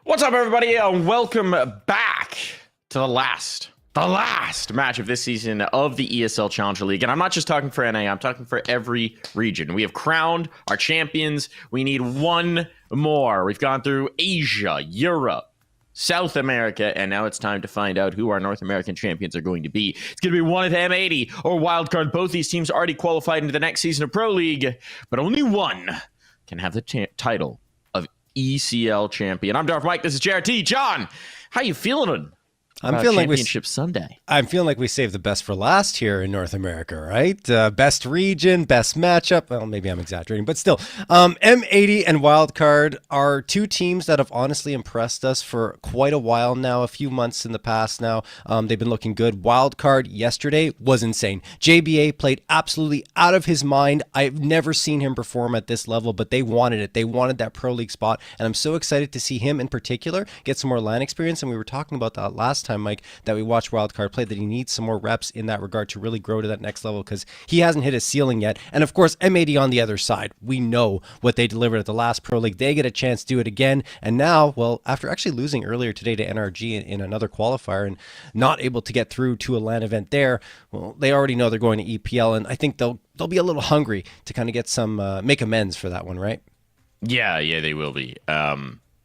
What's up, everybody, and welcome back to the last match of this season of the ESL Challenger League. And I'm not just talking for NA, I'm talking for every region. We have crowned our champions. We need one more. We've gone through Asia, Europe, South America, and now it's time to find out who our North American champions are going to be. It's going to be one of the M80 or Wildcard. Both these teams already qualified into the next season of Pro League, but only one can have the title of ECL champion. I'm Darth Mike. This is JRT. John, how you feeling? I'm feeling like Championship Sunday. I'm feeling like we saved the best for last here in North America, right? Best region, best matchup. Well, maybe I'm exaggerating, but still. M80 and Wildcard are two teams that have honestly impressed us for quite a while now, a few months in the past now. They've been looking good. Wildcard yesterday was insane. JBA played absolutely out of his mind. I've never seen him perform at this level, but they wanted it. They wanted that Pro League spot, and I'm so excited to see him in particular get some more LAN experience, and we were talking about that last time, Mike, that we watched Wildcard play, that he needs some more reps in that regard to really grow to that next level because he hasn't hit his ceiling yet. And of course, M80 on the other side, we know what they delivered at the last Pro League. They get a chance to do it again. And now, well, after actually losing earlier today to NRG in another qualifier and not able to get through to a LAN event there, well, they already know they're going to EPL, and I think they'll be a little hungry to kind of get some make amends for that one, right? Yeah, they will be. I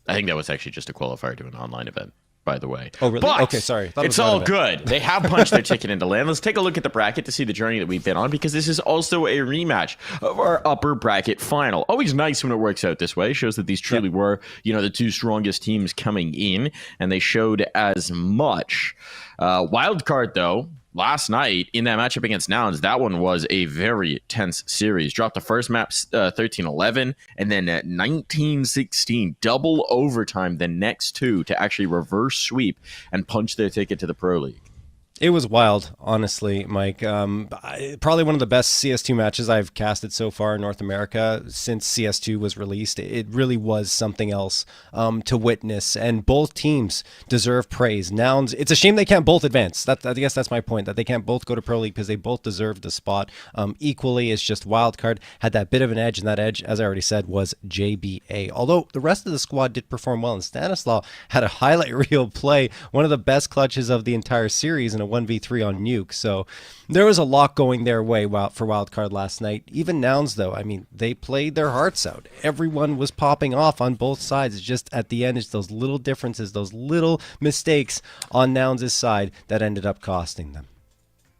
think that was actually just a qualifier to an online event, by the way. Oh, really? But okay, sorry. It's all good. They have punched their ticket into LAN. Let's take a look at the bracket to see the journey that we've been on, because this is also a rematch of our upper bracket final. Always nice when it works out this way. Shows that these truly were, the two strongest teams coming in, and they showed as much. Wildcard, though, last night in that matchup against Nouns, that one was a very tense series. Dropped the first map 13-11 and then 19-16, double overtime the next two to actually reverse sweep and punch their ticket to the Pro League. It was wild, honestly, Mike. Probably one of the best CS2 matches I've casted so far in North America since CS2 was released. It really was something else to witness, and both teams deserve praise. Nouns, it's a shame they can't both advance. I guess that's my point, that they can't both go to Pro League because they both deserve the spot equally. It's just Wildcard had that bit of an edge, and that edge, as I already said, was JBA. Although the rest of the squad did perform well, and Stanislaw had a highlight reel play, one of the best clutches of the entire series, in a 1v3 on Nuke. So there was a lot going their way for Wildcard last night. Even Nouns, though, I mean, they played their hearts out. Everyone was popping off on both sides. It's just at the end, it's those little differences, those little mistakes on Nouns' side that ended up costing them.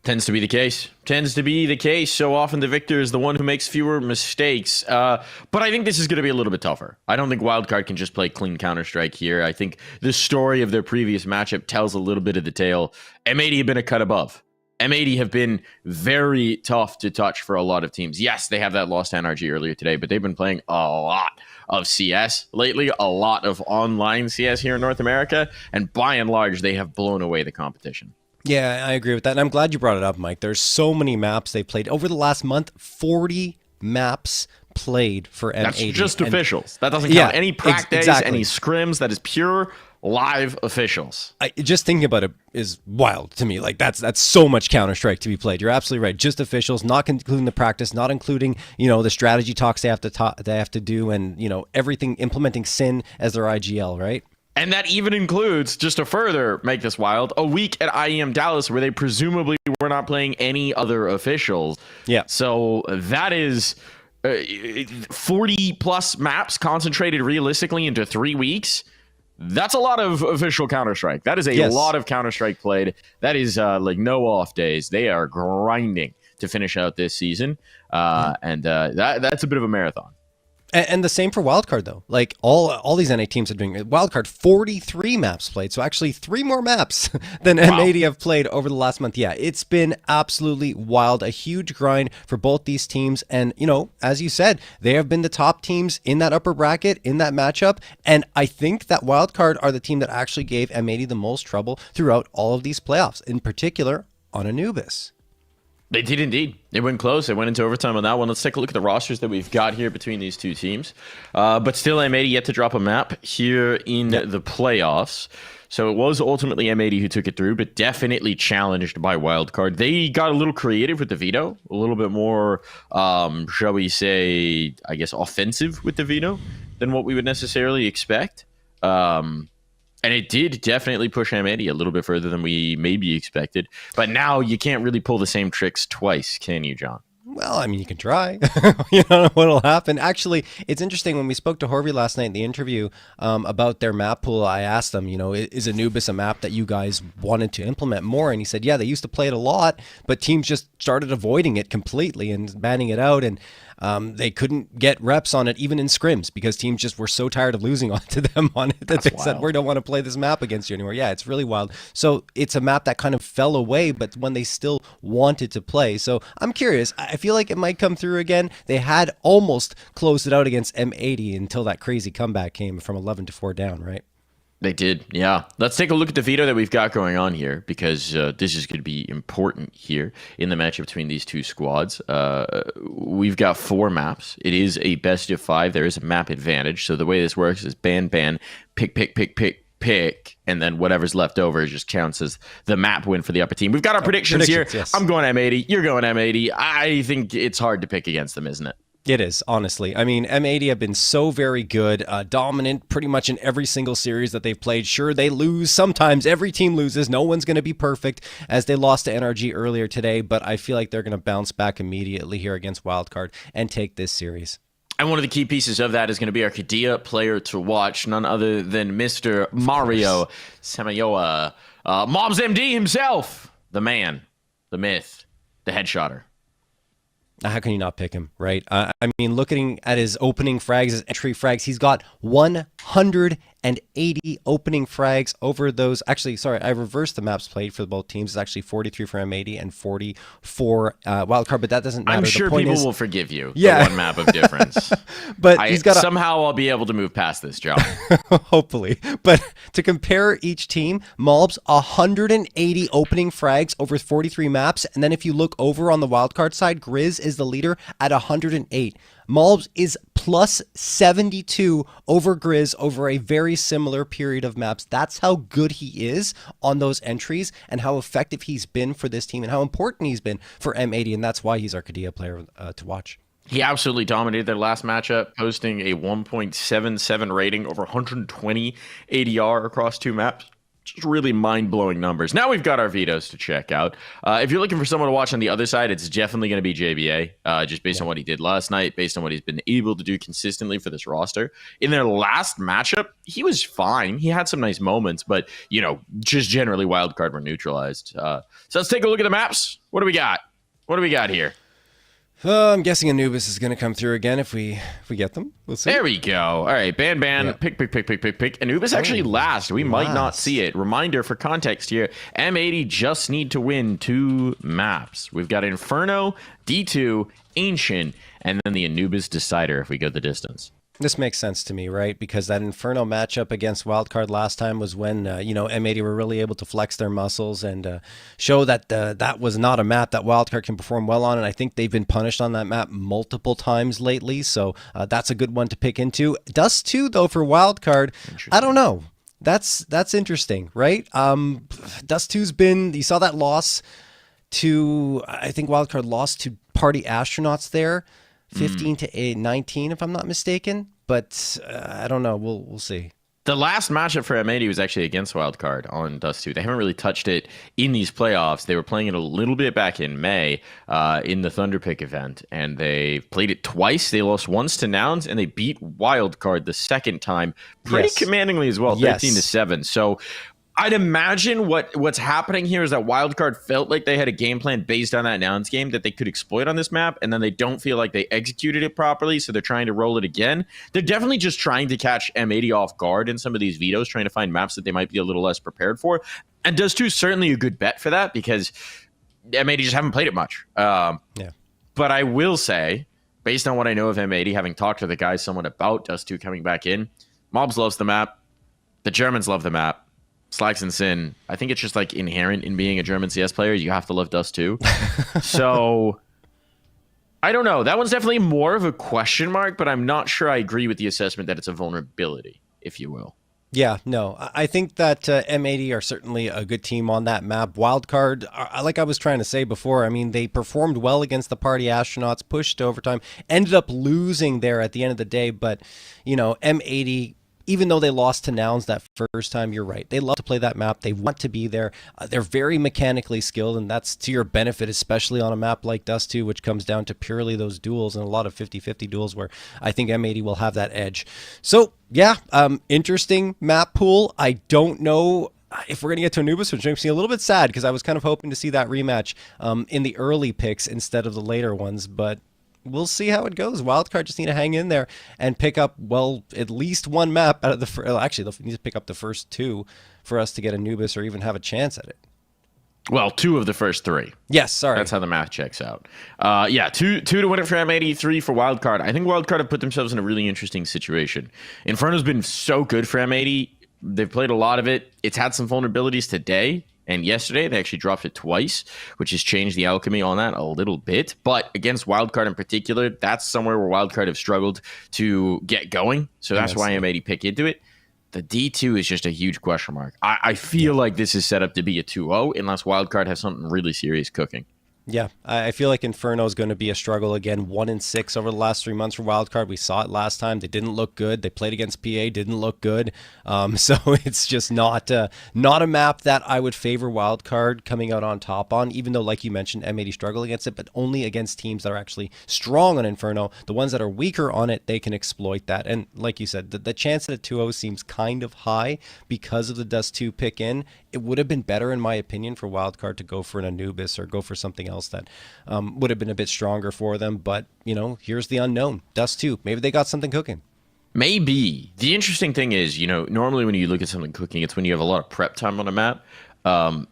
Tends to be the case. So often the victor is the one who makes fewer mistakes. But I think this is going to be a little bit tougher. I don't think Wildcard can just play clean Counter-Strike here. I think the story of their previous matchup tells a little bit of the tale. M80 have been a cut above. M80 have been very tough to touch for a lot of teams. Yes, they have that loss to NRG earlier today, but they've been playing a lot of CS lately, a lot of online CS here in North America, and by and large, they have blown away the competition. Yeah, I agree with that. And I'm glad you brought it up, Mike. There's so many maps they played. Over the last month, 40 maps played for M80. That's just officials. That doesn't count any practice, any scrims. That is pure live officials. Just thinking about it is wild to me. Like that's so much Counter-Strike to be played. You're absolutely right. Just officials, not including the practice, not including, the strategy talks they have to do, and, everything, implementing Sin as their IGL, right? And that even includes, just to further make this wild, a week at IEM Dallas where they presumably were not playing any other officials. Yeah. So that is 40 plus maps concentrated realistically into 3 weeks. That's a lot of official Counter-Strike. That is a lot of Counter-Strike played. That is like no off days. They are grinding to finish out this season. And that's a bit of a marathon. And the same for Wildcard, though. Like all these NA teams are doing Wildcard, 43 maps played. So actually 3 more maps than M80 have played over the last month. Yeah, it's been absolutely wild. A huge grind for both these teams. And, you know, as you said, they have been the top teams in that upper bracket, in that matchup. And I think that Wildcard are the team that actually gave M80 the most trouble throughout all of these playoffs, in particular on Anubis. They did indeed. It went close. They went into overtime on that one. Let's take a look at the rosters that we've got here between these two teams. But still, M80 yet to drop a map here in the playoffs. So it was ultimately M80 who took it through, but definitely challenged by Wildcard. They got a little creative with the veto, a little bit more, shall we say, I guess, offensive with the veto than what we would necessarily expect. And it did definitely push M80 a little bit further than we maybe expected. But now you can't really pull the same tricks twice, can you, John? Well, I mean, you can try. You don't know what'll happen. Actually, it's interesting. When we spoke to Horvey last night in the interview about their map pool, I asked them, you know, is Anubis a map that you guys wanted to implement more? And he said, yeah, they used to play it a lot, but teams just started avoiding it completely and banning it out. And they couldn't get reps on it even in scrims because teams just were so tired of losing to them on it that they said, we don't want to play this map against you anymore. Yeah, it's really wild. So it's a map that kind of fell away, but when they still wanted to play. So I'm curious. I feel like it might come through again. They had almost closed it out against M80 until that crazy comeback came from 11-4 down, right? They did, yeah. Let's take a look at the veto that we've got going on here because this is going to be important here in the matchup between these two squads. We've got 4 maps. It is a best of 5. There is a map advantage. So the way this works is ban, pick, and then whatever's left over just counts as the map win for the upper team. We've got our predictions here. Yes. I'm going M80. You're going M80. I think it's hard to pick against them, isn't it? It is, honestly. I mean, M80 have been so very good, dominant pretty much in every single series that they've played. Sure, they lose. Sometimes every team loses. No one's going to be perfect, as they lost to NRG earlier today, but I feel like they're going to bounce back immediately here against Wildcard and take this series. And one of the key pieces of that is going to be our Kadia player to watch, none other than Mr. Mario Samayoa. Mom's MD himself, the man, the myth, the headshotter. How can you not pick him, right? I mean, looking at his opening frags, his entry frags, he's got 180 opening frags over those. Actually, sorry, I reversed the maps played for both teams. It's actually 43 for M80 and 40 for Wildcard, but that doesn't matter. I'm sure people will forgive you. The one map of difference. But he's got somehow I'll be able to move past this, John. Hopefully. But to compare each team, Malb's 180 opening frags over 43 maps. And then if you look over on the Wildcard side, Grizz is the leader at 108. Malbs is plus 72 over Grizz over a very similar period of maps. That's how good he is on those entries and how effective he's been for this team and how important he's been for M80. And that's why he's our Kadia player to watch. He absolutely dominated their last matchup, posting a 1.77 rating over 120 ADR across 2 maps. Just really mind-blowing numbers. Now we've got our vetoes to check out. If you're looking for someone to watch on the other side, it's definitely going to be JBA, just based on what he did last night, based on what he's been able to do consistently for this roster. In their last matchup, he was fine. He had some nice moments, but, you know, just generally Wildcard were neutralized. So let's take a look at the maps. What do we got? What do we got here? I'm guessing Anubis is going to come through again if we get them. We'll see. There we go. All right, ban, yeah. pick. Anubis actually last. We might not see it. Reminder for context here, M80 just need to win 2 maps. We've got Inferno, D2, Ancient, and then the Anubis Decider if we go the distance. This makes sense to me, right? Because that Inferno matchup against Wildcard last time was when, M80 were really able to flex their muscles and show that that was not a map that Wildcard can perform well on. And I think they've been punished on that map multiple times lately. So that's a good one to pick into. Dust 2, though, for Wildcard, I don't know. That's interesting, right? Dust 2's been, you saw that loss to, I think Wildcard lost to Party Astronauts there. 15-19, if I'm not mistaken, but I don't know. We'll see. The last matchup for M80 was actually against Wildcard on Dust 2. They haven't really touched it in these playoffs. They were playing it a little bit back in May in the Thunderpick event, and they played it twice. They lost once to Nouns, and they beat Wildcard the second time pretty commandingly as well, 13-7. So I'd imagine what's happening here is that Wildcard felt like they had a game plan based on that Nouns game that they could exploit on this map, and then they don't feel like they executed it properly, so they're trying to roll it again. They're definitely just trying to catch M80 off guard in some of these vetoes, trying to find maps that they might be a little less prepared for. And Dust 2 is certainly a good bet for that because M80 just haven't played it much. But I will say, based on what I know of M80, having talked to the guys somewhat about Dust 2 coming back in, Mobs loves the map. The Germans love the map. Slacks and Sin, I think it's just like inherent in being a German CS player. You have to love Dust 2. So I don't know. That one's definitely more of a question mark, but I'm not sure I agree with the assessment that it's a vulnerability, if you will. Yeah, no, I think that M80 are certainly a good team on that map. Wildcard, like I was trying to say before, I mean, they performed well against the Party Astronauts, pushed to overtime, ended up losing there at the end of the day. But, you know, M80, even though they lost to Nouns that first time, you're right. They love to play that map. They want to be there. They're very mechanically skilled, and that's to your benefit, especially on a map like Dust 2, which comes down to purely those duels and a lot of 50-50 duels where I think M80 will have that edge. So, yeah, interesting map pool. I don't know if we're going to get to Anubis, which makes me a little bit sad because I was kind of hoping to see that rematch in the early picks instead of the later ones, but we'll see how it goes. Wildcard just need to hang in there and pick up, well, at least one map out of the actually, they'll need to pick up the first two for us to get Anubis or even have a chance at it. Well, 2 of the first 3. Yes, sorry. That's how the math checks out. Yeah, two to win it for M80, 3 for Wildcard. I think Wildcard have put themselves in a really interesting situation. Inferno's been so good for M80. They've played a lot of it. It's had some vulnerabilities today. And yesterday, they actually dropped it twice, which has changed the alchemy on that a little bit. But against Wildcard in particular, that's somewhere where Wildcard have struggled to get going. So that's why M80 pick into it. The D2 is just a huge question mark. I feel like this is set up to be a 2-0 unless Wildcard has something really serious cooking. Yeah, I feel like Inferno is going to be a struggle again. 1-6 over the last 3 months for Wildcard. We saw it last time. They didn't look good. They played against PA, didn't look good. So it's just not a map that I would favor Wildcard coming out on top on, even though, like you mentioned, M80 struggle against it, but only against teams that are actually strong on Inferno. The ones that are weaker on it, they can exploit that. And like you said, the chance at a 2-0 seems kind of high because of the Dust 2 pick in. It would have been better, in my opinion, for Wildcard to go for an Anubis or go for something else that would have been a bit stronger for them. But, you know, here's the unknown. Dust 2. Maybe they got something cooking. Maybe. The interesting thing is, you know, normally when you look at something cooking, it's when you have a lot of prep time on a map.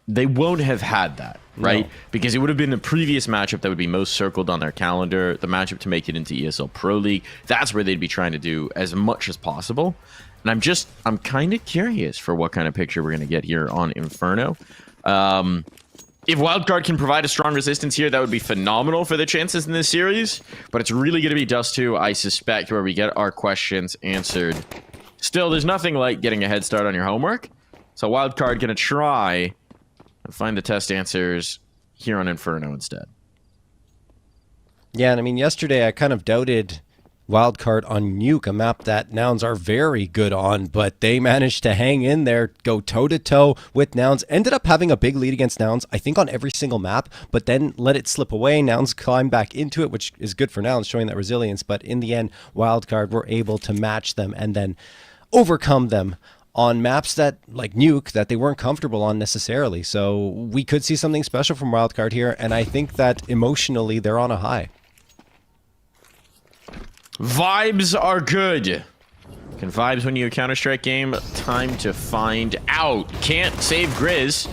They won't have had that, right? No. Because it would have been the previous matchup that would be most circled on their calendar, the matchup to make it into ESL Pro League. That's where they'd be trying to do as much as possible. And I'm kind of curious for what kind of picture we're going to get here on Inferno. If Wildcard can provide a strong resistance here, that would be phenomenal for the chances in this series. But it's really going to be Dust 2, I suspect, where we get our questions answered. Still, there's nothing like getting a head start on your homework. So Wildcard going to try and find the test answers here on Inferno instead. Yeah, and I mean, yesterday I kind of doubted Wildcard on Nuke, a map that Nouns are very good on, but they managed to hang in there, go toe-to-toe with Nouns, ended up having a big lead against Nouns, I think on every single map, but then let it slip away. Nouns climbed back into it, which is good for Nouns, showing that resilience, but in the end, Wildcard were able to match them and then overcome them on maps that, like Nuke, that they weren't comfortable on necessarily. So we could see something special from Wildcard here, and I think that emotionally they're on a high. Vibes are good. Can vibes win you a Counter-Strike game? Time to find out. Can't save Grizz.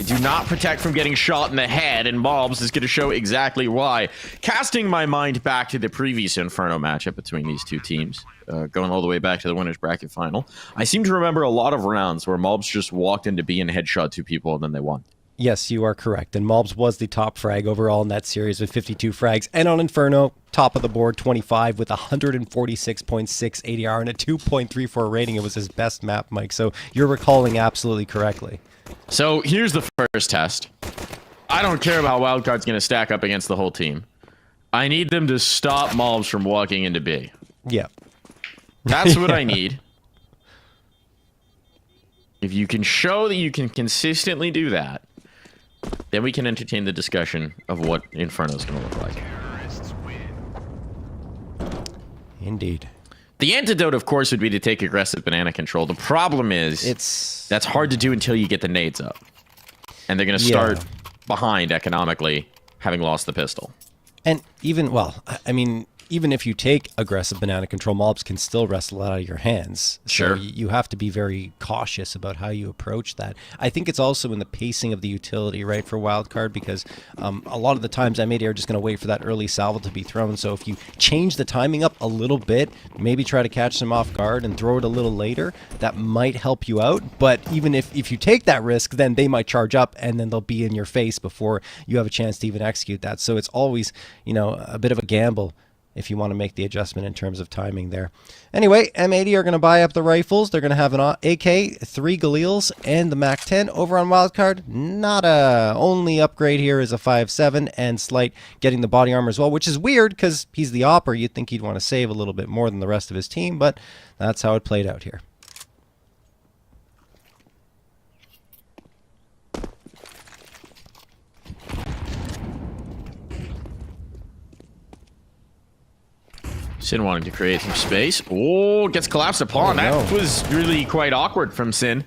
Do not protect from getting shot in the head, and Mobs is going to show exactly why. Casting my mind back to the previous Inferno matchup between these two teams, going all the way back to the winner's bracket final, I seem to remember a lot of rounds where Mobs just walked into B and headshot 2 people, and then they won. Yes, you are correct. And Mobs was the top frag overall in that series with 52 frags. And on Inferno, top of the board, 25 with 146.6 ADR and a 2.34 rating. It was his best map, Mike. So you're recalling absolutely correctly. So here's the first test. I don't care about Wildcard's going to stack up against the whole team. I need them to stop Mobs from walking into B. Yeah. That's what I need. If you can show that you can consistently do that, then we can entertain the discussion of what Inferno is going to look like. Indeed. The antidote, of course, would be to take aggressive banana control. The problem is that's hard to do until you get the nades up. And they're going to start behind economically, having lost the pistol. And even, well, I mean, even if you take aggressive banana control, mobs can still wrestle out of your hands. Sure. So you have to be very cautious about how you approach that. I think it's also in the pacing of the utility, right, for Wildcard, because a lot of the times M80 are just going to wait for that early salvo to be thrown. So if you change the timing up a little bit, maybe try to catch them off guard and throw it a little later, that might help you out. But even if you take that risk, then they might charge up and then they'll be in your face before you have a chance to even execute that. So it's always, you know, a bit of a gamble if you want to make the adjustment in terms of timing there. Anyway, M80 are going to buy up the rifles. They're going to have an AK, 3 Galils, and the MAC-10 over on Wildcard. Nada. Only upgrade here is a 5.7, and Slight getting the body armor as well, which is weird because he's the opper. You'd think he'd want to save a little bit more than the rest of his team, but that's how it played out here. Sin wanting to create some space. Oh, gets collapsed upon. That was really quite awkward from Sin.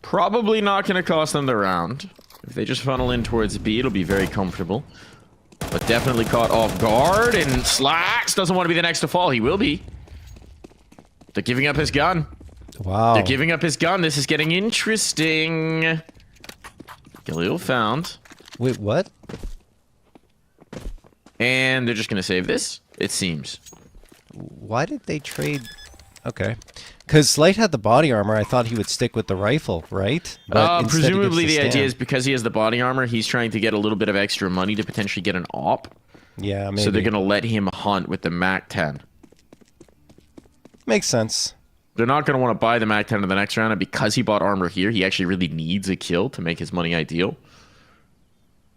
Probably not going to cost them the round. If they just funnel in towards B, it'll be very comfortable. But definitely caught off guard. And Slacks doesn't want to be the next to fall. He will be. They're giving up his gun. Wow. They're giving up his gun. This is getting interesting. Galil found. Wait, what? And they're just going to save this, it seems. Why did they trade? Okay. Because Slight had the body armor, I thought he would stick with the rifle, right? But presumably the idea is because he has the body armor, he's trying to get a little bit of extra money to potentially get an op. Yeah, maybe. So they're going to let him hunt with the MAC-10. Makes sense. They're not going to want to buy the MAC-10 in the next round, and because he bought armor here, he actually really needs a kill to make his money ideal.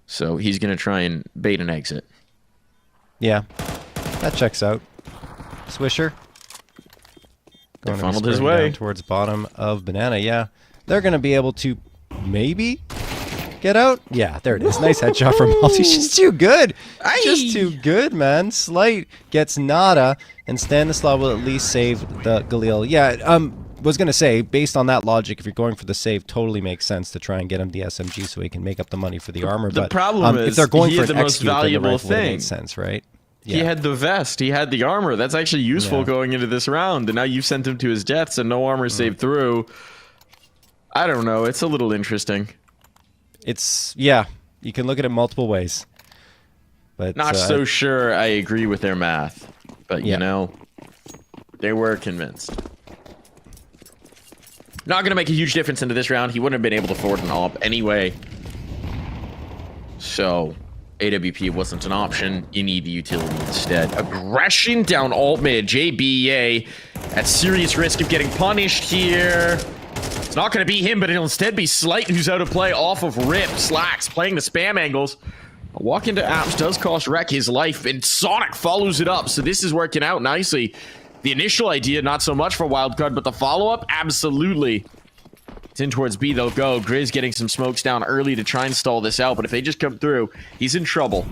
So he's going to try and bait an exit. Yeah, that checks out. Swisher. Going funneled his way towards bottom of banana. Yeah, they're going to be able to maybe get out. Yeah, there it is. Nice headshot from Malty. She's too good. Aye. Just too good, man. Slight gets nada, and Stanislav will at least save the Galil. Yeah, was going to say, based on that logic, if you're going for the save, totally makes sense to try and get him the SMG so he can make up the money for the armor. The but problem is, if they're going for the an most valuable rifle, it thing. makes sense, right? He had the vest. He had the armor. That's actually useful going into this round. And now you've sent him to his death, so no armor saved through. I don't know. It's a little interesting. It's, yeah, you can look at it multiple ways. But not so sure I agree with their math. But, you know, they were convinced. Not going to make a huge difference into this round. He wouldn't have been able to afford an op anyway. So AWP wasn't an option. You need the utility instead. Aggression down alt mid. JBA at serious risk of getting punished here. It's not going to be him, but it'll instead be Slight who's out of play off of Rip. Slacks playing the spam angles. A walk into apps does cost Wreck his life, and Sonic follows it up. So this is working out nicely. The initial idea, not so much for Wildcard, but the follow-up, absolutely. It's in towards B, they'll go. Grizz getting some smokes down early to try and stall this out, but if they just come through, he's in trouble.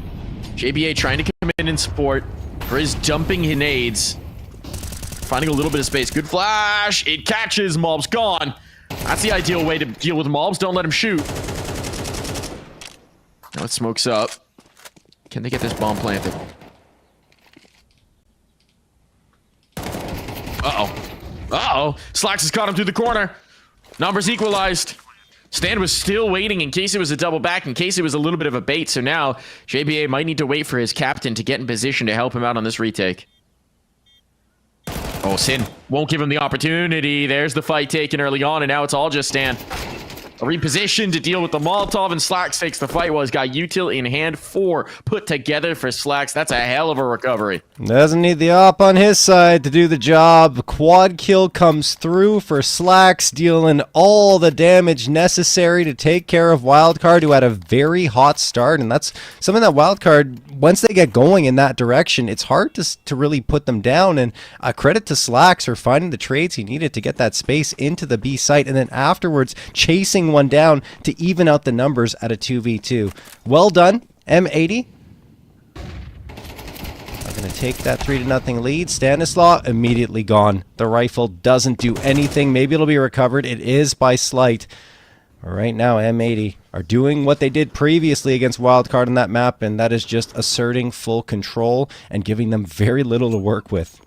JBA trying to come in and support. Grizz dumping his nades. Finding a little bit of space. Good flash. It catches. Mob's gone. That's the ideal way to deal with mobs. Don't let him shoot. Now it smokes up. Can they get this bomb planted? Uh-oh. Uh-oh. Slacks has caught him through the corner. Numbers equalized. Stan was still waiting in case it was a double back, in case it was a little bit of a bait. So now JBA might need to wait for his captain to get in position to help him out on this retake. Oh, Sin won't give him the opportunity. There's the fight taken early on, and now it's all just Stan. A reposition to deal with the Molotov, and Slacks takes the fight while he's got util in hand. 4 put together for Slacks. That's a hell of a recovery. Doesn't need the op on his side to do the job. Quad kill comes through for Slacks, dealing all the damage necessary to take care of Wildcard, who had a very hot start, and that's something that Wildcard once they get going in that direction, it's hard to really put them down. And credit to Slacks for finding the trades he needed to get that space into the B site, and then afterwards chasing one down to even out the numbers at a 2v2. Well done, M80. Going to take that 3-0 lead. Stanislaw immediately gone. The rifle doesn't do anything. Maybe it'll be recovered. It is by slight. But right now, M80 are doing what they did previously against Wildcard on that map, and that is just asserting full control and giving them very little to work with.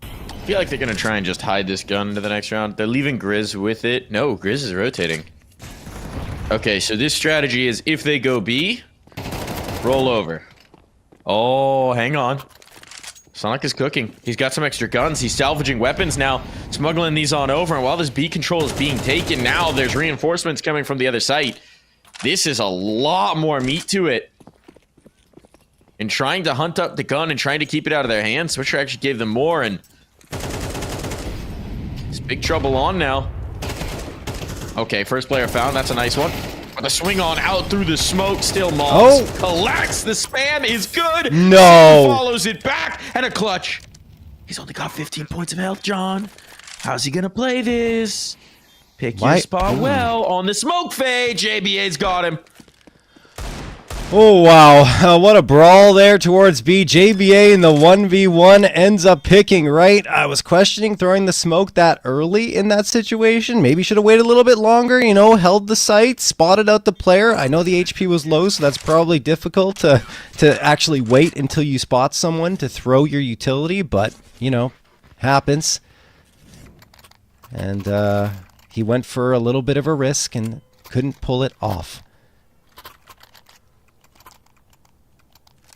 I feel like they're going to try and just hide this gun into the next round. They're leaving Grizz with it. No, Grizz is rotating. Okay, so this strategy is if they go B, roll over. Oh, hang on. Sonic is cooking. He's got some extra guns. He's salvaging weapons now, smuggling these on over. And while this B control is being taken, now there's reinforcements coming from the other site. This is a lot more meat to it. And trying to hunt up the gun and trying to keep it out of their hands, Switcher actually gave them more, and it's big trouble on now. Okay, first player found. That's a nice one. With a swing on out through the smoke. Still Mobs collects. The spam is good. No. Follows it back. And a clutch. He's only got 15 points of health, John. How's he going to play this? Pick your spot well. On the smoke fade. JBA's got him. Oh, wow. What a brawl there towards B. JBA in the 1v1 ends up picking right. I was questioning throwing the smoke that early in that situation. Maybe should have waited a little bit longer, you know, held the site, spotted out the player. I know the HP was low, so that's probably difficult to actually wait until you spot someone to throw your utility, but, you know, happens. And he went for a little bit of a risk and couldn't pull it off.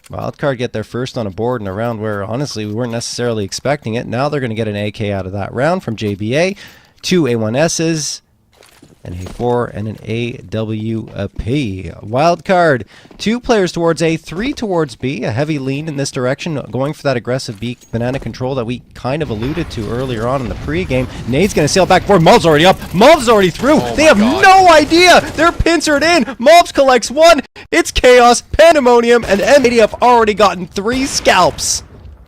Wildcard get their first on a board in a round where, honestly, we weren't necessarily expecting it. Now they're going to get an AK out of that round from JBA. 2 A1Ss, an A4, and an AWP. Wildcard, 2 players towards A, 3 towards B. A heavy lean in this direction, going for that aggressive B banana control that we kind of alluded to earlier on in the pregame. Nade's going to sail back forward. Mob's already up. Mob's already through. They have no idea. They're pincered in. Mobs collects 1. It's chaos, pandemonium, and M80 have already gotten 3 scalps.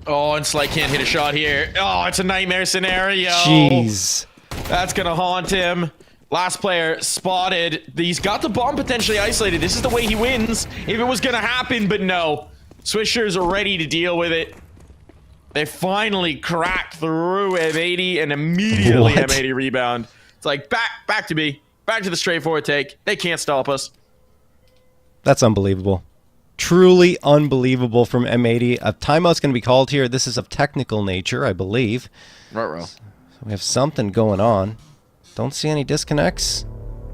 Oh, and Slight can't hit a shot here. Oh, it's a nightmare scenario. Jeez. That's going to haunt him. Last player spotted. He's got the bomb potentially isolated. This is the way he wins. If it was going to happen, but no. Swishers are ready to deal with it. They finally cracked through M80 and immediately M80 rebound. It's like back to B. Back to the straightforward take. They can't stop us. That's unbelievable. Truly unbelievable from M80. A timeout's going to be called here. This is of technical nature, I believe. Right, so we have something going on. Don't see any disconnects.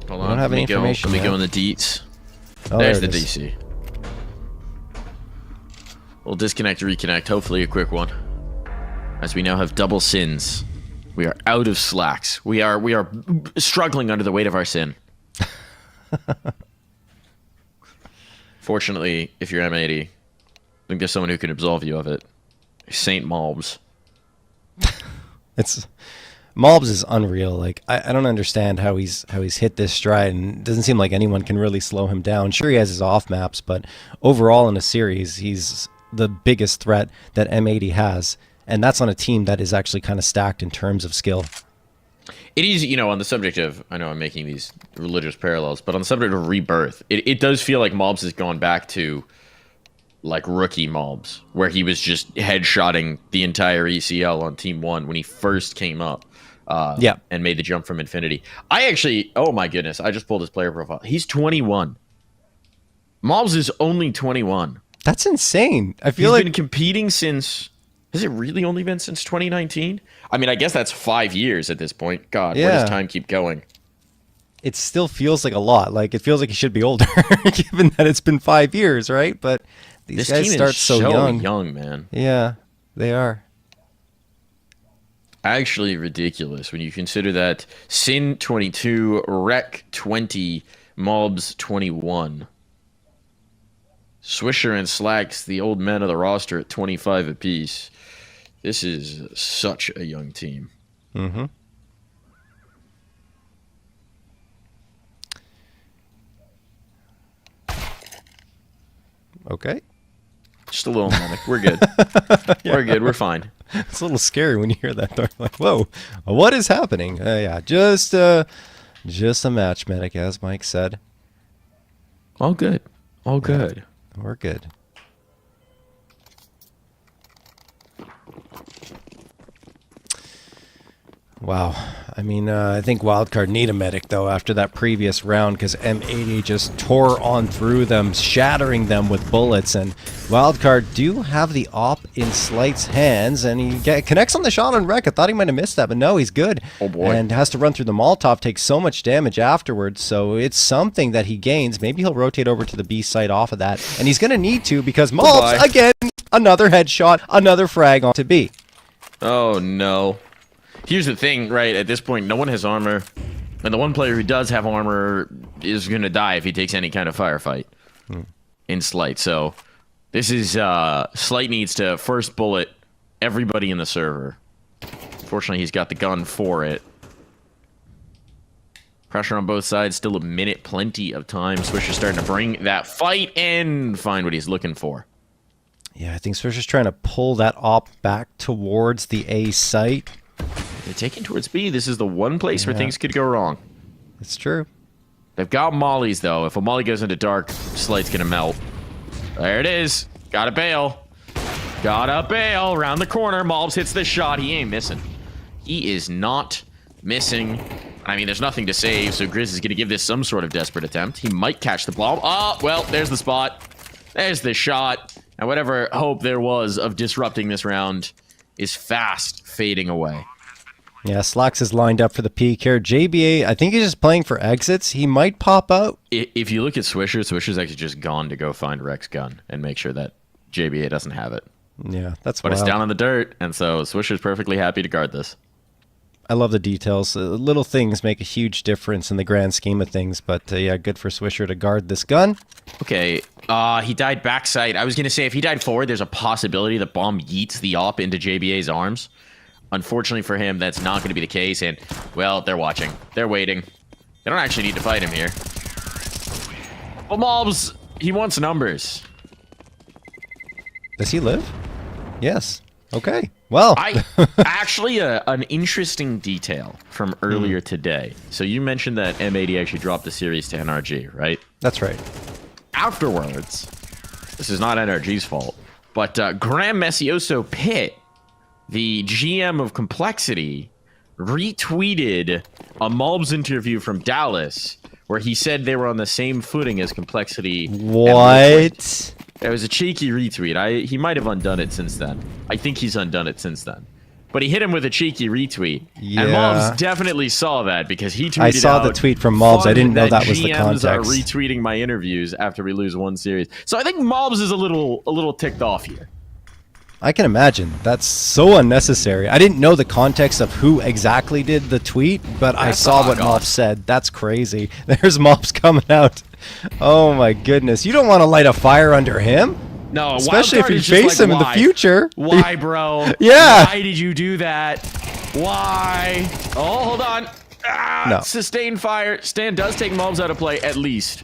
Hold on. Don't have any information. Let me go in the deets. Oh, there's the DC. We'll disconnect, reconnect. Hopefully a quick one. As we now have double sins. We are out of slacks. We are struggling under the weight of our sin. Fortunately, if you're M80, I think there's someone who can absolve you of it. Saint Mobs. Mobs is unreal. Like I don't understand how he's hit this stride, and it doesn't seem like anyone can really slow him down. Sure, he has his off maps, but overall in a series, he's the biggest threat that M80 has, and that's on a team that is actually kind of stacked in terms of skill. It is, you know, on the subject of, I know I'm making these religious parallels, but on the subject of rebirth, it does feel like Mobs has gone back to, like, rookie Mobs, where he was just headshotting the entire ECL on Team 1 when he first came up and made the jump from Infinity. I actually, oh my goodness, I just pulled his player profile. He's 21. Mobs is only 21. That's insane. I feel He's been competing since... Has it really only been since 2019? I mean, I guess that's 5 years at this point. God, where does time keep going? It still feels like a lot. Like, it feels like he should be older, given that it's been 5 years, right? But these guys start so young, man. Yeah, they are. Actually ridiculous when you consider that Sin 22, Rec 20, Mobs 21. Swisher and Slacks, the old men of the roster, at 25 apiece. This is such a young team. Mm-hmm. Okay. Just a little medic. We're good. We're good. We're fine. It's a little scary when you hear that, though. Like, whoa, what is happening? Yeah, just a match medic, as Mike said. All good. All good. We're good. Wow. I mean, I think Wildcard need a medic, though, after that previous round, because M80 just tore on through them, shattering them with bullets. And Wildcard do have the op in Slight's hands, and he connects on the shot on Wreck. I thought he might have missed that, but no, he's good. Oh, boy. And has to run through the Molotov, takes so much damage afterwards, so it's something that he gains. Maybe he'll rotate over to the B site off of that, and he's going to need to, because Mobs, again, another headshot, another frag onto B. Oh, no. Here's the thing, right? At this point, no one has armor. And the one player who does have armor is going to die if he takes any kind of firefight in Slight. So this is... Slight needs to first bullet everybody in the server. Fortunately, he's got the gun for it. Pressure on both sides. Still a minute. Plenty of time. Swisher's starting to bring that fight and find what he's looking for. Yeah, I think Swisher's trying to pull that op back towards the A site. They're taking towards B. This is the one place where things could go wrong. It's true. They've got mollies, though. If a molly goes into dark, Slight's gonna melt. There it is. Gotta bail. Gotta bail. Around the corner. Malbs hits the shot. He ain't missing. He is not missing. I mean, there's nothing to save, so Grizz is gonna give this some sort of desperate attempt. He might catch the bomb. Oh, well, there's the spot. There's the shot. And whatever hope there was of disrupting this round is fast fading away. Yeah, Slacks is lined up for the peak here. JBA, I think he's just playing for exits. He might pop out. If you look at Swisher, Swisher's actually just gone to go find Rek's gun and make sure that JBA doesn't have it. Yeah, that's But wild. it's down in the dirt, and so Swisher's perfectly happy to guard this. I love the details. Little things make a huge difference in the grand scheme of things, but yeah, good for Swisher to guard this gun. Okay, he died backside. I was going to say, if he died forward, there's a possibility the bomb yeets the op into JBA's arms. Unfortunately for him, that's not going to be the case, and, well, they're watching. They're waiting. They don't actually need to fight him here. Well, Malbs, he wants numbers. Does he live? Yes. Okay. Well. Actually, an interesting detail from earlier today. So you mentioned that M80 actually dropped the series to NRG, right? That's right. Afterwards, this is not NRG's fault, but Graham Messioso Pitt, the GM of Complexity, retweeted a Malbs interview from Dallas where he said they were on the same footing as Complexity. What? It was a cheeky retweet. He might have undone it since then. I think he's undone it since then. But he hit him with a cheeky retweet. Yeah. And Malbs definitely saw that because he tweeted I saw the tweet from Malbs. I didn't know that was the GMs are context. retweeting my interviews after we lose one series. So I think Malbs is a little ticked off here. I can imagine. That's so unnecessary. I didn't know the context of who exactly did the tweet, but I saw what Malbs said. That's crazy. There's Malbs coming out. Oh my goodness. You don't want to light a fire under him? No, especially if Wildcard you is just face like, him in the why? future. Why, bro? Yeah. Why did you do that? Why? Oh, hold on. No. Sustained fire. Stan does take Malbs out of play, at least.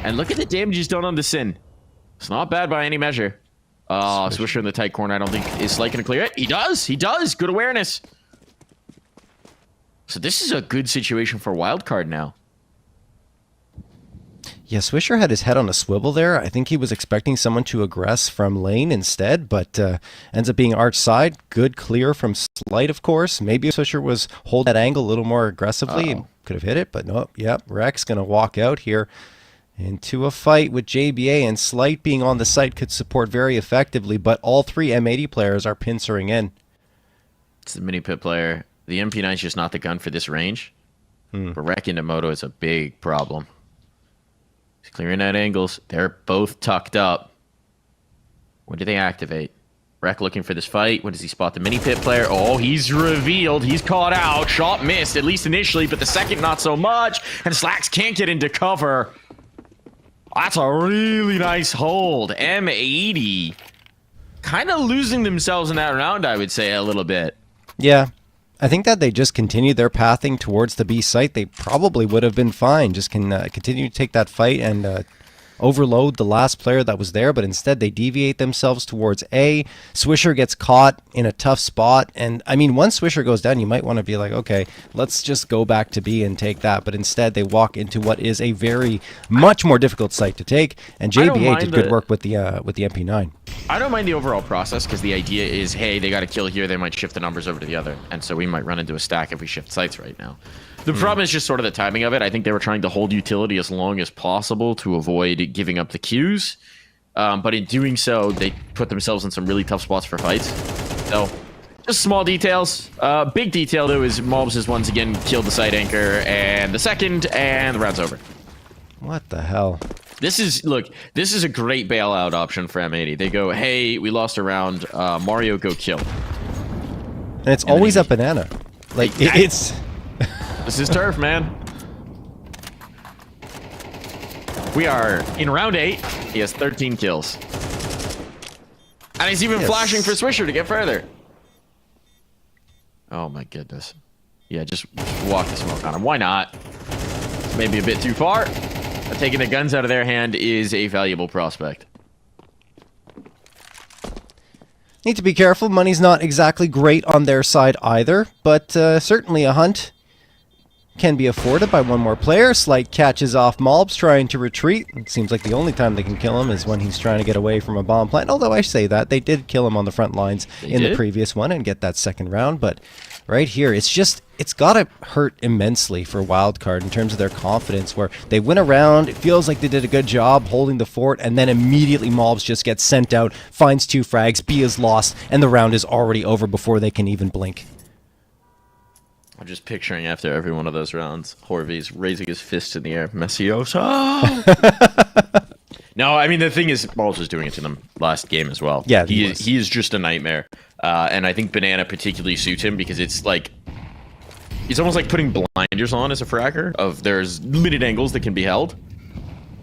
And look at the damage he's done on the Sin. It's not bad by any measure. Swisher in the tight corner. I don't think is Slight gonna clear it. He does. He does. Good awareness. So this is a good situation for Wildcard now. Yeah, Swisher had his head on a swivel there. I think he was expecting someone to aggress from lane instead, but ends up being arch side. Good clear from Slight, of course. Maybe if Swisher was holding that angle a little more aggressively, could have hit it, but no. Yep, Rek's going to walk out here into a fight with JBA, and Slight being on the site could support very effectively, but all three M80 players are pincering in. It's the mini pit player. The MP9 is just not the gun for this range. But Rek into Moto is a big problem. He's clearing out angles. They're both tucked up. When do they activate? Rek looking for this fight. When does he spot the mini pit player? Oh, he's revealed. He's caught out. Shot missed, at least initially, but the second not so much. And Slacks can't get into cover. That's a really nice hold. M80 kind of losing themselves in that round, I would say, a little bit. Yeah. I think that they just continued their pathing towards the B site. They probably would have been fine. Just continue to take that fight and overload the last player that was there, but instead they deviate themselves towards A. Swisher gets caught in a tough spot, and I mean, once Swisher goes down, you might want to be like, okay, let's just go back to B and take that, but instead they walk into what is a very much more difficult site to take, and JBA did good work with the MP9. I don't mind the overall process, because the idea is, hey, they got a kill here, they might shift the numbers over to the other, and so we might run into a stack if we shift sites right now. The problem is just sort of the timing of it. I think they were trying to hold utility as long as possible to avoid giving up the queues. But in doing so, they put themselves in some really tough spots for fights. So, just small details. Big detail, though, is Mobs has once again killed the side anchor and the second, and the round's over. What the hell? This is a great bailout option for M80. They go, hey, we lost a round. Mario, go kill. And it's always a banana. Like, it's... This is turf, man. We are in round 8. He has 13 kills. And he's even flashing for Swisher to get further. Oh my goodness. Yeah, just walk the smoke on him. Why not? Maybe a bit too far. But taking the guns out of their hand is a valuable prospect. Need to be careful. Money's not exactly great on their side either, but certainly a hunt can be afforded by one more player. Slight catches off Malbs trying to retreat. It seems like the only time they can kill him is when he's trying to get away from a bomb plant. Although I say that, they did kill him on the front lines the previous one and get that second round. But right here, it's got to hurt immensely for Wildcard in terms of their confidence, where they win a round, it feels like they did a good job holding the fort, and then immediately Malbs just gets sent out, finds 2 frags, B is lost, and the round is already over before they can even blink. I'm just picturing after every one of those rounds, Horvy's raising his fist in the air. Messioso! No, I mean, the thing is, Malbs was doing it to them last game as well. Yeah, he is just a nightmare. And I think Banana particularly suits him because it's like... It's almost like putting blinders on as a fragger. There's limited angles that can be held.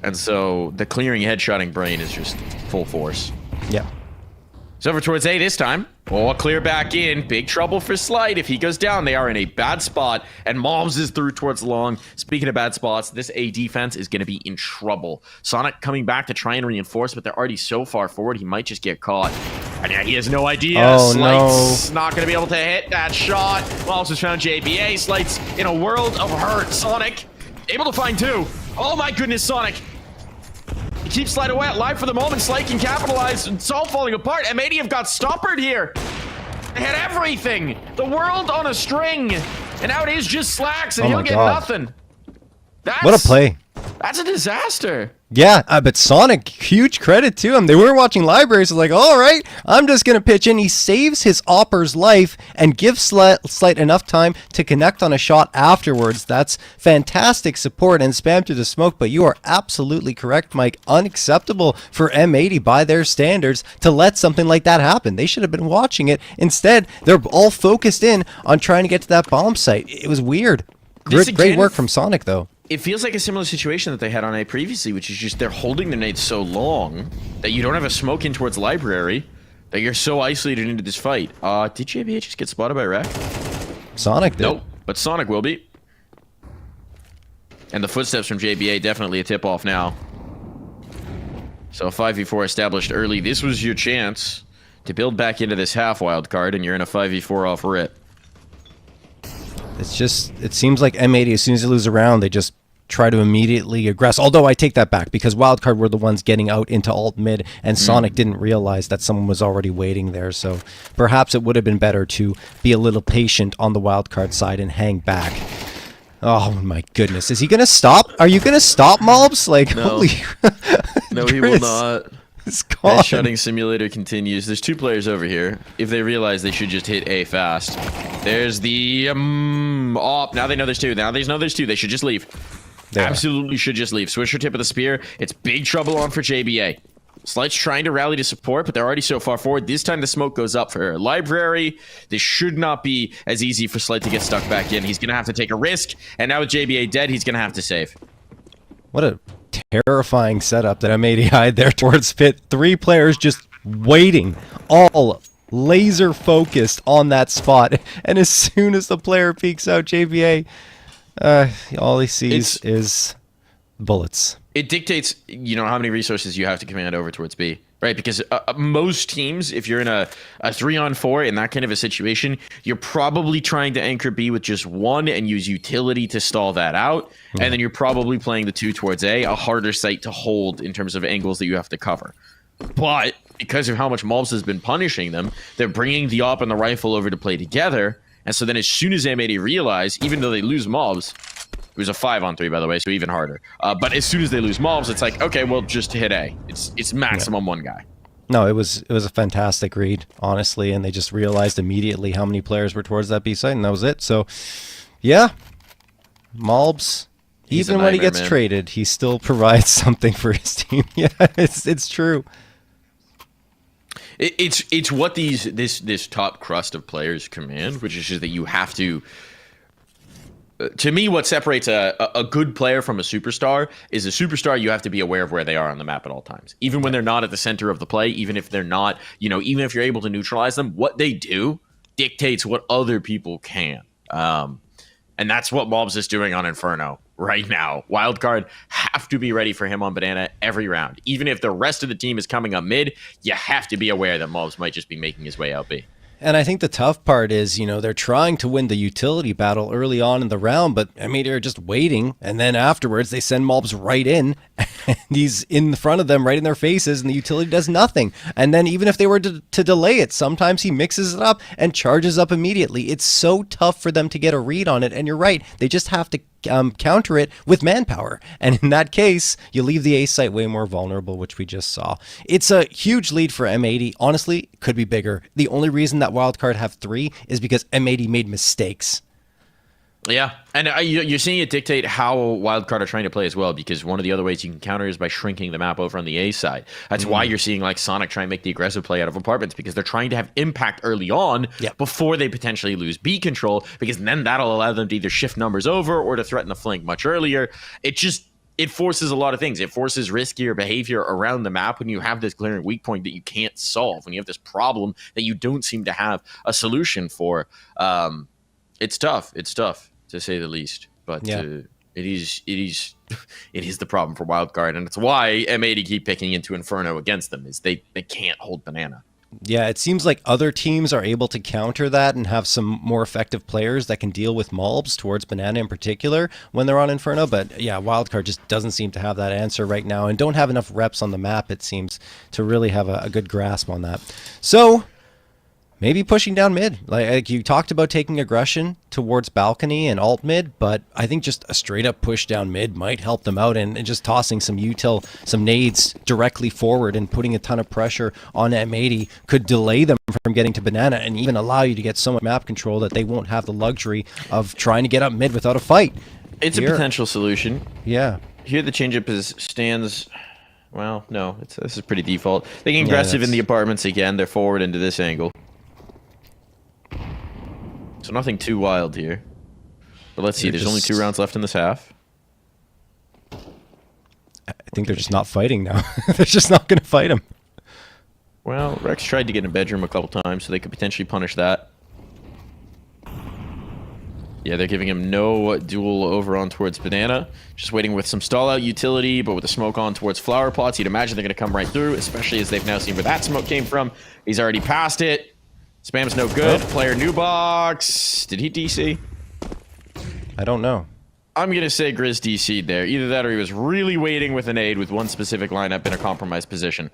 And so the clearing headshotting brain is just full force. Yeah. It's over towards A this time. Oh, clear back in. Big trouble for Slight. If he goes down, they are in a bad spot. And Malbs is through towards long. Speaking of bad spots, this A defense is going to be in trouble. Sonic coming back to try and reinforce, but they're already so far forward, he might just get caught. And yeah, he has no idea. Oh, Slight's not going to be able to hit that shot. Malbs has found JBA. Slight's in a world of hurt. Sonic able to find 2. Oh my goodness, Sonic. He keeps Slight away alive for the moment. Slight can capitalize. It's all falling apart. M80 have got stoppered here. They had everything. The world on a string. And now it is just Slacks, and he'll get nothing. What a play. That's a disaster. Yeah, but Sonic, huge credit to him. They weren't watching libraries. So like, all right, I'm just going to pitch in. He saves his Opper's life and gives Slight enough time to connect on a shot afterwards. That's fantastic support and spam through the smoke, but you are absolutely correct, Mike. Unacceptable for M80 by their standards to let something like that happen. They should have been watching it. Instead, they're all focused in on trying to get to that bomb site. It was weird. Great work from Sonic, though. It feels like a similar situation that they had on A previously, which is just they're holding their nades so long that you don't have a smoke in towards library, that you're so isolated into this fight. Did JBH just get spotted by Wreck? Sonic did. Nope, but Sonic will be. And the footsteps from JBA definitely a tip-off now. So a 5v4 established early. This was your chance to build back into this half wild card, and you're in a 5v4 off rip. It's just, it seems like M80, as soon as they lose a round, they just try to immediately aggress. Although I take that back, because Wildcard were the ones getting out into alt mid, and Sonic didn't realize that someone was already waiting there. So perhaps it would have been better to be a little patient on the Wildcard side and hang back. Oh my goodness. Is he going to stop? Are you going to stop, Malbs? Like, no. holy... No, he will not. It's gone. Headshotting simulator continues. There's 2 players over here. If they realize they should just hit A fast. There's the now they know there's 2. Now they know there's 2. They should just leave. Absolutely should just leave. Swisher tip of the spear. It's big trouble on for JBA. Slight's trying to rally to support, but they're already so far forward. This time the smoke goes up for library. This should not be as easy for Slight to get stuck back in. He's going to have to take a risk. And now with JBA dead, he's going to have to save. What a terrifying setup that M80 had there towards Pit. 3 players just waiting, all laser focused on that spot. And as soon as the player peeks out, JBA, all he sees is bullets. It dictates, how many resources you have to command over towards B, right? Because most teams, if you're in a 3-on-4 in that kind of a situation, you're probably trying to anchor B with just one and use utility to stall that out. Yeah. And then you're probably playing the 2 towards a harder site to hold in terms of angles that you have to cover. But because of how much Mobs has been punishing them, they're bringing the op and the rifle over to play together. And so then as soon as M80 realize, even though they lose Mobs, it was a 5-on-3, by the way, so even harder. But as soon as they lose Mobs, it's like, okay, well, just hit A. It's maximum one guy. No, it was a fantastic read, honestly, and they just realized immediately how many players were towards that B site, and that was it. So, yeah, Mobs, even when he gets traded, he still provides something for his team. Yeah, it's true. It's what this top crust of players command, which is just that you have to. To me, what separates a good player from a superstar is a superstar, you have to be aware of where they are on the map at all times. Even when they're not at the center of the play, even if they're not, even if you're able to neutralize them, what they do dictates what other people can. And that's what Mobs is doing on Inferno right now. Wildcard have to be ready for him on Banana every round. Even if the rest of the team is coming up mid, you have to be aware that Mobs might just be making his way out B. And I think the tough part is, they're trying to win the utility battle early on in the round, but they're just waiting. And then afterwards, they send Mobs right in, and he's in front of them right in their faces, and the utility does nothing. And then even if they were to delay it, sometimes he mixes it up and charges up immediately. It's so tough for them to get a read on it. And you're right, they just have to counter it with manpower. And in that case, you leave the A site way more vulnerable, which we just saw. It's a huge lead for M80. Honestly, it could be bigger. The only reason that Wildcard have 3 is because M80 made mistakes. Yeah, and you're seeing it dictate how Wildcard are trying to play as well, because one of the other ways you can counter is by shrinking the map over on the A side. That's why you're seeing like Sonic try and make the aggressive play out of apartments, because they're trying to have impact early on before they potentially lose B control, because then that'll allow them to either shift numbers over or to threaten the flank much earlier. It forces a lot of things. It forces riskier behavior around the map when you have this glaring weak point that you can't solve, when you have this problem that you don't seem to have a solution for. It's tough. It's tough, to say the least. But it is the problem for Wildcard, and it's why M80 keep picking into Inferno against them, is they can't hold Banana. Yeah, it seems like other teams are able to counter that and have some more effective players that can deal with Mobs towards Banana in particular when they're on Inferno. But yeah, Wildcard just doesn't seem to have that answer right now, and don't have enough reps on the map, it seems, to really have a good grasp on that. So maybe pushing down mid. Like you talked about taking aggression towards balcony and alt mid, but I think just a straight up push down mid might help them out, and just tossing some util, some nades directly forward and putting a ton of pressure on M80 could delay them from getting to Banana and even allow you to get so much map control that they won't have the luxury of trying to get up mid without a fight. It's a potential solution. Yeah. Here the changeup stands. Well, no, this is pretty default. They get aggressive in the apartments again. They're forward into this angle. So nothing too wild here. But let's see, there's only 2 rounds left in this half. I think they're just not fighting now. They're just not going to fight him. Well, Rex tried to get in a bedroom a couple times, so they could potentially punish that. Yeah, they're giving him no duel over on towards Banana. Just waiting with some stall-out utility, but with the smoke on towards flower plots, you'd imagine they're going to come right through, especially as they've now seen where that smoke came from. He's already passed it. Spam's no good. Player new box. Did he DC? I don't know. I'm going to say Grizz DC'd there. Either that or he was really waiting with an aid with one specific lineup in a compromised position.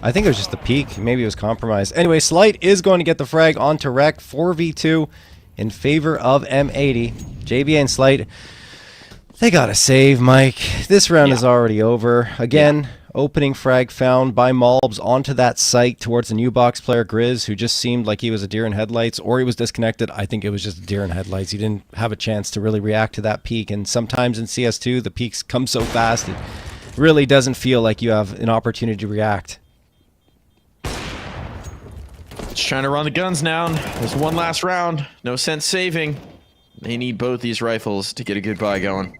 I think it was just the peak. Maybe it was compromised. Anyway, Slight is going to get the frag onto Rec. 4v2 in favor of M80. JBA and Slight, they got to save, Mike. This round is already over. Again, opening frag found by Mobs onto that site towards the new box player Grizz, who just seemed like he was a deer in headlights, or he was disconnected. I think it was just a deer in headlights. He didn't have a chance to really react to that peak, and sometimes in CS2 the peaks come so fast it really doesn't feel like you have an opportunity to react. Just trying to run the guns now. There's one last round. No sense saving. They need both these rifles to get a goodbye going.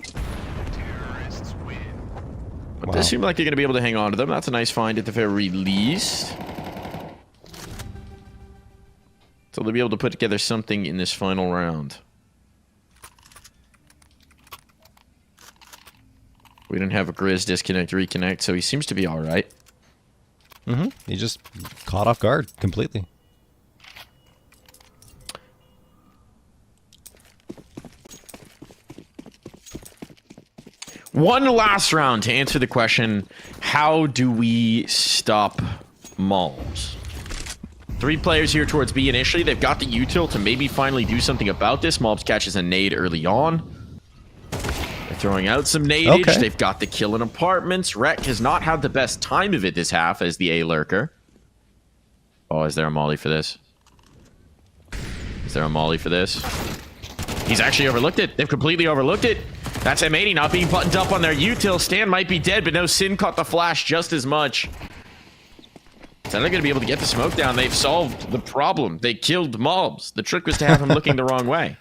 But they seem like they're going to be able to hang on to them. That's a nice find at the very least. So they'll be able to put together something in this final round. We didn't have a Grizz disconnect, reconnect, so he seems to be all right. He just caught off guard completely. One last round to answer the question, how do we stop Malms? 3 players here towards B initially. They've got the util to maybe finally do something about this. Malms catches a nade early on. They're throwing out some nadeage. Okay. They've got the kill in apartments. Rek has not had the best time of it this half as the A lurker. Oh, is there a molly for this? Is there a molly for this? He's actually overlooked it. They've completely overlooked it. That's M80 not being buttoned up on their util. Stan might be dead, but no, Sin caught the flash just as much. So they're going to be able to get the smoke down. They've solved the problem. They killed mobs. The trick was to have him looking the wrong way.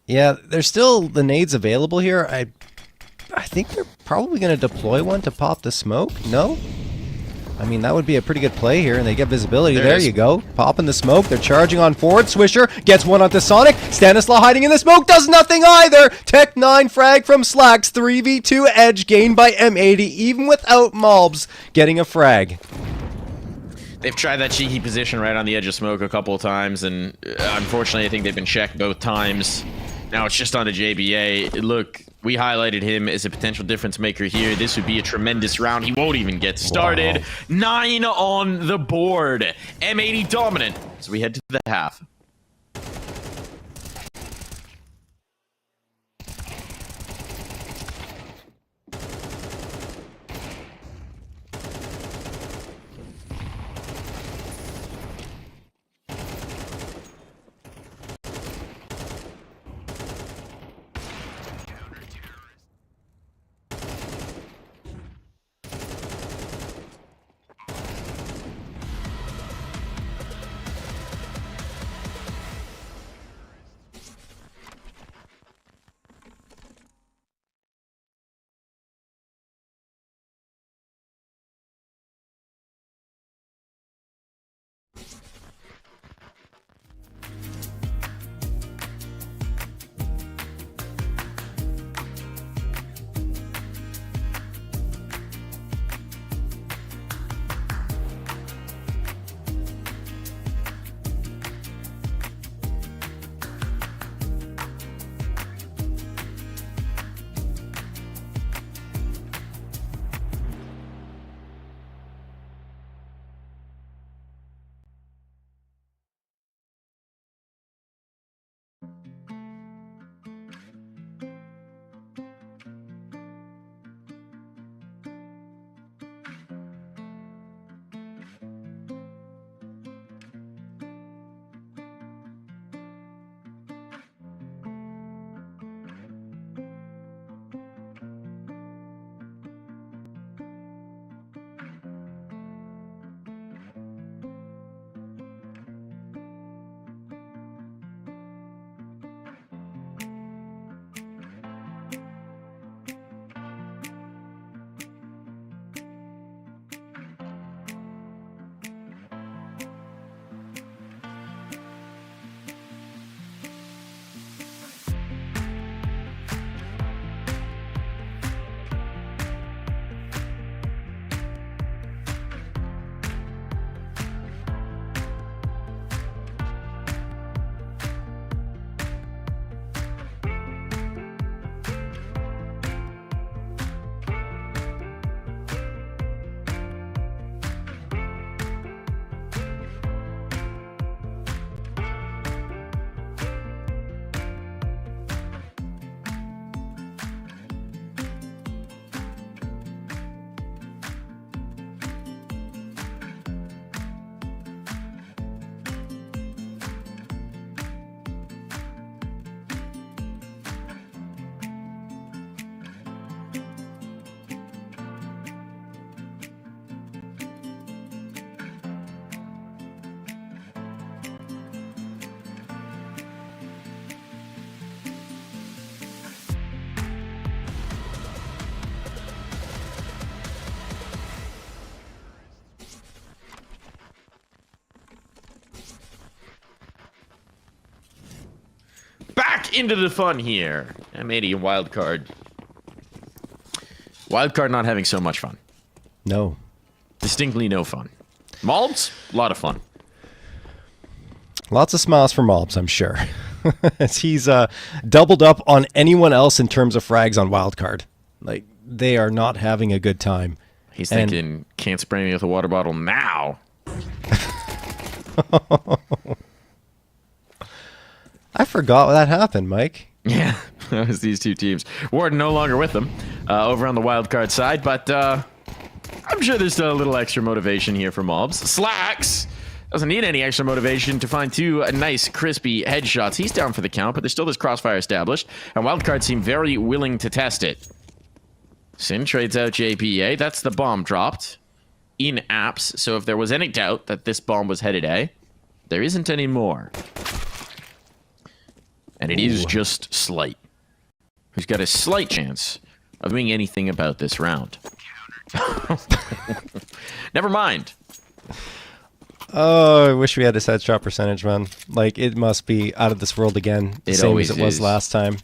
Yeah, there's still the nades available here. I think they're probably going to deploy one to pop the smoke. No? I mean, that would be a pretty good play here, and they get visibility. There you go. Popping the smoke. They're charging on forward. Swisher gets one onto Sonic. Stanislaw hiding in the smoke. Does nothing either. Tech 9 frag from Slacks. 3v2 edge gained by M80, even without Mobs getting a frag. They've tried that cheeky position right on the edge of smoke a couple of times, and unfortunately, I think they've been checked both times. Now it's just on to JBA. Look, we highlighted him as a potential difference maker here. This would be a tremendous round. He won't even get started. Wow. 9 on the board. M80 dominant. So we head to the half. Back into the fun here. M80 Wildcard. Wildcard not having so much fun. No. Distinctly no fun. Malbs, a lot of fun. Lots of smiles for Malbs, I'm sure. As he's doubled up on anyone else in terms of frags on Wildcard. Like, they are not having a good time. He's thinking, can't spray me with a water bottle now. I forgot that happened, Mike. Yeah, that was these two teams. Warden no longer with them over on the Wildcard side, but I'm sure there's still a little extra motivation here for Mobs. Slacks doesn't need any extra motivation to find two nice, crispy headshots. He's down for the count, but there's still this crossfire established, and Wildcard seem very willing to test it. Sin trades out JPA. That's the bomb dropped in apps, so if there was any doubt that this bomb was headed A, there isn't any more. And it is just Slight, who's got a slight chance of doing anything about this round. Never mind. Oh, I wish we had his headshot percentage, man. Like, it must be out of this world again, the same as it was last time.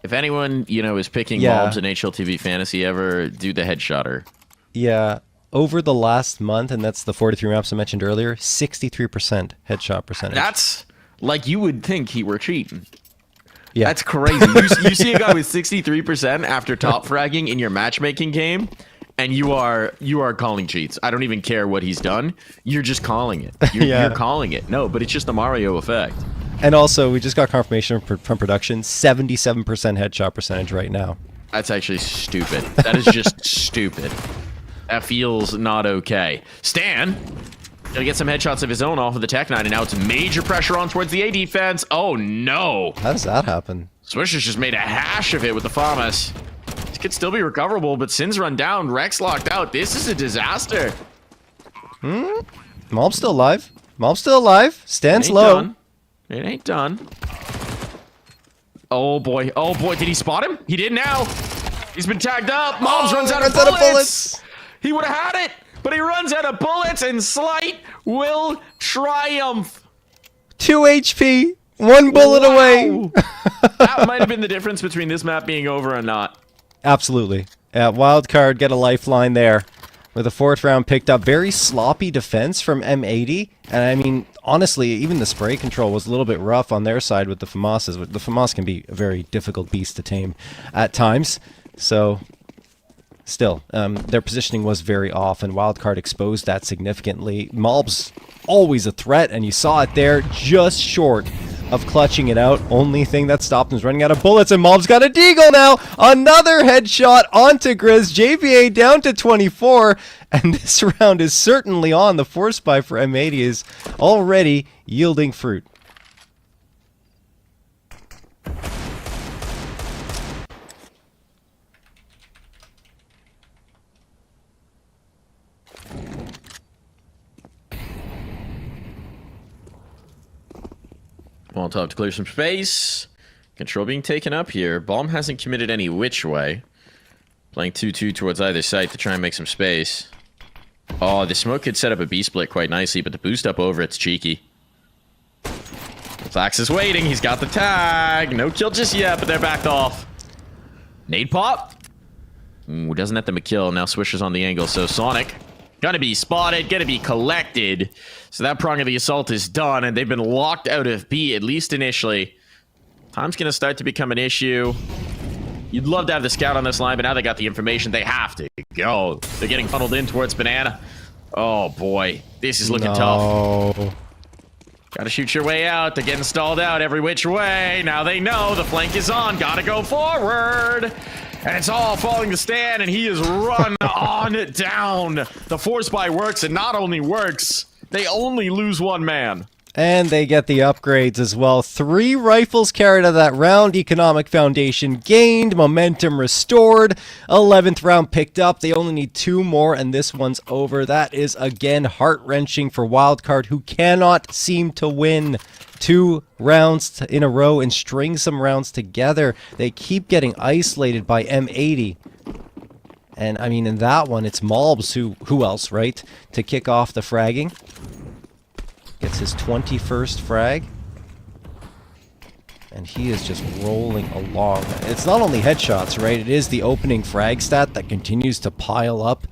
If anyone, you know, is picking Mobs in HLTV Fantasy ever, do the headshotter. Yeah. Over the last month, and that's the 43 maps I mentioned earlier, 63% headshot percentage. That's... like, you would think he were cheating. Yeah. That's crazy. You see a guy with 63% after top fragging in your matchmaking game, and you are calling cheats. I don't even care what he's done. You're just calling it. You're calling it. No, but it's just the Mario effect. And also, we just got confirmation from production, 77% headshot percentage right now. That's actually stupid. That is just stupid. That feels not okay. Stan... gonna get some headshots of his own off of the Tech 9, and now it's major pressure on towards the A defense. Oh, no. How does that happen? Swisher's just made a hash of it with the FAMAS. This could still be recoverable, but Sin's run down. Rex locked out. This is a disaster. Mob's still alive. Mob's still alive. Stands low. Done. It ain't done. Oh, boy. Oh, boy. Did he spot him? He did now. He's been tagged up. Mobs runs out of bullets. He would have had it. But he runs out of bullets, and Slight will triumph. 2 HP, 1 bullet away. That might have been the difference between this map being over or not. Absolutely. Wildcard get a lifeline there with a 4th round picked up. Very sloppy defense from M80. And I mean, honestly, even the spray control was a little bit rough on their side with the FAMASs. The FAMAS can be a very difficult beast to tame at times. So... still, their positioning was very off, and Wildcard exposed that significantly. Malb's always a threat, and you saw it there, just short of clutching it out. Only thing that stopped him is running out of bullets, and Malb's got a deagle now! Another headshot onto Grizz. JPA down to 24, and this round is certainly on. The force buy for M80 is already yielding fruit. Molotov to clear some space. Control being taken up here. Bomb hasn't committed any which way. Playing 2-2 towards either side to try and make some space. Oh, the smoke could set up a B-split quite nicely, but the boost up over it's cheeky. Flax is waiting. He's got the tag. No kill just yet, but they're backed off. Nade pop. Ooh, doesn't have them a kill. Now Swisher's on the angle, so Sonic gonna be spotted, gonna be collected. So that prong of the assault is done, and they've been locked out of B, at least initially. Time's gonna start to become an issue. You'd love to have the scout on this line, but now they got the information. They have to go. They're getting funneled in towards Banana. Oh, boy. This is looking tough. Gotta shoot your way out. They're getting stalled out every which way. Now they know the flank is on. Gotta go forward. And it's all falling to Stan, and he is run on down. The force buy works, and not only works, they only lose 1 man. And they get the upgrades as well. 3 rifles carried out of that round. Economic foundation gained. Momentum restored. 11th round picked up. They only need 2 more, and this one's over. That is, again, heart-wrenching for Wildcard, who cannot seem to win 2 rounds in a row and string some rounds together. They keep getting isolated by M80. And, I mean, in that one, it's Malbs, who else, right, to kick off the fragging. Gets his 21st frag. and he is just rolling along. It's not only headshots, right? It is the opening frag stat that continues to pile up.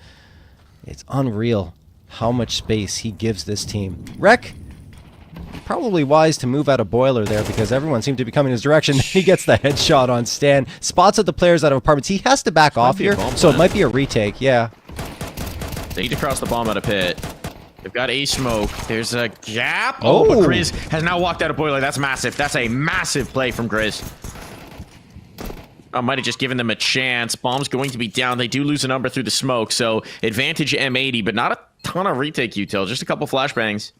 It's unreal how much space he gives this team. Rek, probably wise to move out of boiler there because everyone seemed to be coming his direction. He gets the headshot on Stan. Spots at the players out of apartments. He has to back off here, so it might be a retake. Yeah. They need to cross the bomb out of pit. They've got a smoke. There's a gap. Oh, but Grizz has now walked out of boiler. That's massive. That's a massive play from Grizz. I might have just given them a chance. Bomb's going to be down. They do lose a number through the smoke, so advantage M80, but not a ton of retake util. Just a couple flashbangs.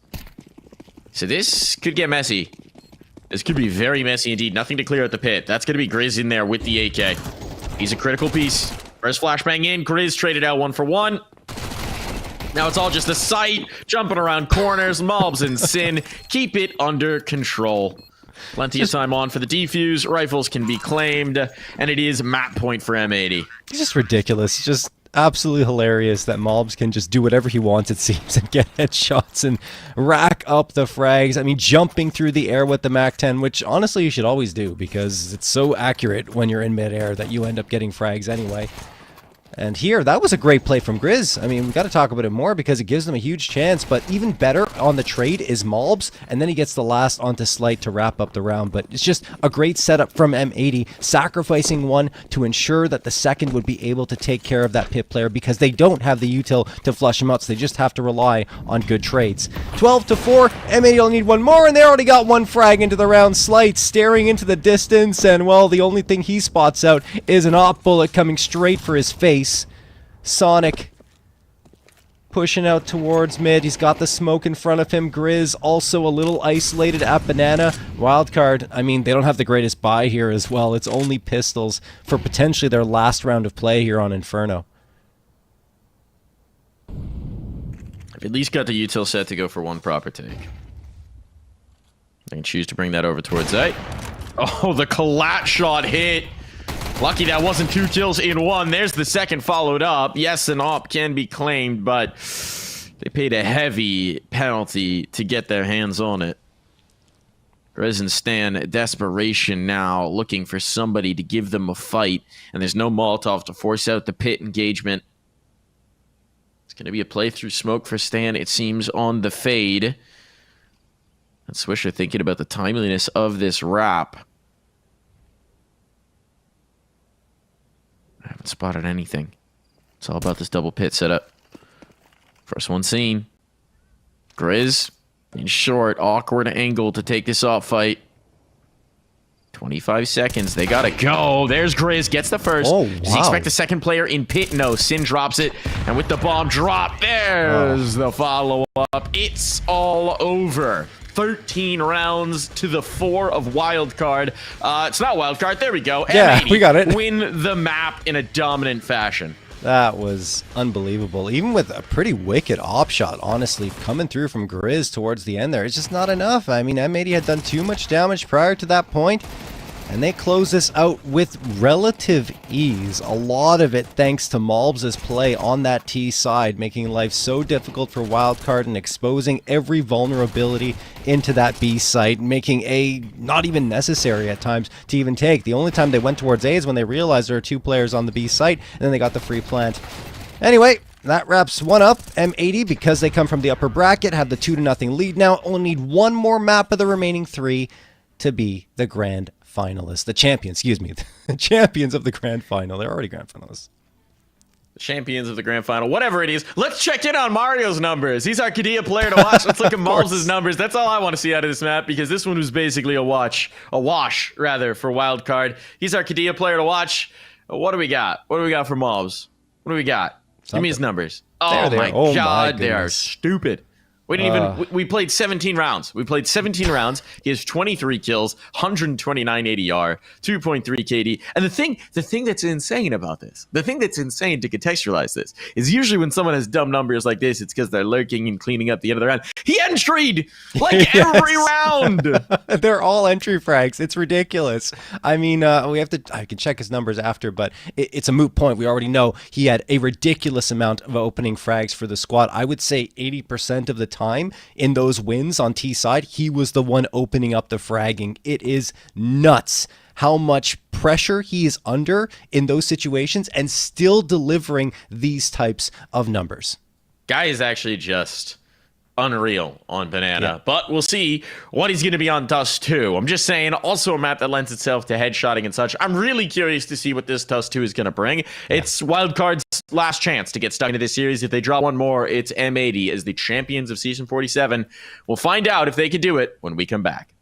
So this could get messy. This could be very messy indeed. Nothing to clear out the pit. That's going to be Grizz in there with the AK. He's a critical piece. First flashbang in. Grizz traded out 1 for 1. Now it's all just a sight, jumping around corners, mobs and Sin. Keep it under control. Plenty of time on for the defuse. Rifles can be claimed, and it is map point for M80. He's just ridiculous. Just absolutely hilarious that Mobs can just do whatever he wants, it seems, and get headshots and rack up the frags. I mean, jumping through the air with the MAC-10, which honestly you should always do because it's so accurate when you're in midair that you end up getting frags anyway. And here, that was a great play from Grizz. I mean, we got to talk about it more because it gives them a huge chance. But even better on the trade is Malbs, and then he gets the last onto Slight to wrap up the round. But it's just a great setup from M80, sacrificing one to ensure that the second would be able to take care of that pit player because they don't have the util to flush him out, so they just have to rely on good trades. 12-4, M80 will need one more, and they already got one frag into the round. Slight staring into the distance, and well, the only thing he spots out is an op bullet coming straight for his face. Sonic pushing out towards mid. He's got the smoke in front of him. Grizz also a little isolated at Banana. Wildcard, I mean, they don't have the greatest buy here as well. It's only pistols for potentially their last round of play here on Inferno. I've at least got the util set to go for one proper take. They can choose to bring that over towards A. Oh, the collat shot hit. Lucky that wasn't 2 kills in 1. There's the second followed up. Yes, an op can be claimed, but they paid a heavy penalty to get their hands on it. Grizz and Stan, desperation now, looking for somebody to give them a fight, and there's no Molotov to force out the pit engagement. It's going to be a play through smoke for Stan, it seems, on the fade. And Swisher thinking about the timeliness of this wrap. I haven't spotted anything. It's all about this double pit setup. First one seen. Grizz in short, awkward angle to take this off fight. 25 seconds. They gotta go. There's Grizz. Gets the first. Oh, wow. Does he expect the second player in pit? No. Sin drops it. And with the bomb drop, there's the follow-up. It's all over. 13 rounds to the 4 of Wildcard. It's not Wildcard. There we go. Yeah, M80 we got it. Win the map in a dominant fashion. That was unbelievable. Even with a pretty wicked op shot, honestly, coming through from Grizz towards the end there, it's just not enough. I mean, M80 had done too much damage prior to that point, and they close this out with relative ease. A lot of it thanks to Malbs' play on that T side, making life so difficult for Wildcard and exposing every vulnerability into that B site, making A not even necessary at times to even take. The only time they went towards A is when they realized there are 2 players on the B site, and then they got the free plant. Anyway, that wraps one up. M80, because they come from the upper bracket, have the 2-0 lead now. Only need one more map of the remaining 3 to be the grand finalists. The champions, excuse me. The champions of the grand final. They're already grand finalists. The champions of the grand final, whatever it is. Let's check in on Mario's numbers. He's our Kadia player to watch. Let's look at Malbs' numbers. That's all I want to see out of this map because this one was basically a wash rather, for Wildcard. He's our Kadia player to watch. What do we got? What do we got for Malbs? What do we got? Give me his numbers. Oh my god, they are stupid. We didn't even. We played 17 rounds. We played 17 rounds. He has 23 kills, 129 ADR, 2.3 KD. And the thing that's insane about this, the thing that's insane to contextualize this, is usually when someone has dumb numbers like this, it's because they're lurking and cleaning up the end of the round. He entried like every round. They're all entry frags. It's ridiculous. I mean, we have to. I can check his numbers after, but it's a moot point. We already know he had a ridiculous amount of opening frags for the squad. I would say 80% of the time in those wins on T side, he was the one opening up the fragging. It is nuts how much pressure he is under in those situations and still delivering these types of numbers. Guy is actually just unreal on Banana, but we'll see what he's going to be on Dust 2. I'm just saying, also a map that lends itself to headshotting and such. I'm really curious to see what this Dust 2 is going to bring. It's Wildcard's last chance to get stuck into this series. If they draw one more, it's M80 as the champions of Season 47. We'll find out if they can do it when we come back.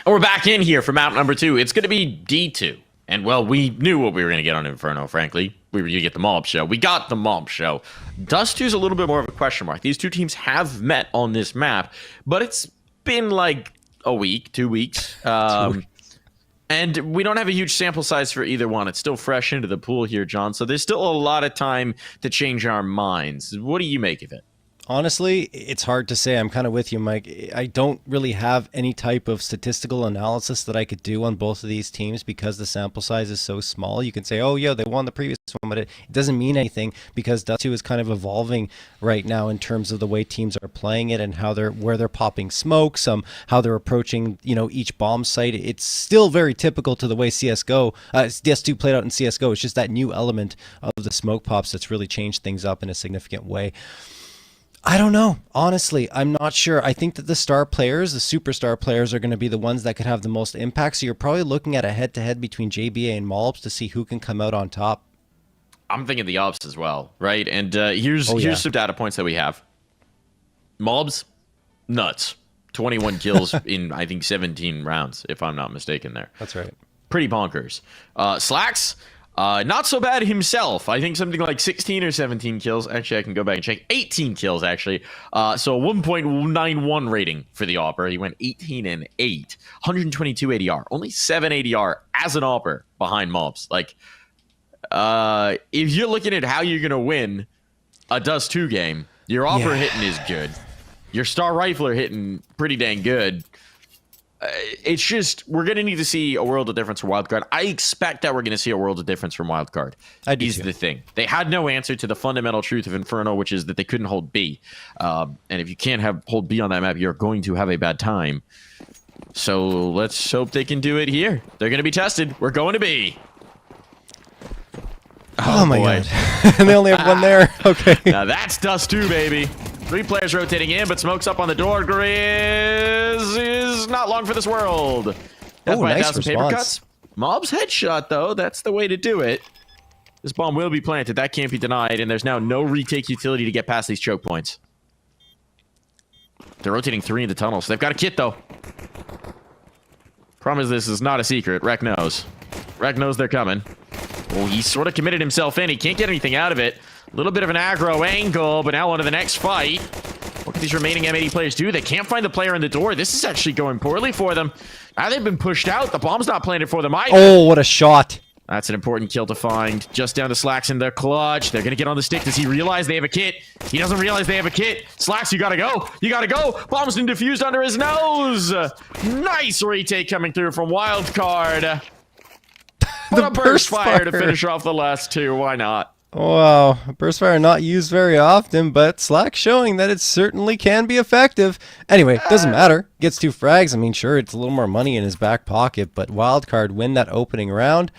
And we're back in here for map number 2. It's going to be D2. And, well, we knew what we were going to get on Inferno, frankly. We were going to get the mob show. We got the mob show. Dust 2 is a little bit more of a question mark. These two teams have met on this map, but it's been like a week, 2 weeks. And we don't have a huge sample size for either one. It's still fresh into the pool here, John. So there's still a lot of time to change our minds. What do you make of it? Honestly, it's hard to say. I'm kind of with you, Mike. I don't really have any type of statistical analysis that I could do on both of these teams because the sample size is so small. You can say, oh, yeah, they won the previous one, but it doesn't mean anything because Dust 2 is kind of evolving right now in terms of the way teams are playing it and where they're popping smoke, how they're approaching, each bomb site. It's still very typical to the way CSGO, DS2 played out in CSGO. It's just that new element of the smoke pops that's really changed things up in a significant way. I don't know. Honestly, I'm not sure. I think that the star players, the superstar players, are going to be the ones that could have the most impact. So you're probably looking at a head-to-head between JBA and Malbs to see who can come out on top. I'm thinking the opps as well, right? And here's some data points that we have. Malbs, nuts. 21 kills in, I think, 17 rounds, if I'm not mistaken there. That's right. Pretty bonkers. Slacks, not so bad himself. I think something like 16 or 17 kills. Actually, I can go back and check. 18 kills, actually. So 1.91 rating for the Opper. He went 18 and 8. 122 ADR. Only 7 ADR as an Opper behind Mobs. Like, if you're looking at how you're going to win a Dust 2 game, your Opper hitting is good. Your Star Rifler hitting pretty dang good. It's just, we're going to need to see a world of difference from Wildcard. I expect that we're going to see a world of difference from Wildcard. I do is too. the thing. They had no answer to the fundamental truth of Inferno, which is that they couldn't hold B. And if you can't hold B on that map, you're going to have a bad time. So let's hope they can do it here. They're going to be tested. We're going to B. Oh my God. And they only have one there. Okay. Now that's Dust 2, baby. 3 players rotating in, but smoke's up on the door. Grizz is not long for this world. Death by nice 1,000 paper cuts. Mob's headshot, though. That's the way to do it. This bomb will be planted. That can't be denied, and there's now no retake utility to get past these choke points. They're rotating 3 into tunnels. They've got a kit, though. Problem is, this is not a secret. Rek knows. Rek knows they're coming. Well, he sort of committed himself in. He can't get anything out of it. A little bit of an aggro angle, but now on to the next fight. What can these remaining M80 players do? They can't find the player in the door. This is actually going poorly for them. Now they've been pushed out. The bomb's not planted for them either. Oh, what a shot. That's an important kill to find. Just down to Slacks in the clutch. They're going to get on the stick. Does he realize they have a kit? He doesn't realize they have a kit. Slacks, you got to go. You got to go. Bomb's been diffused under his nose. Nice retake coming through from Wildcard. What a burst fire to finish off the last 2. Why not? Wow, burst fire not used very often, but Slack showing that it certainly can be effective. Anyway, doesn't matter. Gets 2 frags. I mean, sure, it's a little more money in his back pocket, but Wildcard win that opening round.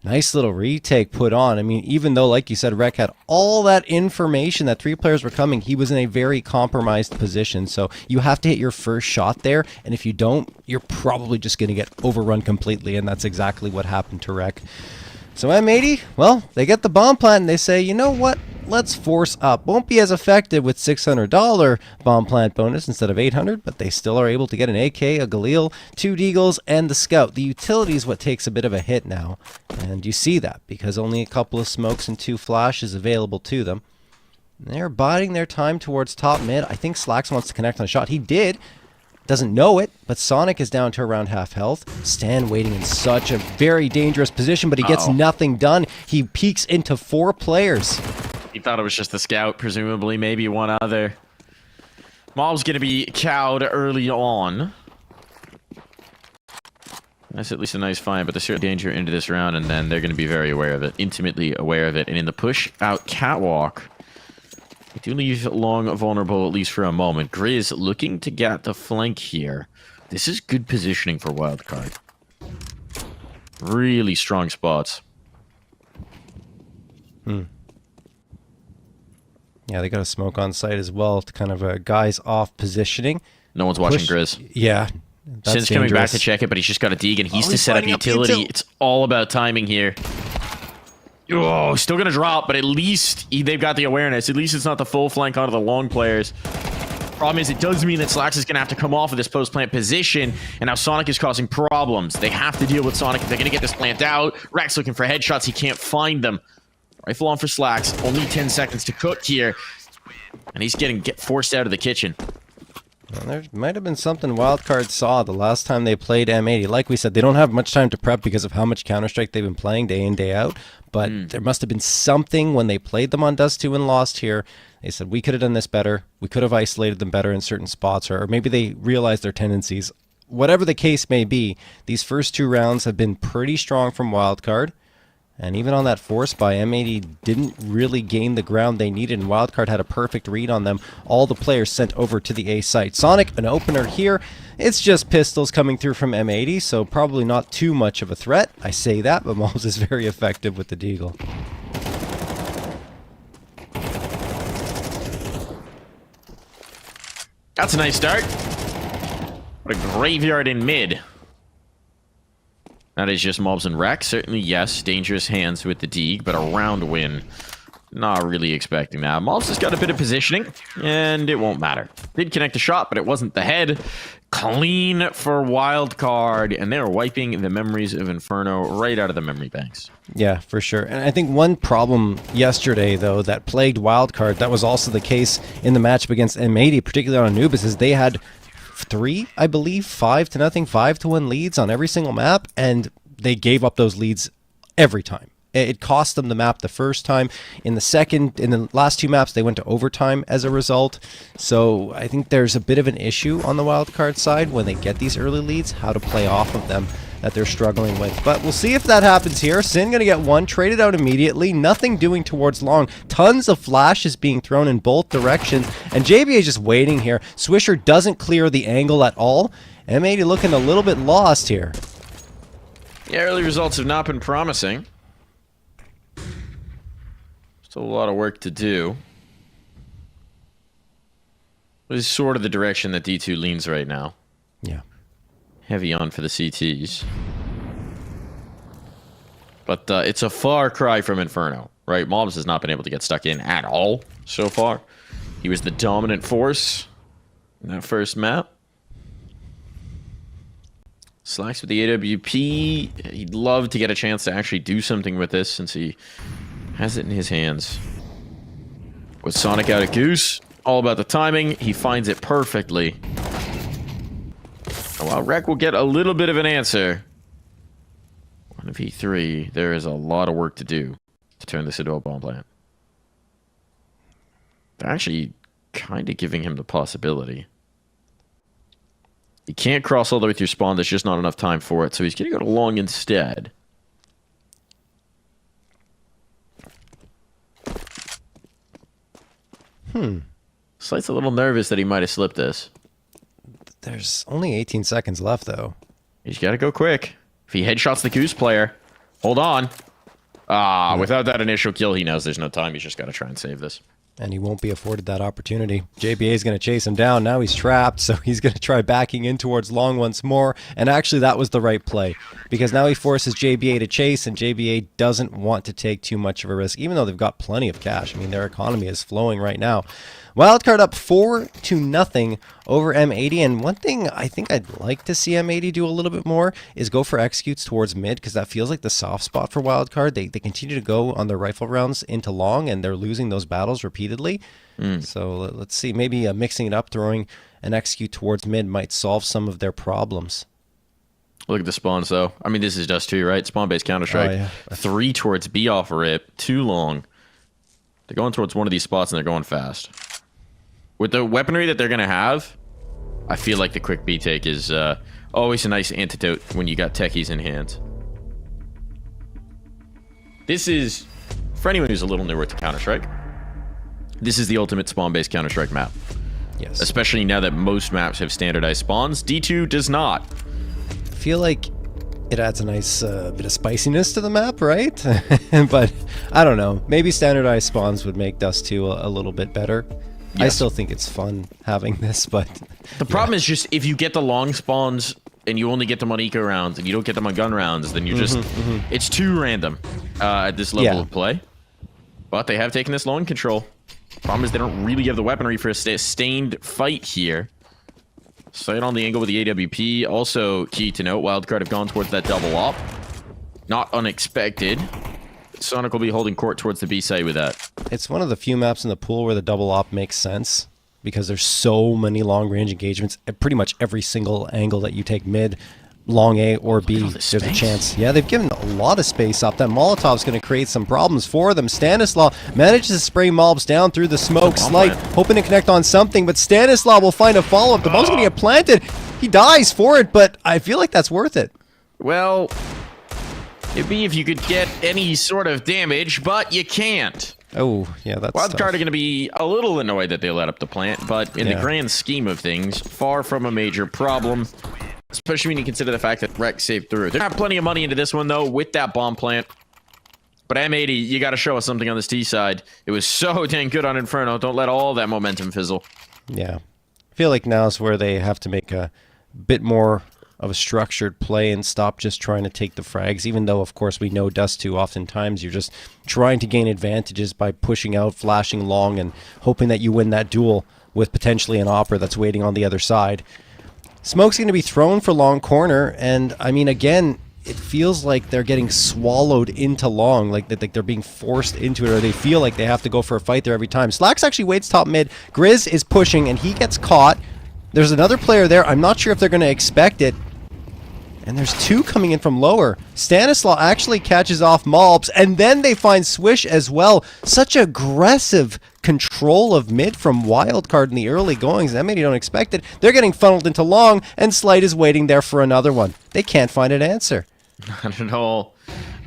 Nice little retake put on. I mean, even though, like you said, Rek had all that information that 3 players were coming, he was in a very compromised position. So you have to hit your first shot there, and if you don't, you're probably just going to get overrun completely, and that's exactly what happened to Rek. So M80, well, they get the bomb plant and they say, you know what? Let's force up. Won't be as effective with $600 bomb plant bonus instead of $800, but they still are able to get an AK, a Galil, 2 Deagles, and the Scout. The utility is what takes a bit of a hit now, and you see that because only a couple of smokes and 2 flashes available to them. They're biding their time towards top mid. I think Slacks wants to connect on a shot. He did. Doesn't know it, but Sonic is down to around half health. Stan waiting in such a very dangerous position, but he gets nothing done. He peeks into 4 players. He thought it was just the Scout, presumably, maybe one other. Mob's going to be cowed early on. That's at least a nice find, but there's certain danger into this round, and then they're going to be very aware of it, intimately aware of it. And in the push-out catwalk, they do leave Long vulnerable, at least for a moment. Grizz looking to get the flank here. This is good positioning for Wildcard. Really strong spots. Yeah, they got a smoke on site as well to kind of guys off positioning. No one's watching Grizz. Yeah. Sin's coming back to check it, but he's just got a dig, and he's to set up utility. It's all about timing here. Oh, still going to drop, but at least they've got the awareness. At least it's not the full flank onto the long players. Problem is, it does mean that Slacks is going to have to come off of this post-plant position, and now Sonic is causing problems. They have to deal with Sonic if they're going to get this plant out. Rek's looking for headshots. He can't find them. Rifle on for Slacks. Only 10 seconds to cook here, and he's getting forced out of the kitchen. Well, there might have been something Wildcard saw the last time they played M80. Like we said, they don't have much time to prep because of how much Counter-Strike they've been playing day in, day out. But there must have been something when they played them on Dust 2 and lost here. They said, we could have done this better. We could have isolated them better in certain spots. Or maybe they realized their tendencies. Whatever the case may be, these first 2 rounds have been pretty strong from Wildcard. And even on that force buy, M80 didn't really gain the ground they needed, and Wildcard had a perfect read on them. All the players sent over to the A site. Sonic, an opener here. It's just pistols coming through from M80, so probably not too much of a threat. I say that, but Moles is very effective with the Deagle. That's a nice start. What a graveyard in mid. That is just mobs and wreck. Certainly, yes, dangerous hands with the Deeg, but a round win. Not really expecting that. Mobs has got a bit of positioning, and it won't matter. Did connect a shot, but it wasn't the head. Clean for Wildcard, and they're wiping the memories of Inferno right out of the memory banks. Yeah, for sure. And I think one problem yesterday, though, that plagued Wildcard, that was also the case in the matchup against M80, particularly on Anubis, is they had 3, I believe, 5-0, 5-1 leads on every single map, and they gave up those leads every time. It cost them the map the first time. In the last 2 maps, they went to overtime as a result. So I think there's a bit of an issue on the Wildcard side when they get these early leads, how to play off of them that they're struggling with. But we'll see if that happens here. Sin going to get one, traded out immediately. Nothing doing towards long. Tons of flashes being thrown in both directions. And JBA just waiting here. Swisher doesn't clear the angle at all. M80 looking a little bit lost here. Yeah, early results have not been promising. Still a lot of work to do. This is sort of the direction that D2 leans right now. Yeah. Heavy on for the CTs. But it's a far cry from Inferno, right? Mobs has not been able to get stuck in at all so far. He was the dominant force in that first map. Slacks with the AWP. He'd love to get a chance to actually do something with this since he has it in his hands. With Sonic out of Goose, all about the timing. He finds it perfectly. While Rec will get a little bit of an answer. 1v3, there is a lot of work to do to turn this into a bomb plant. They're actually kind of giving him the possibility. He can't cross all the way through spawn. There's just not enough time for it. So he's going to go to long instead. Slight's a little nervous that he might have slipped this. There's only 18 seconds left, though. He's got to go quick. If he headshots the Goose player, hold on. Without that initial kill, he knows there's no time. He's just got to try and save this. And he won't be afforded that opportunity. JBA is going to chase him down. Now he's trapped, so he's going to try backing in towards long once more. And actually, that was the right play, because now he forces JBA to chase, and JBA doesn't want to take too much of a risk, even though they've got plenty of cash. I mean, their economy is flowing right now. Wildcard up 4-0 over M80, and one thing I think I'd like to see M80 do a little bit more is go for executes towards mid, because that feels like the soft spot for Wildcard. They continue to go on their rifle rounds into long, and they're losing those battles repeatedly. So let's see, maybe mixing it up, throwing an execute towards mid might solve some of their problems. Look at the spawns, though. I mean, this is Dust 2, right? Spawn-based Counter-Strike. Oh, yeah. 3 towards B off rip. Too long. They're going towards one of these spots, and they're going fast. With the weaponry that they're going to have, I feel like the quick B take is always a nice antidote when you got techies in hand. This is, for anyone who's a little newer to Counter-Strike, this is the ultimate spawn-based Counter-Strike map. Yes. Especially now that most maps have standardized spawns. D2 does not. I feel like it adds a nice bit of spiciness to the map, right? But I don't know. Maybe standardized spawns would make Dust 2 a little bit better. Yes. I still think it's fun having this, but... The problem is just if you get the long spawns and you only get them on eco rounds and you don't get them on gun rounds, then you just... It's too random at this level of play. But they have taken this long control. Problem is they don't really have the weaponry for a sustained fight here. Sight on the angle with the AWP. Also, key to note, Wildcard have gone towards that double op. Not unexpected. Sonic will be holding court towards the B side with that. It's one of the few maps in the pool where the double op makes sense. because there's so many long-range engagements at pretty much every single angle that you take mid, long A or B, there's a chance. Yeah, they've given a lot of space up. That Molotov's going to create some problems for them. Stanislaw manages to spray mobs down through the smoke. Slight hoping to connect on something, but Stanislaw will find a follow-up. The bomb's going to get planted. He dies for it, but I feel like that's worth it. Well, it'd be if you could get any sort of damage, but you can't. Oh, yeah, that's Wildcard are going to be a little annoyed that they let up the plant, but in the grand scheme of things, far from a major problem. Especially when you consider the fact that Rec saved through. They're not plenty of money into this one, though, with that bomb plant. But M80, you got to show us something on this T side. It was so dang good on Inferno. Don't let all that momentum fizzle. Yeah. I feel like now is where they have to make a bit more of a structured play and stop just trying to take the frags, even though, of course, we know Dust 2 oftentimes you're just trying to gain advantages by pushing out, flashing long, and hoping that you win that duel with potentially an Opera that's waiting on the other side. Smoke's going to be thrown for long corner, and I mean, again, it feels like they're getting swallowed into long, like they're being forced into it, or they feel like they have to go for a fight there every time. Slacks actually waits top mid. Grizz is pushing, and he gets caught. There's another player there. I'm not sure if they're going to expect it. And there's two coming in from lower. Stanislaw actually catches off Malbs, and then they find Swish as well. Such aggressive control of mid from Wildcard in the early goings. M80 don't expect it. They're getting funneled into long, and Slight is waiting there for another one. They can't find an answer. Not at all.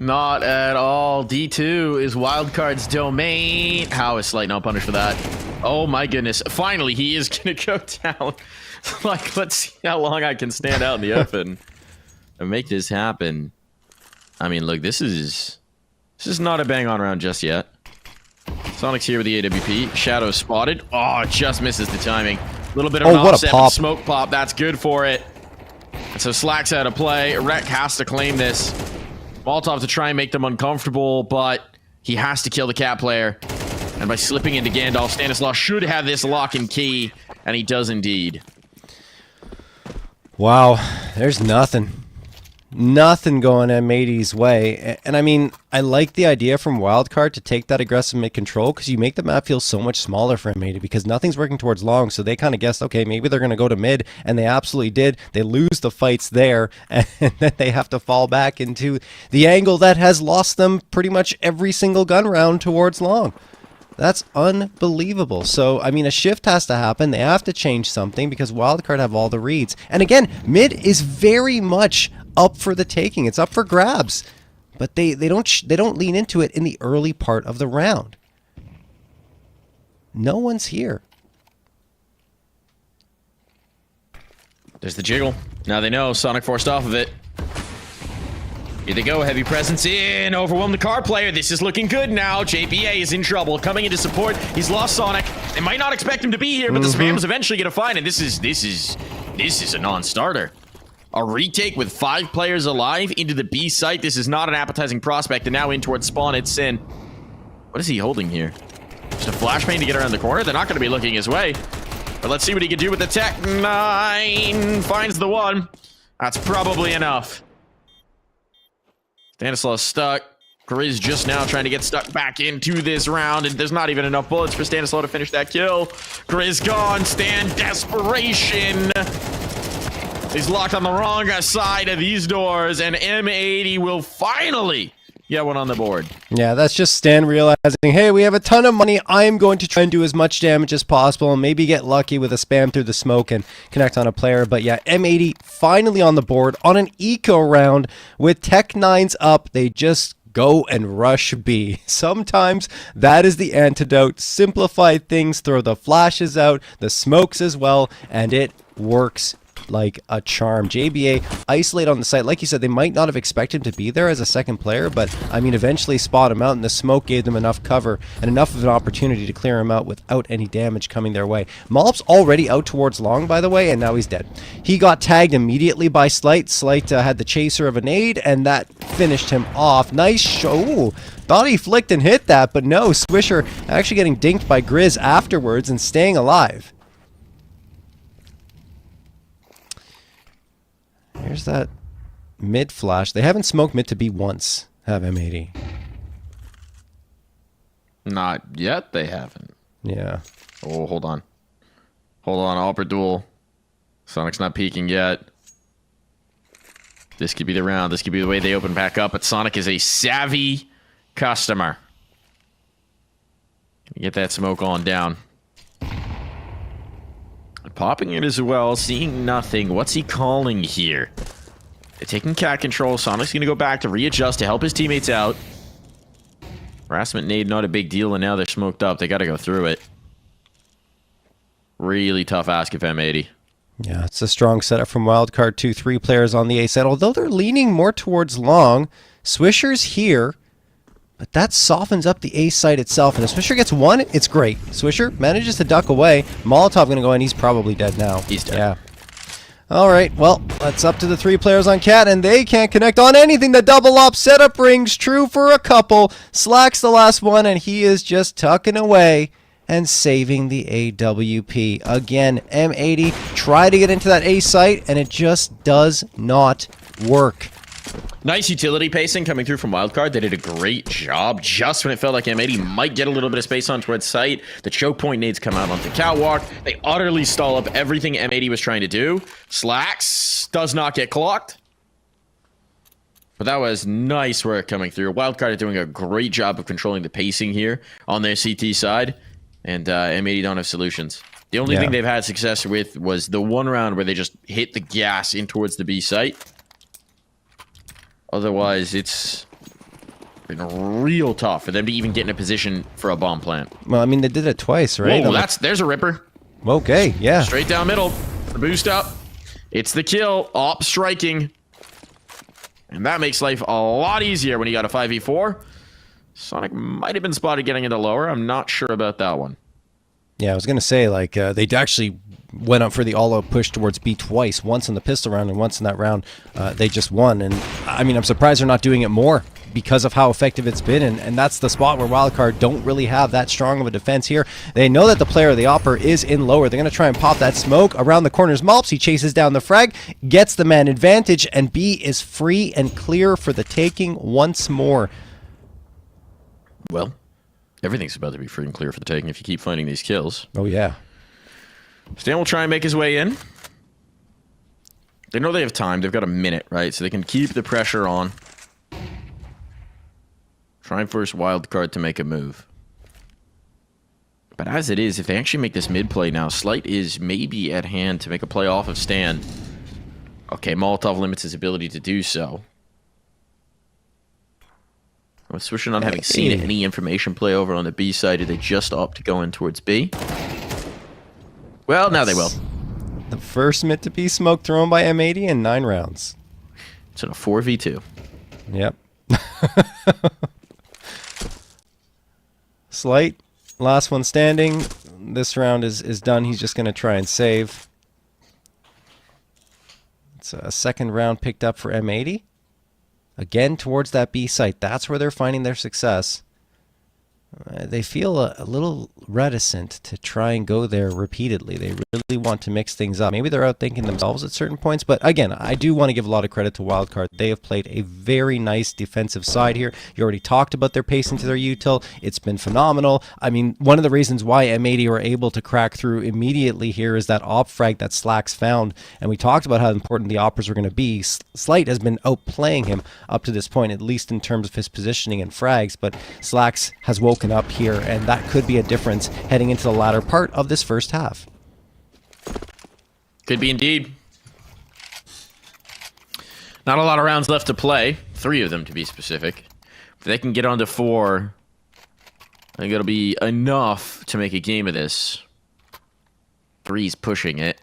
Not at all. D2 is Wildcard's domain. How is Slight not punished for that? Oh my goodness. Finally, he is going to go down. Like, let's see how long I can stand out in the open and make this happen. I mean, look, this is not a bang-on round just yet. Sonic's here with the AWP. Shadow spotted. Oh, just misses the timing. A little bit of an offset with smoke pop. That's good for it. And so Slack's out of play. Rec has to claim this. Molotov to try and make them uncomfortable, but he has to kill the cat player. And by slipping into Gandalf, Stanislaw should have this lock and key, and he does indeed. Wow, there's nothing. Nothing going M80's way. And I mean, I like the idea from Wildcard to take that aggressive mid control, because you make the map feel so much smaller for M80 because nothing's working towards long. So they kind of guessed, okay, maybe they're going to go to mid, and they absolutely did. They lose the fights there, and then they have to fall back into the angle that has lost them pretty much every single gun round towards long. That's unbelievable. So, I mean, a shift has to happen. They have to change something because Wildcard have all the reads. And again, mid is very much up for the taking. It's up for grabs. But they don't lean into it in the early part of the round. No one's here. There's the jiggle. Now they know. Sonic forced off of it. Here they go, heavy presence in, overwhelm the car player. This is looking good now. JBA is in trouble, coming into support. He's lost Sonic. They might not expect him to be here, but the spam's eventually gonna find it. This is a non-starter. A retake with 5 players alive into the B site. This is not an appetizing prospect, and now in towards spawn, it's Sin. What is he holding here? Just a flashbang to get around the corner? They're not gonna be looking his way. But let's see what he can do with the tech. 9 finds the one. That's probably enough. Stanislaw's stuck. Grizz just now trying to get stuck back into this round, and there's not even enough bullets for Stanislaw to finish that kill. Grizz gone. Stan desperation. He's locked on the wrong side of these doors, and M80 will finally get one on the board. Yeah, that's just Stan realizing, hey, we have a ton of money. I'm going to try and do as much damage as possible and maybe get lucky with a spam through the smoke and connect on a player. But yeah, M80 finally on the board on an eco round with Tech 9s up. They just go and rush B. Sometimes that is the antidote. Simplify things, throw the flashes out, the smokes as well, and it works like a charm. JBA isolate on the site. Like you said, they might not have expected him to be there as a second player, but I mean, eventually spot him out, and the smoke gave them enough cover and enough of an opportunity to clear him out without any damage coming their way. Mollop's already out towards long, by the way, and now he's dead. He got tagged immediately by Slight. Slight had the chaser of a nade, and that finished him off. Nice show. Thought he flicked and hit that, but no. Swisher actually getting dinked by Grizz afterwards and staying alive. Here's that mid flash. They haven't smoked mid to B once, have M80. Not yet, they haven't. Yeah. Oh, hold on. Hold on, Opera Duel. Sonic's not peeking yet. This could be the round. This could be the way they open back up. But Sonic is a savvy customer. Get that smoke on down. Popping it as well. Seeing nothing. What's he calling here? They're taking cat control. Sonic's going to go back to readjust to help his teammates out. Harassment nade, not a big deal. And now they're smoked up. They got to go through it. Really tough ask of M80. Yeah, it's a strong setup from Wildcard. 2-3 players on the A side, although they're leaning more towards long. Swisher's here, but that softens up the A side itself. And if Swisher gets one, it's great. Swisher manages to duck away. Molotov going to go in. He's probably dead now. He's dead. Yeah. All right, well, that's up to the 3 players on Cat, and they can't connect on anything. The double up setup rings true for a couple. Slack's the last one, and he is just tucking away and saving the AWP. Again, M80 try to get into that A site, and it just does not work. Nice utility pacing coming through from Wildcard. They did a great job just when it felt like M80 might get a little bit of space on towards site. The choke point nades come out onto Catwalk. They utterly stall up everything M80 was trying to do. Slacks does not get clocked. But that was nice work coming through. Wildcard are doing a great job of controlling the pacing here on their CT side. And M80 don't have solutions. The only thing they've had success with was the one round where they just hit the gas in towards the B site. Otherwise, it's been real tough for them to even get in a position for a bomb plant. Well, I mean, they did it twice, right? Whoa, there's a ripper. Okay, yeah. Straight down middle. The boost up. It's the kill. Op striking. And that makes life a lot easier when you got a 5v4. Sonic might have been spotted getting into lower. I'm not sure about that one. Yeah, I was going to say, like, they actually went up for the all-out push towards B twice. Once in the pistol round and once in that round, they just won. And, I mean, I'm surprised they're not doing it more because of how effective it's been. And that's the spot where Wildcard don't really have that strong of a defense here. They know that the player, the Opper, is in lower. They're going to try and pop that smoke. Around the corners, Malps, he chases down the frag, gets the man advantage, and B is free and clear for the taking once more. Well, everything's about to be free and clear for the taking if you keep finding these kills. Oh, yeah. Stan will try and make his way in. They know they have time. They've got a minute, right? So they can keep the pressure on. Try and force Wildcard to make a move. But as it is, if they actually make this mid play now, Slight is maybe at hand to make a play off of Stan. Okay, Molotov limits his ability to do so. With Swisher not having seen any information play over on the B side, did they just opt to go in towards B? Well, now they will. The first mid to B smoke thrown by M80 in 9 rounds. It's in a 4v2. Yep. Slight, last one standing. This round is done. He's just going to try and save. It's a second round picked up for M80. Again, towards that B site. That's where they're finding their success. They feel a little reticent to try and go there repeatedly. They really want to mix things up. Maybe they're outthinking themselves at certain points, but again, I do want to give a lot of credit to Wildcard. They have played a very nice defensive side here. You already talked about their pacing to their util. It's been phenomenal. I mean, one of the reasons why M80 were able to crack through immediately here is that op frag that Slacks found, and we talked about how important the oppers were going to be. Slight has been outplaying him up to this point, at least in terms of his positioning and frags, but Slacks has woken up here, and that could be a difference heading into the latter part of this first half. Could be indeed. Not a lot of rounds left to play. 3 of them, to be specific. If they can get on to 4, I think it'll be enough to make a game of this. 3's pushing it.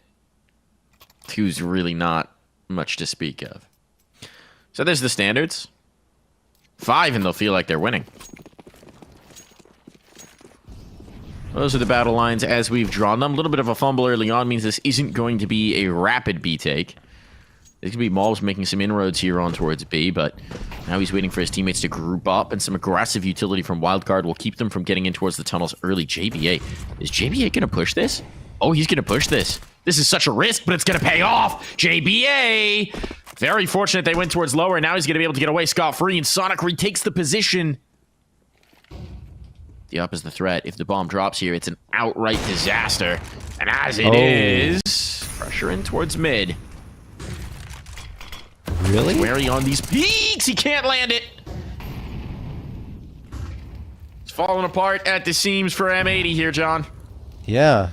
2's really not much to speak of. So there's the standards. 5, and they'll feel like they're winning. Those are the battle lines as we've drawn them. A little bit of a fumble early on means this isn't going to be a rapid B take. This could be Malbs making some inroads here on towards B, but now he's waiting for his teammates to group up, and some aggressive utility from Wildcard will keep them from getting in towards the tunnels early. JBA. Is JBA going to push this? Oh, he's going to push this. This is such a risk, but it's going to pay off. JBA! Very fortunate they went towards lower, and now he's going to be able to get away scot-free, and Sonic retakes the position. The up is the threat. If the bomb drops here, it's an outright disaster. And as it is, pressure in towards mid. Really? Wary on these peaks. He can't land it. It's falling apart at the seams for M80 here, John. Yeah.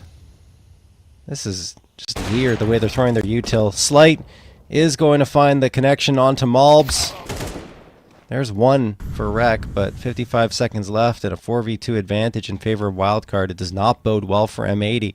This is just weird the way they're throwing their util. Slight is going to find the connection onto Malbs. There's one for Rec, but 55 seconds left and a 4v2 advantage in favor of Wildcard. It does not bode well for M80.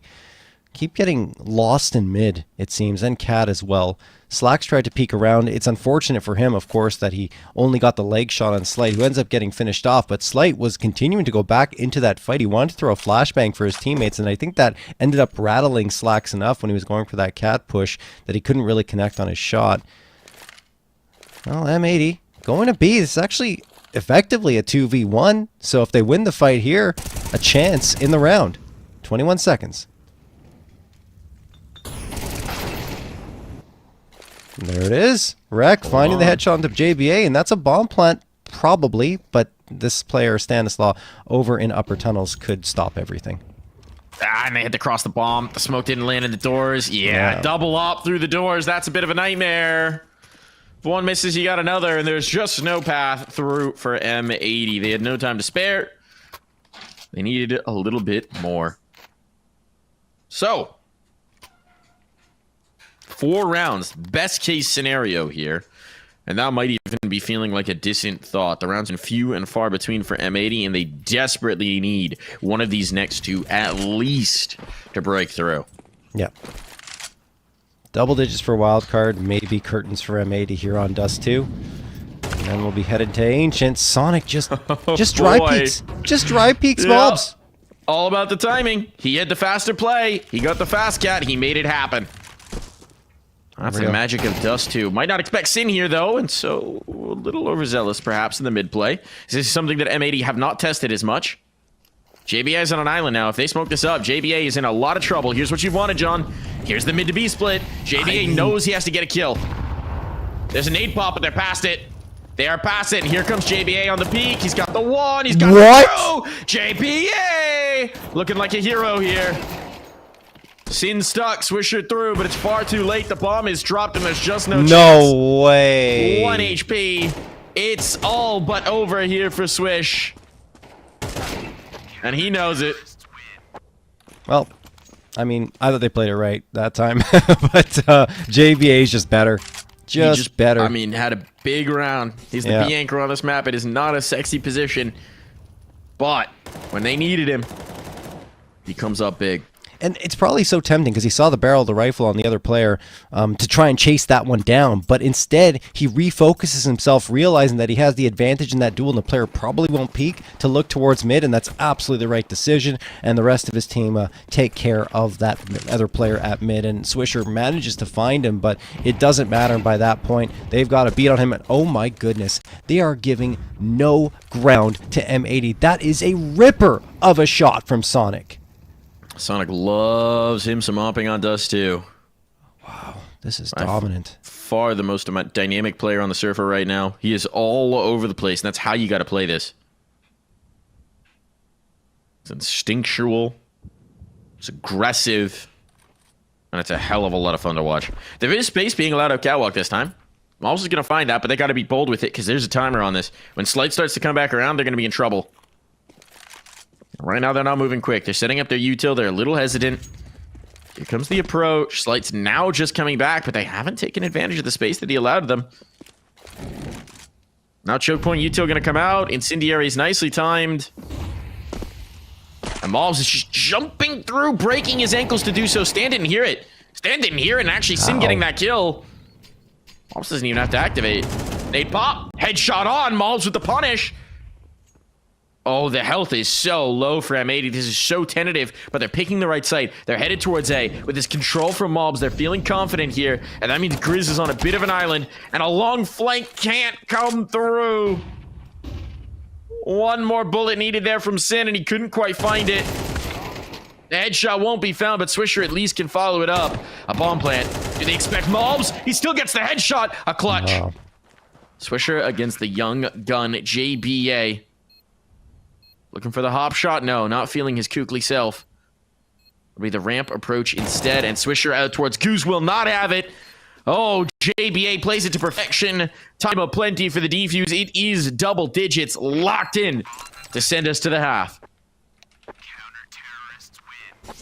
Keep getting lost in mid, it seems, and Cat as well. Slacks tried to peek around. It's unfortunate for him, of course, that he only got the leg shot on Slight, who ends up getting finished off. But Slight was continuing to go back into that fight. He wanted to throw a flashbang for his teammates, and I think that ended up rattling Slacks enough when he was going for that Cat push that he couldn't really connect on his shot. Well, M80 going to B. This is actually effectively a 2v1. So if they win the fight here, a chance in the round. 21 seconds. There it is. Rec finding the headshot onto JBA, and that's a bomb plant, probably, but this player, Stanislaw, over in upper tunnels could stop everything. And they had to cross the bomb. The smoke didn't land in the doors. Yeah, double up through the doors. That's a bit of a nightmare. If one misses, you got another, and there's just no path through for M80. They had no time to spare. They needed a little bit more. So, 4 rounds, best case scenario here. And that might even be feeling like a distant thought. The rounds are few and far between for M80, and they desperately need one of these next two at least to break through. Yeah. Double digits for Wildcard, maybe curtains for M80 here on Dust 2. And then we'll be headed to Ancient. Sonic just dry peeks. Just dry peeks, Mobs. All about the timing. He had the faster play. He got the fast cat. He made it happen. That's the magic of Dust 2. Might not expect Sin here, though, and so a little overzealous, perhaps, in the mid play. This is something that M80 have not tested as much. JBA is on an island now. If they smoke this up, JBA is in a lot of trouble. Here's what you've wanted, John. Here's the mid to B split. JBA knows he has to get a kill. There's a nade pop, but they're past it. They are past it, and here comes JBA on the peak. He's got the one. He's got the 2. JBA looking like a hero here. Sin stuck, Swisher through, but it's far too late. The bomb is dropped, and there's just no chance. No way. 1 HP. It's all but over here for Swish. And he knows it. Well, I mean, I thought they played it right that time. But JBA is just better. Just better. I mean, had a big round. He's the B anchor on this map. It is not a sexy position. But when they needed him, he comes up big. And it's probably so tempting because he saw the barrel of the rifle on the other player to try and chase that one down. But instead, he refocuses himself, realizing that he has the advantage in that duel and the player probably won't peek, to look towards mid. And that's absolutely the right decision. And the rest of his team take care of that other player at mid. And Swisher manages to find him, but it doesn't matter by that point. They've got a beat on him. And oh my goodness, they are giving no ground to M80. That is a ripper of a shot from Sonic. Sonic loves him some mopping on Dust 2. Wow, this is dominant. Far the most dynamic player on the Surfer right now. He is all over the place, and that's how you got to play this. It's instinctual. It's aggressive. And it's a hell of a lot of fun to watch. There is space being allowed out catwalk this time. I'm also going to find that, but they got to be bold with it because there's a timer on this. When Slight starts to come back around, they're going to be in trouble. Right now, they're not moving quick. They're setting up their util. They're a little hesitant. Here comes the approach. Slight's now just coming back, but they haven't taken advantage of the space that he allowed them. Now choke point util going to come out. Incendiary is nicely timed. And Malbs is just jumping through, breaking his ankles to do so. Stan didn't hear it. Stan didn't hear it, and actually Sin getting that kill. Malbs doesn't even have to activate. Nade pop. Headshot on. Malbs with the punish. Oh, the health is so low for M80. This is so tentative, but they're picking the right site. They're headed towards A. With this control from Mobs, they're feeling confident here, and that means Grizz is on a bit of an island, and a long flank can't come through. One more bullet needed there from Sin, and he couldn't quite find it. The headshot won't be found, but Swisher at least can follow it up. A bomb plant. Do they expect Mobs? He still gets the headshot. A clutch. Wow. Swisher against the young gun, JBA. Looking for the hop shot? No, not feeling his kookly self. It'll be the ramp approach instead, and Swisher out towards Goose will not have it. Oh, JBA plays it to perfection. Time of plenty for the defuse. It is double digits locked in to send us to the half. Counter-terrorists win.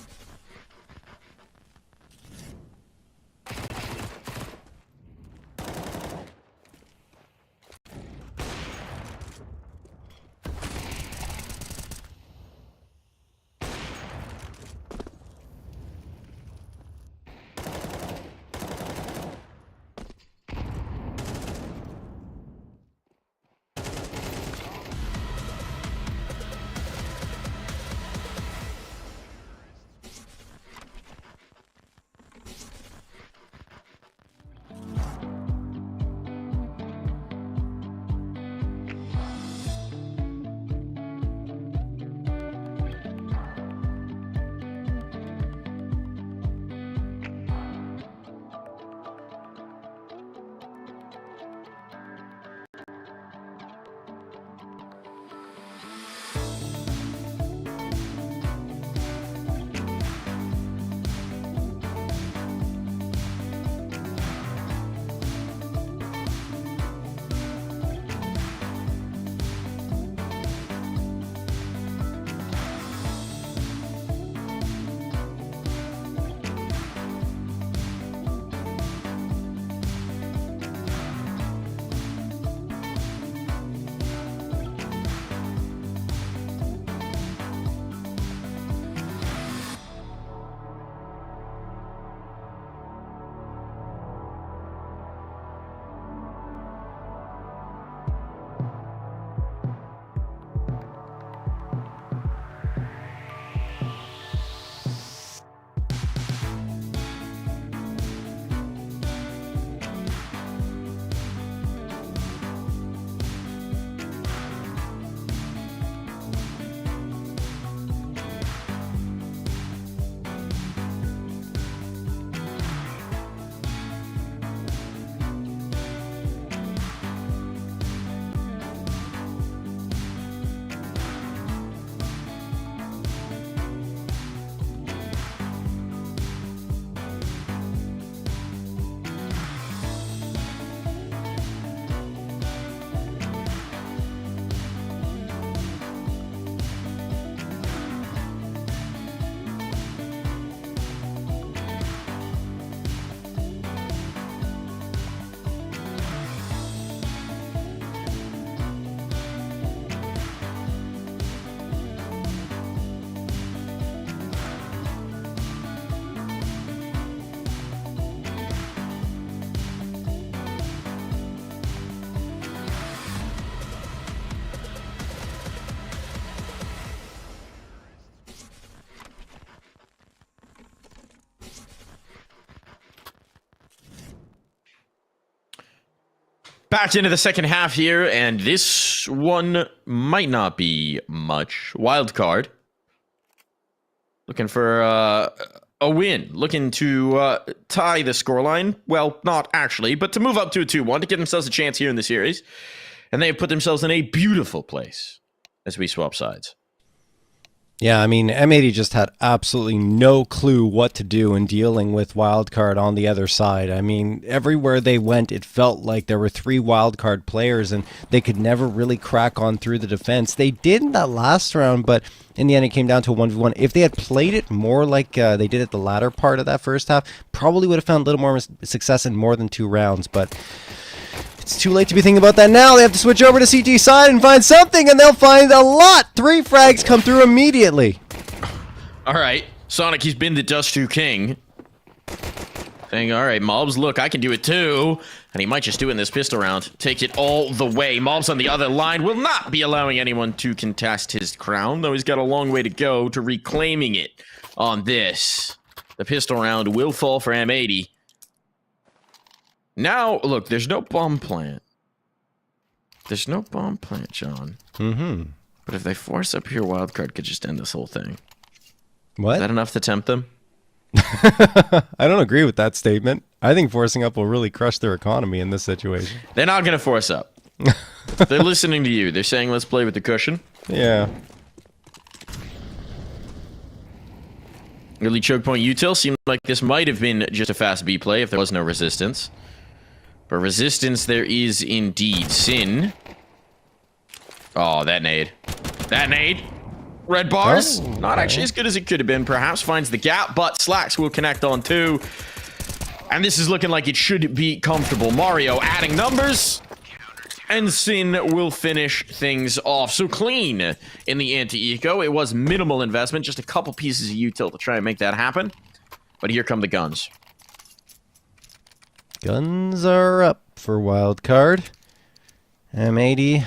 Back into the second half here, and this one might not be much. Wildcard. Looking for a win. Looking to tie the scoreline. Well, not actually, but to move up to a 2-1 to give themselves a chance here in the series. And they have put themselves in a beautiful place as we swap sides. Yeah, I mean, M80 just had absolutely no clue what to do in dealing with Wildcard on the other side. I mean, everywhere they went, it felt like there were 3 Wildcard players, and they could never really crack on through the defense. They did in that last round, but in the end, it came down to a 1v1. If they had played it more like they did at the latter part of that first half, probably would have found a little more success in more than 2 rounds, but it's too late to be thinking about that now. They have to switch over to CT side and find something, and they'll find a lot. 3 frags come through immediately. All right. Sonic, he's been the Dust 2 King. Saying, all right, Mobs, look, I can do it too. And he might just do it in this pistol round. Take it all the way. Mobs on the other line will not be allowing anyone to contest his crown, though he's got a long way to go to reclaiming it on this. The pistol round will fall for M80. Now, look, there's no bomb plant. There's no bomb plant, John. Mm-hmm. But if they force up here, Wildcard could just end this whole thing. What? Is that enough to tempt them? I don't agree with that statement. I think forcing up will really crush their economy in this situation. They're not going to force up. They're listening to you. They're saying, let's play with the cushion. Yeah. Early choke point util seemed like this might have been just a fast B play if there was no resistance. But resistance there is indeed. Sin. Oh, that nade. That nade. Red bars. Oh, not actually as good as it could have been. Perhaps finds the gap, but Slacks will connect on too. And this is looking like it should be comfortable. Mario adding numbers. And Sin will finish things off. So clean in the anti-eco. It was minimal investment. Just a couple pieces of util to try and make that happen. But here come the guns. Guns are up for Wildcard. M80,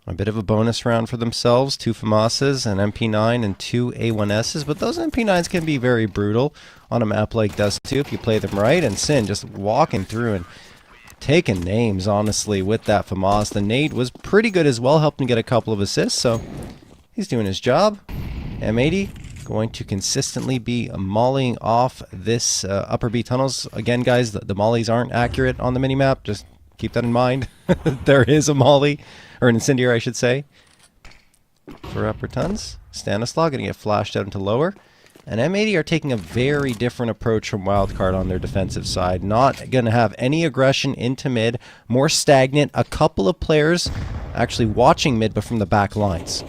a bit of a bonus round for themselves. 2 FAMASs, an MP9, and 2 A1Ss. But those MP9s can be very brutal on a map like Dust 2 if you play them right. And Sin just walking through and taking names, honestly, with that FAMAS. The nade was pretty good as well, helping get a couple of assists. So he's doing his job. M80 going to consistently be mollying off this upper B tunnels. Again, guys, the mollies aren't accurate on the minimap. Just keep that in mind. There is a molly, or an incendiary, I should say, for upper tons. Stanislaw going to get flashed out into lower. And M80 are taking a very different approach from Wildcard on their defensive side. Not going to have any aggression into mid. More stagnant. A couple of players actually watching mid, but from the back lines.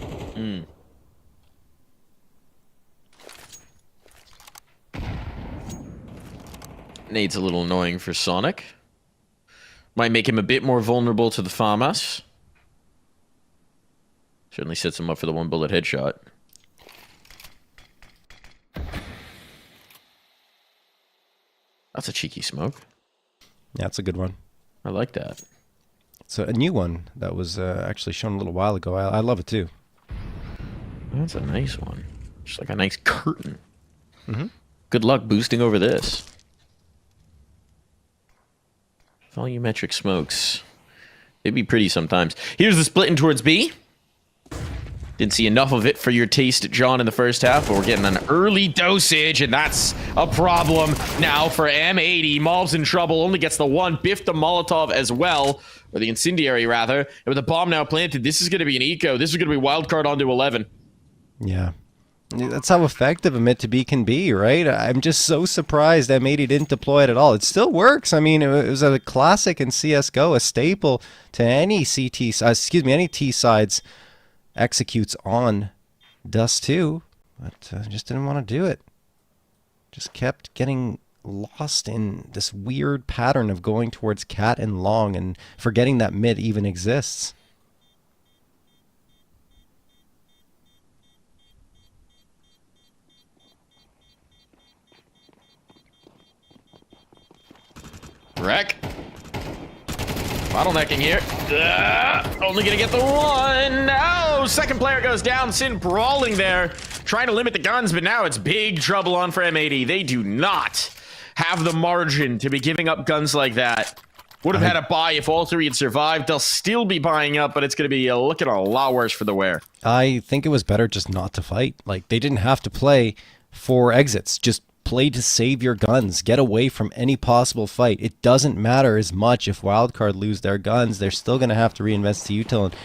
Nade's a little annoying for Sonic. Might make him a bit more vulnerable to the FAMAS. Certainly sets him up for the 1-bullet headshot. That's a cheeky smoke. Yeah, that's a good one. I like that. It's a new one that was actually shown a little while ago. I love it too. That's a nice one. Just like a nice curtain. Good luck boosting over this. Volumetric smokes. It'd be pretty sometimes. Here's the split in towards B. Didn't see enough of it for your taste, John, in the first half, but we're getting an early dosage, and that's a problem now for M80. Malv's in trouble, only gets the one. Biff the Molotov as well, or the incendiary, rather. And with the bomb now planted, this is going to be an eco. This is going to be Wildcard onto 11. Yeah. That's how effective a mid to B can be, right? I'm just so surprised M80 didn't deploy it at all. It still works. I mean, it was a classic in CSGO, a staple to any any T sides executes on Dust 2, but just didn't want to do it. Just kept getting lost in this weird pattern of going towards cat and long and forgetting that mid even exists. Wreck. Bottlenecking here. Only gonna get the one. No, second player goes down. Sin brawling there, trying to limit the guns, but now it's big trouble on for M80. They do not have the margin to be giving up guns like that. Would have had a buy if all three had survived. They'll still be buying up, but it's gonna be looking a lot worse for the wear. I think it was better just not to fight. Like, they didn't have to play for exits. Just play to save your guns. Get away from any possible fight. It doesn't matter as much if Wildcard lose their guns. They're still going to have to reinvest the util. And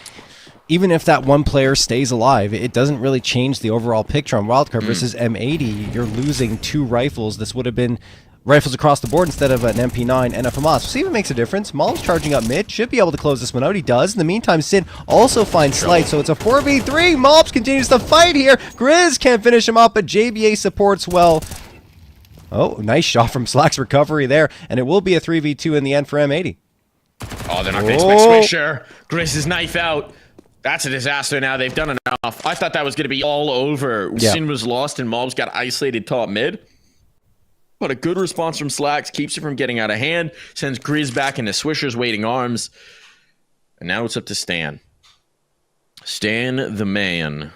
even if that one player stays alive, it doesn't really change the overall picture on Wildcard versus M80. You're losing 2 rifles. This would have been rifles across the board instead of an MP9 and a FAMAS. See if it makes a difference. Maul's charging up mid. Should be able to close this one out. He does. In the meantime, Sin also finds Slight. So it's a 4v3. Malps continues to fight here. Grizz can't finish him up, but JBA supports well. Oh, nice shot from Slack's recovery there. And it will be a 3v2 in the end for M80. Oh, they're not going to expect Swisher. Grizz's knife out. That's a disaster now. They've done enough. I thought that was going to be all over. Yeah. Sin was lost and Mobs got isolated top mid. But a good response from Slacks keeps it from getting out of hand. Sends Grizz back into Swisher's waiting arms. And now it's up to Stan. Stan the man.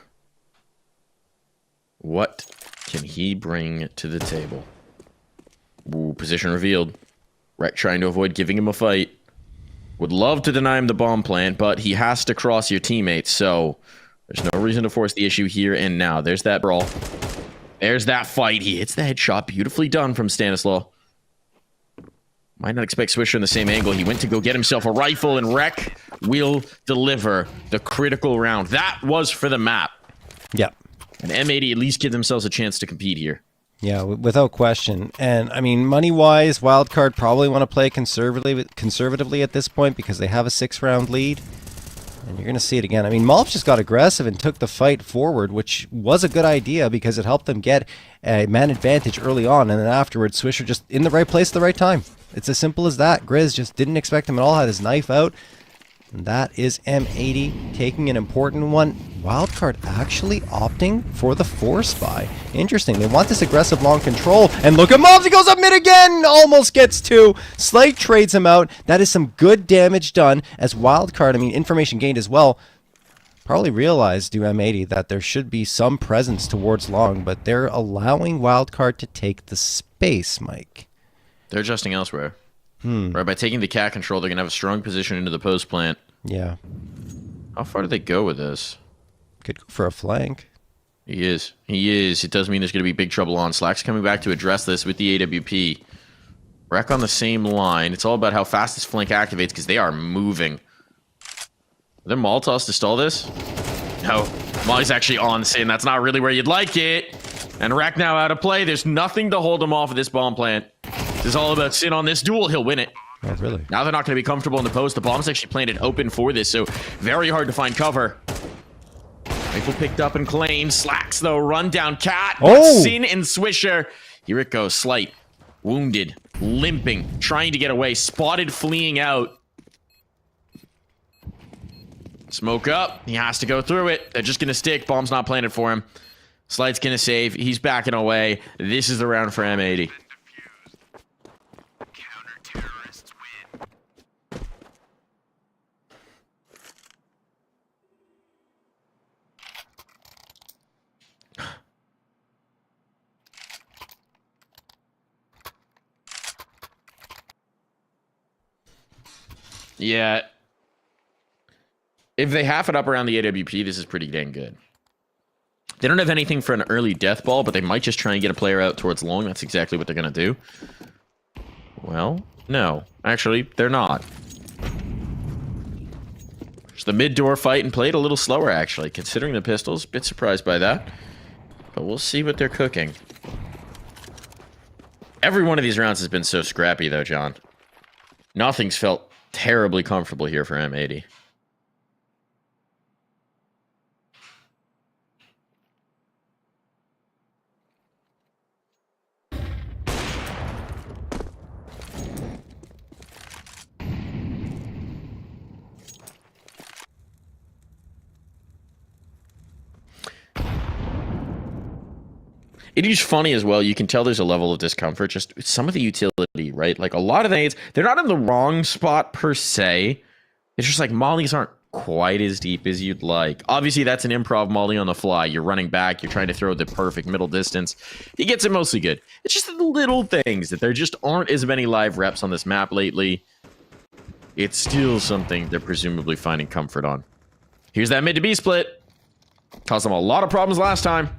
What can he bring to the table? Ooh, position revealed. Rek trying to avoid giving him a fight. Would love to deny him the bomb plant, but he has to cross your teammates, so there's no reason to force the issue here and now. There's that brawl. There's that fight. He hits the headshot. Beautifully done from Stanislaw. Might not expect Swisher in the same angle. He went to go get himself a rifle, and Rek will deliver the critical round. That was for the map. Yep. And M80 at least give themselves a chance to compete here. Yeah, without question. And I mean, money-wise, Wildcard probably want to play conservatively at this point because they have a 6-round lead. And you're going to see it again. I mean, Malps just got aggressive and took the fight forward, which was a good idea because it helped them get a man advantage early on. And then afterwards, Swisher just in the right place at the right time. It's as simple as that. Grizz just didn't expect him at all, had his knife out. And that is M80 taking an important one. Wildcard actually opting for the force buy. Interesting. They want this aggressive long control. And look at Mobs. He goes up mid again. Almost gets 2. Slight trades him out. That is some good damage done as Wildcard, I mean, information gained as well. Probably realized, do M80, that there should be some presence towards long, but they're allowing Wildcard to take the space, Mike. They're adjusting elsewhere. Right, by taking the cat control, they're going to have a strong position into the post plant. Yeah. How far do they go with this? Could go for a flank. He is. He is. It does mean there's going to be big trouble on. Slack's coming back to address this with the AWP. Wreck on the same line. It's all about how fast this flank activates because they are moving. Are there Molotovs to stall this? No. Molly's actually on Sin. That's not really where you'd like it. And Wreck now out of play. There's nothing to hold him off of this bomb plant. This is all about Sin on this duel. He'll win it. Oh, really? Now they're not going to be comfortable in the post. The bomb's actually planted open for this, so very hard to find cover. Rifle picked up and claimed. Slacks, though. Run down cat. Oh! Sin and Swisher. Here it goes. Slight. Wounded. Limping. Trying to get away. Spotted fleeing out. Smoke up. He has to go through it. They're just going to stick. Bomb's not planted for him. Slight's going to save. He's backing away. This is the round for M80. Yeah. If they half it up around the AWP, this is pretty dang good. They don't have anything for an early death ball, but they might just try and get a player out towards long. That's exactly what they're going to do. Well, no. Actually, they're not. There's the mid-door fight and played a little slower, actually, considering the pistols. Bit surprised by that. But we'll see what they're cooking. Every one of these rounds has been so scrappy, though, John. Nothing's felt terribly comfortable here for M80. It is funny as well. You can tell there's a level of discomfort. Just some of the utility, right? Like a lot of the nades, they're not in the wrong spot per se. It's just like mollies aren't quite as deep as you'd like. Obviously, that's an improv molly on the fly. You're running back. You're trying to throw the perfect middle distance. He gets it mostly good. It's just the little things that there just aren't as many live reps on this map lately. It's still something they're presumably finding comfort on. Here's that mid to B split. Caused them a lot of problems last time.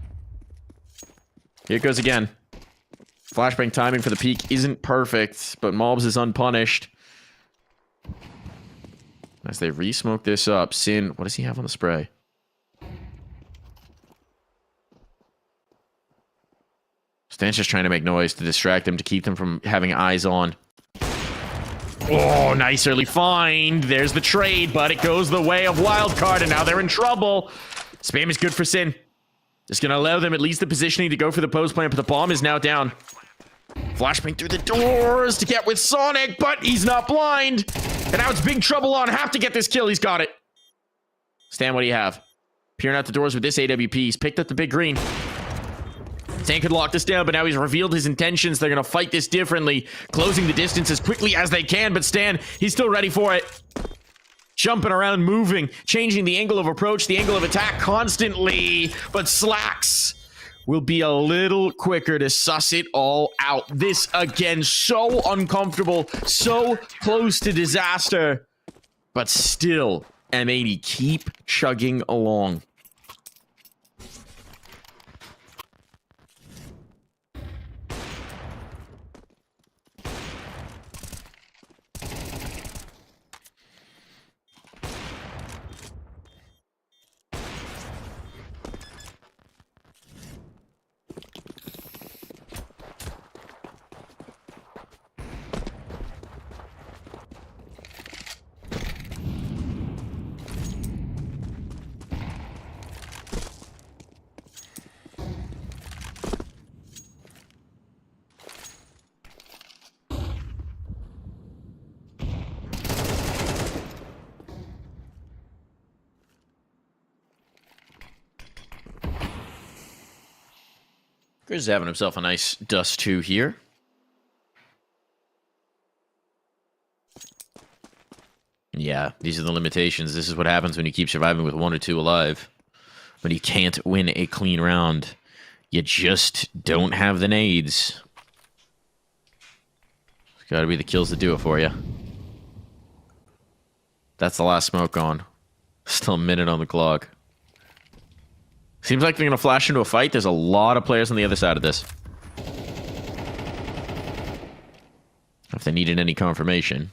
Here it goes again. Flashbang timing for the peak isn't perfect, but Mobs is unpunished. As they re-smoke this up, Sin, what does he have on the spray? Stan's just trying to make noise to distract them, to keep them from having eyes on. Oh, nice early find. There's the trade, but it goes the way of Wildcard, and now they're in trouble. Spam is good for Sin. Just going to allow them at least the positioning to go for the post plant, but the bomb is now down. Flashbang through the doors to get with Sonic, but he's not blind. And now it's big trouble on. Have to get this kill. He's got it. Stan, what do you have? Peering out the doors with this AWP. He's picked up the big green. Stan could lock this down, but now he's revealed his intentions. They're going to fight this differently, closing the distance as quickly as they can, but Stan, he's still ready for it. Jumping around, moving, changing the angle of approach, the angle of attack constantly. But Slacks will be a little quicker to suss it all out. This, again, so uncomfortable, so close to disaster. But still, M80 keep chugging along. Grizz having himself a nice dust 2 here. Yeah, these are the limitations. This is what happens when you keep surviving with 1 or 2 alive. When you can't win a clean round. You just don't have the nades. It's gotta be the kills that do it for you. That's the last smoke gone. Still a minute on the clock. Seems like they're gonna flash into a fight. There's a lot of players on the other side of this. If they needed any confirmation.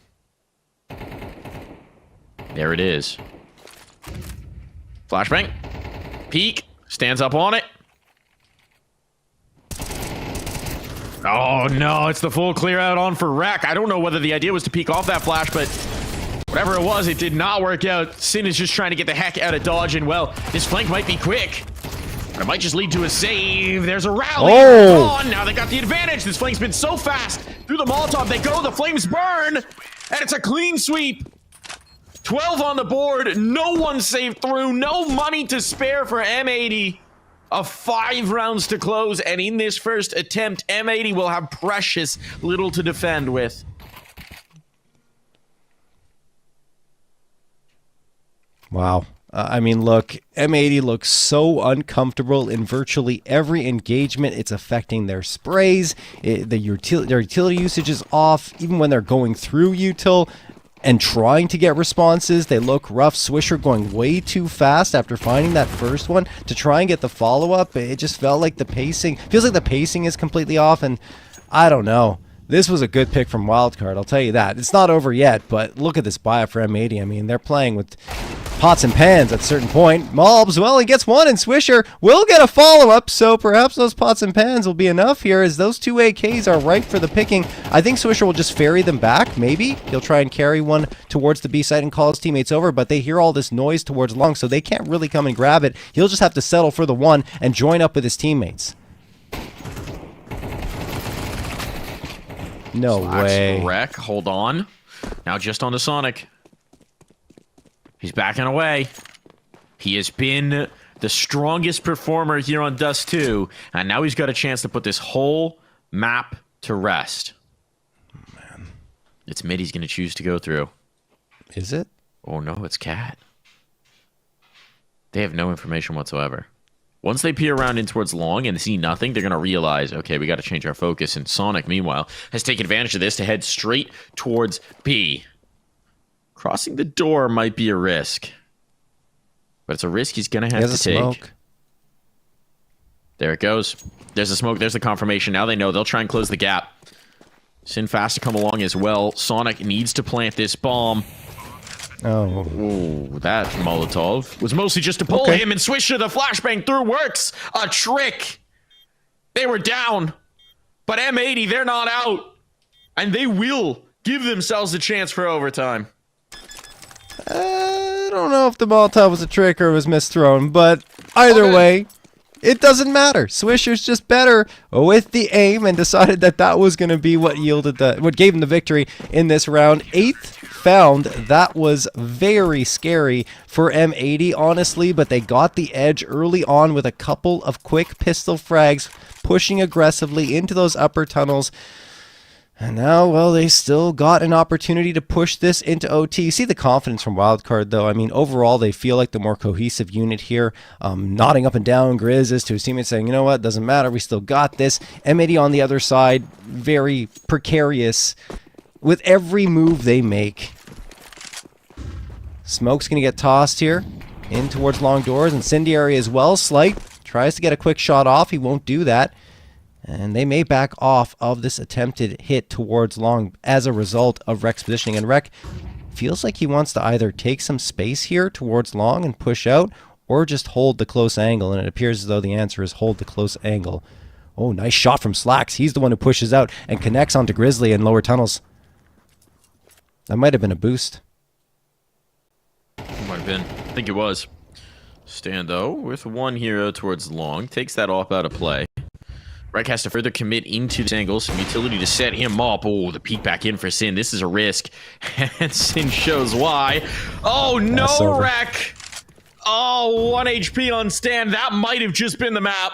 There it is. Flashbang. Peek. Stands up on it. Oh no, it's the full clear out on for Wreck. I don't know whether the idea was to peek off that flash, but whatever it was, it did not work out. Sin is just trying to get the heck out of dodge, and well, this flank might be quick. But it might just lead to a save. There's a rally. Oh! Now they got the advantage. This flank's been so fast. Through the Molotov, they go. The flames burn. And it's a clean sweep. 12 on the board. No one saved through. No money to spare for M80. 5 rounds to close. And in this first attempt, M80 will have precious little to defend with. Wow. I mean, look, M80 looks so uncomfortable in virtually every engagement. It's affecting their sprays. Their utility usage is off. Even when they're going through util and trying to get responses, they look rough. Swisher going way too fast after finding that first one to try and get the follow-up. It just felt like the pacing, feels like the pacing is completely off, and I don't know. This was a good pick from Wildcard, I'll tell you that. It's not over yet, but look at this buy for M80. I mean, they're playing with pots and pans at a certain point. Malbs, well, he gets one, and Swisher will get a follow-up, so perhaps those pots and pans will be enough here as those 2 AKs are ripe for the picking. I think Swisher will just ferry them back, maybe. He'll try and carry one towards the B site and call his teammates over, but they hear all this noise towards long, so they can't really come and grab it. He'll just have to settle for the one and join up with his teammates. No way. Wreck, hold on. Now just on to Sonic. He's backing away. He has been the strongest performer here on Dust 2, and now he's got a chance to put this whole map to rest. Man. It's mid he's going to choose to go through. Is it? Oh no, it's Cat. They have no information whatsoever. Once they peer around in towards long and see nothing, they're going to realize, okay, we got to change our focus. And Sonic, meanwhile, has taken advantage of this to head straight towards B. Crossing the door might be a risk. But it's a risk he's going to have to take. Smoke. There it goes. There's the smoke. There's the confirmation. Now they know. They'll try and close the gap. Sin fast to come along as well. Sonic needs to plant this bomb. Oh. Ooh, that Molotov was mostly just to pull him, and Swisher, the flashbang through works. A trick. They were down. But M80, they're not out. And they will give themselves a chance for overtime. I don't know if the Molotov was a trick or was misthrown, but either way, it doesn't matter. Swisher's just better with the aim and decided that that was going to be what yielded what gave him the victory in this round. 8th found. That was very scary for M80, honestly, but they got the edge early on with a couple of quick pistol frags, pushing aggressively into those upper tunnels. And now, well, they still got an opportunity to push this into OT. You see the confidence from Wildcard, though. I mean, overall, they feel like the more cohesive unit here. Nodding up and down, Grizz is to his teammates saying, you know what, doesn't matter, we still got this. M80 on the other side, very precarious with every move they make. Smoke's going to get tossed here in towards long doors. Incendiary as well. Slight tries to get a quick shot off. He won't do that. And they may back off of this attempted hit towards long as a result of Rek's positioning. And Rek feels like he wants to either take some space here towards long and push out, or just hold the close angle. And it appears as though the answer is hold the close angle. Oh, nice shot from Slacks. He's the one who pushes out and connects onto Grizzly in lower tunnels. That might have been a boost. Might have been. I think it was. Stando with one hero towards long. Takes that off out of play. Rek has to further commit into this angle. Some utility to set him up. Oh, the peek back in for Sin. This is a risk. And Sin shows why. Oh, no, Rek. Oh, 1 HP on Stan. That might have just been the map.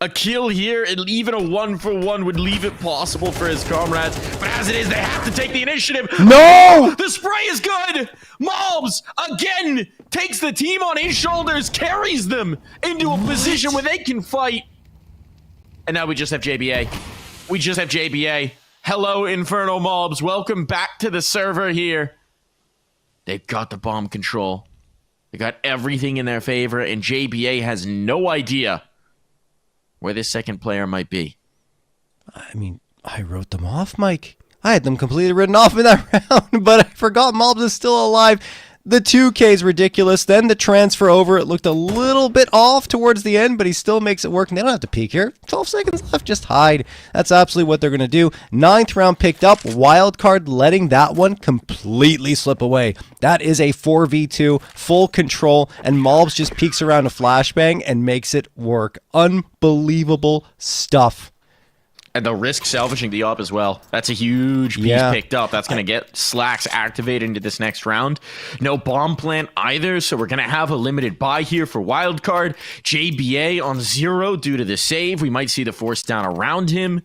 A kill here, and even a 1-for-1 would leave it possible for his comrades. But as it is, they have to take the initiative. No! The spray is good! Mobs, again, takes the team on his shoulders, carries them into a position where they can fight. And now we just have JBA. We just have JBA. Hello, Inferno mobs. Welcome back to the server here. They've got the bomb control. They got everything in their favor, and JBA has no idea where this second player might be. I mean, I wrote them off, Mike. I had them completely written off in that round, but I forgot Mobs is still alive. The 2K is ridiculous. Then the transfer over, it looked a little bit off towards the end, but he still makes it work. And they don't have to peek here. 12 seconds left, just hide. That's absolutely what they're going to do. 9th round picked up. Wildcard letting that one completely slip away. That is a 4v2, full control, and Mobs just peeks around a flashbang and makes it work. Unbelievable stuff. And they'll risk salvaging the op as well. That's a huge piece picked up. That's going to get Slacks activated into this next round. No bomb plant either, so we're going to have a limited buy here for Wildcard. JBA on 0 due to the save. We might see the force down around him.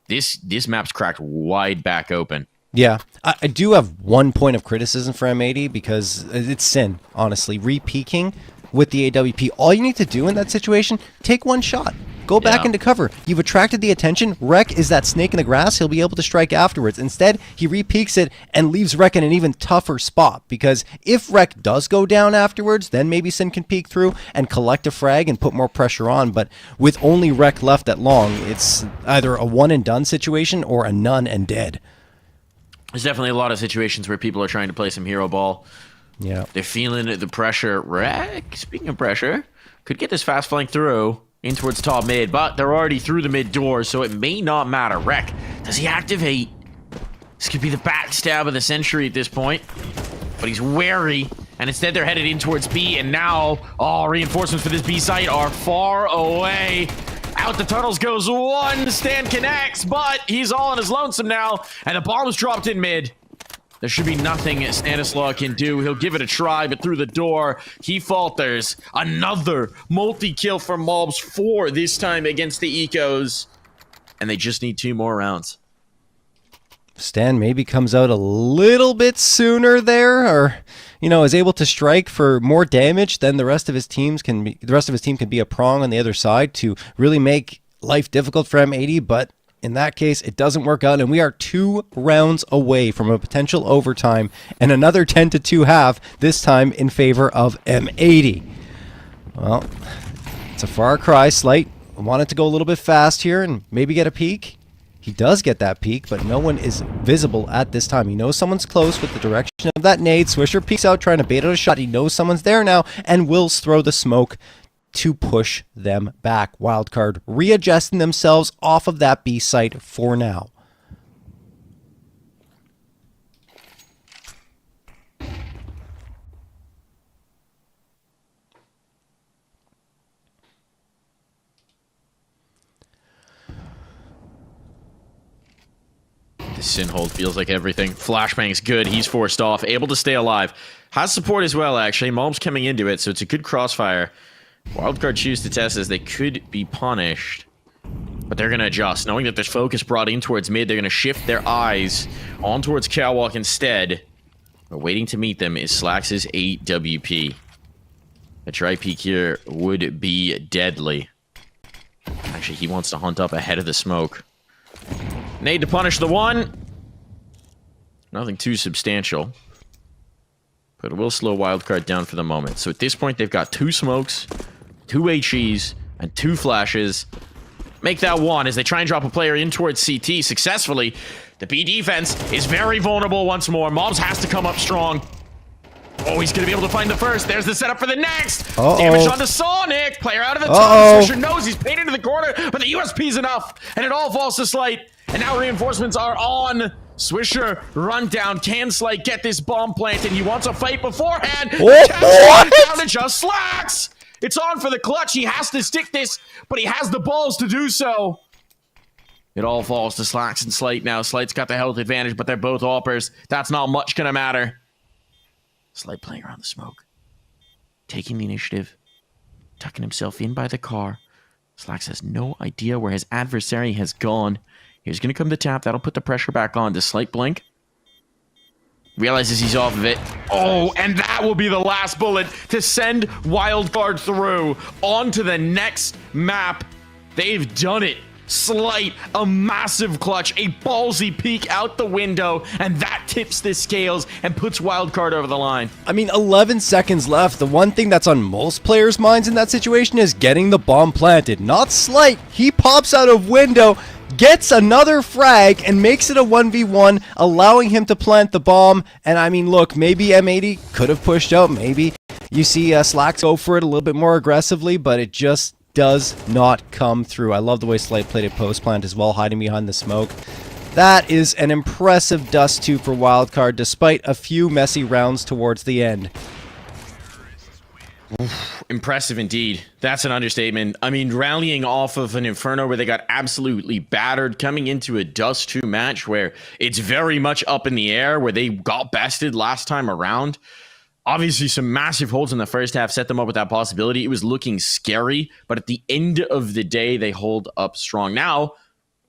This map's cracked wide back open. Yeah, I do have one point of criticism for M80 because it's sin, honestly. Re-peeking with the AWP. All you need to do in that situation, take one shot. Go back into cover. You've attracted the attention. Rek is that snake in the grass. He'll be able to strike afterwards. Instead, he re-peeks it and leaves Rek in an even tougher spot. Because if Rek does go down afterwards, then maybe Sin can peek through and collect a frag and put more pressure on. But with only Rek left at long, it's either a one-and-done situation or a none and dead. There's definitely a lot of situations where people are trying to play some hero ball. Yeah. They're feeling the pressure. Rek, speaking of pressure, could get this fast flank through in towards top mid, but they're already through the mid door, so it may not matter. Rek, does he activate? This could be the backstab of the century at this point, but he's wary, and instead they're headed in towards B, and now, reinforcements for this B site are far away. Out the tunnels goes one, Stan connects, but he's all on his lonesome now, and the bomb's dropped in mid. There should be nothing Stanislaw can do. He'll give it a try, but through the door, he falters. Another multi-kill for Mobs, 4 this time against the Ecos. And they just need 2 more rounds. Stan maybe comes out a little bit sooner there, or, you know, is able to strike for more damage than the rest of his teams can be. The rest of his team can be a prong on the other side to really make life difficult for M80, but in that case, it doesn't work out, and we are 2 rounds away from a potential overtime and another 10-2 half, this time in favor of M80. Well, it's a far cry. Slight wanted to go a little bit fast here and maybe get a peek. He does get that peek, but no one is visible at this time. He knows someone's close with the direction of that nade. Swisher peeks out, trying to bait out a shot. He knows someone's there now and will throw the smoke to push them back. Wildcard readjusting themselves off of that B site for now. The Sin hold feels like everything. Flashbang's good. He's forced off. Able to stay alive. Has support as well, actually. Mob's coming into it, so it's a good crossfire. Wildcard choose to test as they could be punished. But they're going to adjust. Knowing that there's focus brought in towards mid, they're going to shift their eyes on towards Catwalk instead. But waiting to meet them is Slacks' 8WP. A try peek here would be deadly. Actually, he wants to hunt up ahead of the smoke. Nade to punish the one. Nothing too substantial. But it will slow Wildcard down for the moment. So at this point, they've got 2 smokes, 2 HEs, and 2 flashes. Make that 1 as they try and drop a player in towards CT successfully. The B defense is very vulnerable once more. Mobs has to come up strong. Oh, he's going to be able to find the first. There's the setup for the next. Damage onto Sonic. Player out of the tunnel. Swisher knows he's painted into the corner, but the USP's enough. And it all falls to Slight. And now reinforcements are on. Swisher, run down. Can Slight get this bomb planted? He wants a fight beforehand. What? Down to just Slacks. It's on for the clutch. He has to stick this, but he has the balls to do so. It all falls to Slacks and Slight now. Slight's got the health advantage, but they're both AWPers. That's not much gonna matter. Slight playing around the smoke. Taking the initiative. Tucking himself in by the car. Slacks has no idea where his adversary has gone. He's going to come to tap. That'll put the pressure back on. The slight blink. Realizes he's off of it. Oh, and that will be the last bullet to send Wildcard through onto the next map. They've done it. Slight, a massive clutch, a ballsy peek out the window, and that tips the scales and puts Wildcard over the line. I mean, 11 seconds left. The one thing that's on most players' minds in that situation is getting the bomb planted. Not Slight. He pops out of window, gets another frag, and makes it a 1v1, allowing him to plant the bomb. And I mean, look, maybe M80 could have pushed out. Maybe you see Slacks go for it a little bit more aggressively, but it just does not come through. I love the way Slight played it post plant as well, hiding behind the smoke. That is an impressive dust tube for Wildcard, despite a few messy rounds towards the end. Impressive indeed. That's an understatement. I mean, rallying off of an Inferno where they got absolutely battered, coming into a Dust 2 match where it's very much up in the air, where they got bested last time around. Obviously, some massive holds in the first half set them up with that possibility. It was looking scary, but at the end of the day, they hold up strong. Now,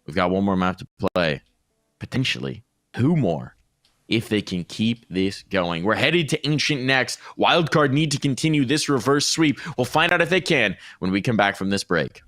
we've got one more map to play. Potentially, two more, if they can keep this going. We're headed to Ancient next. Wildcard need to continue this reverse sweep. We'll find out if they can when we come back from this break.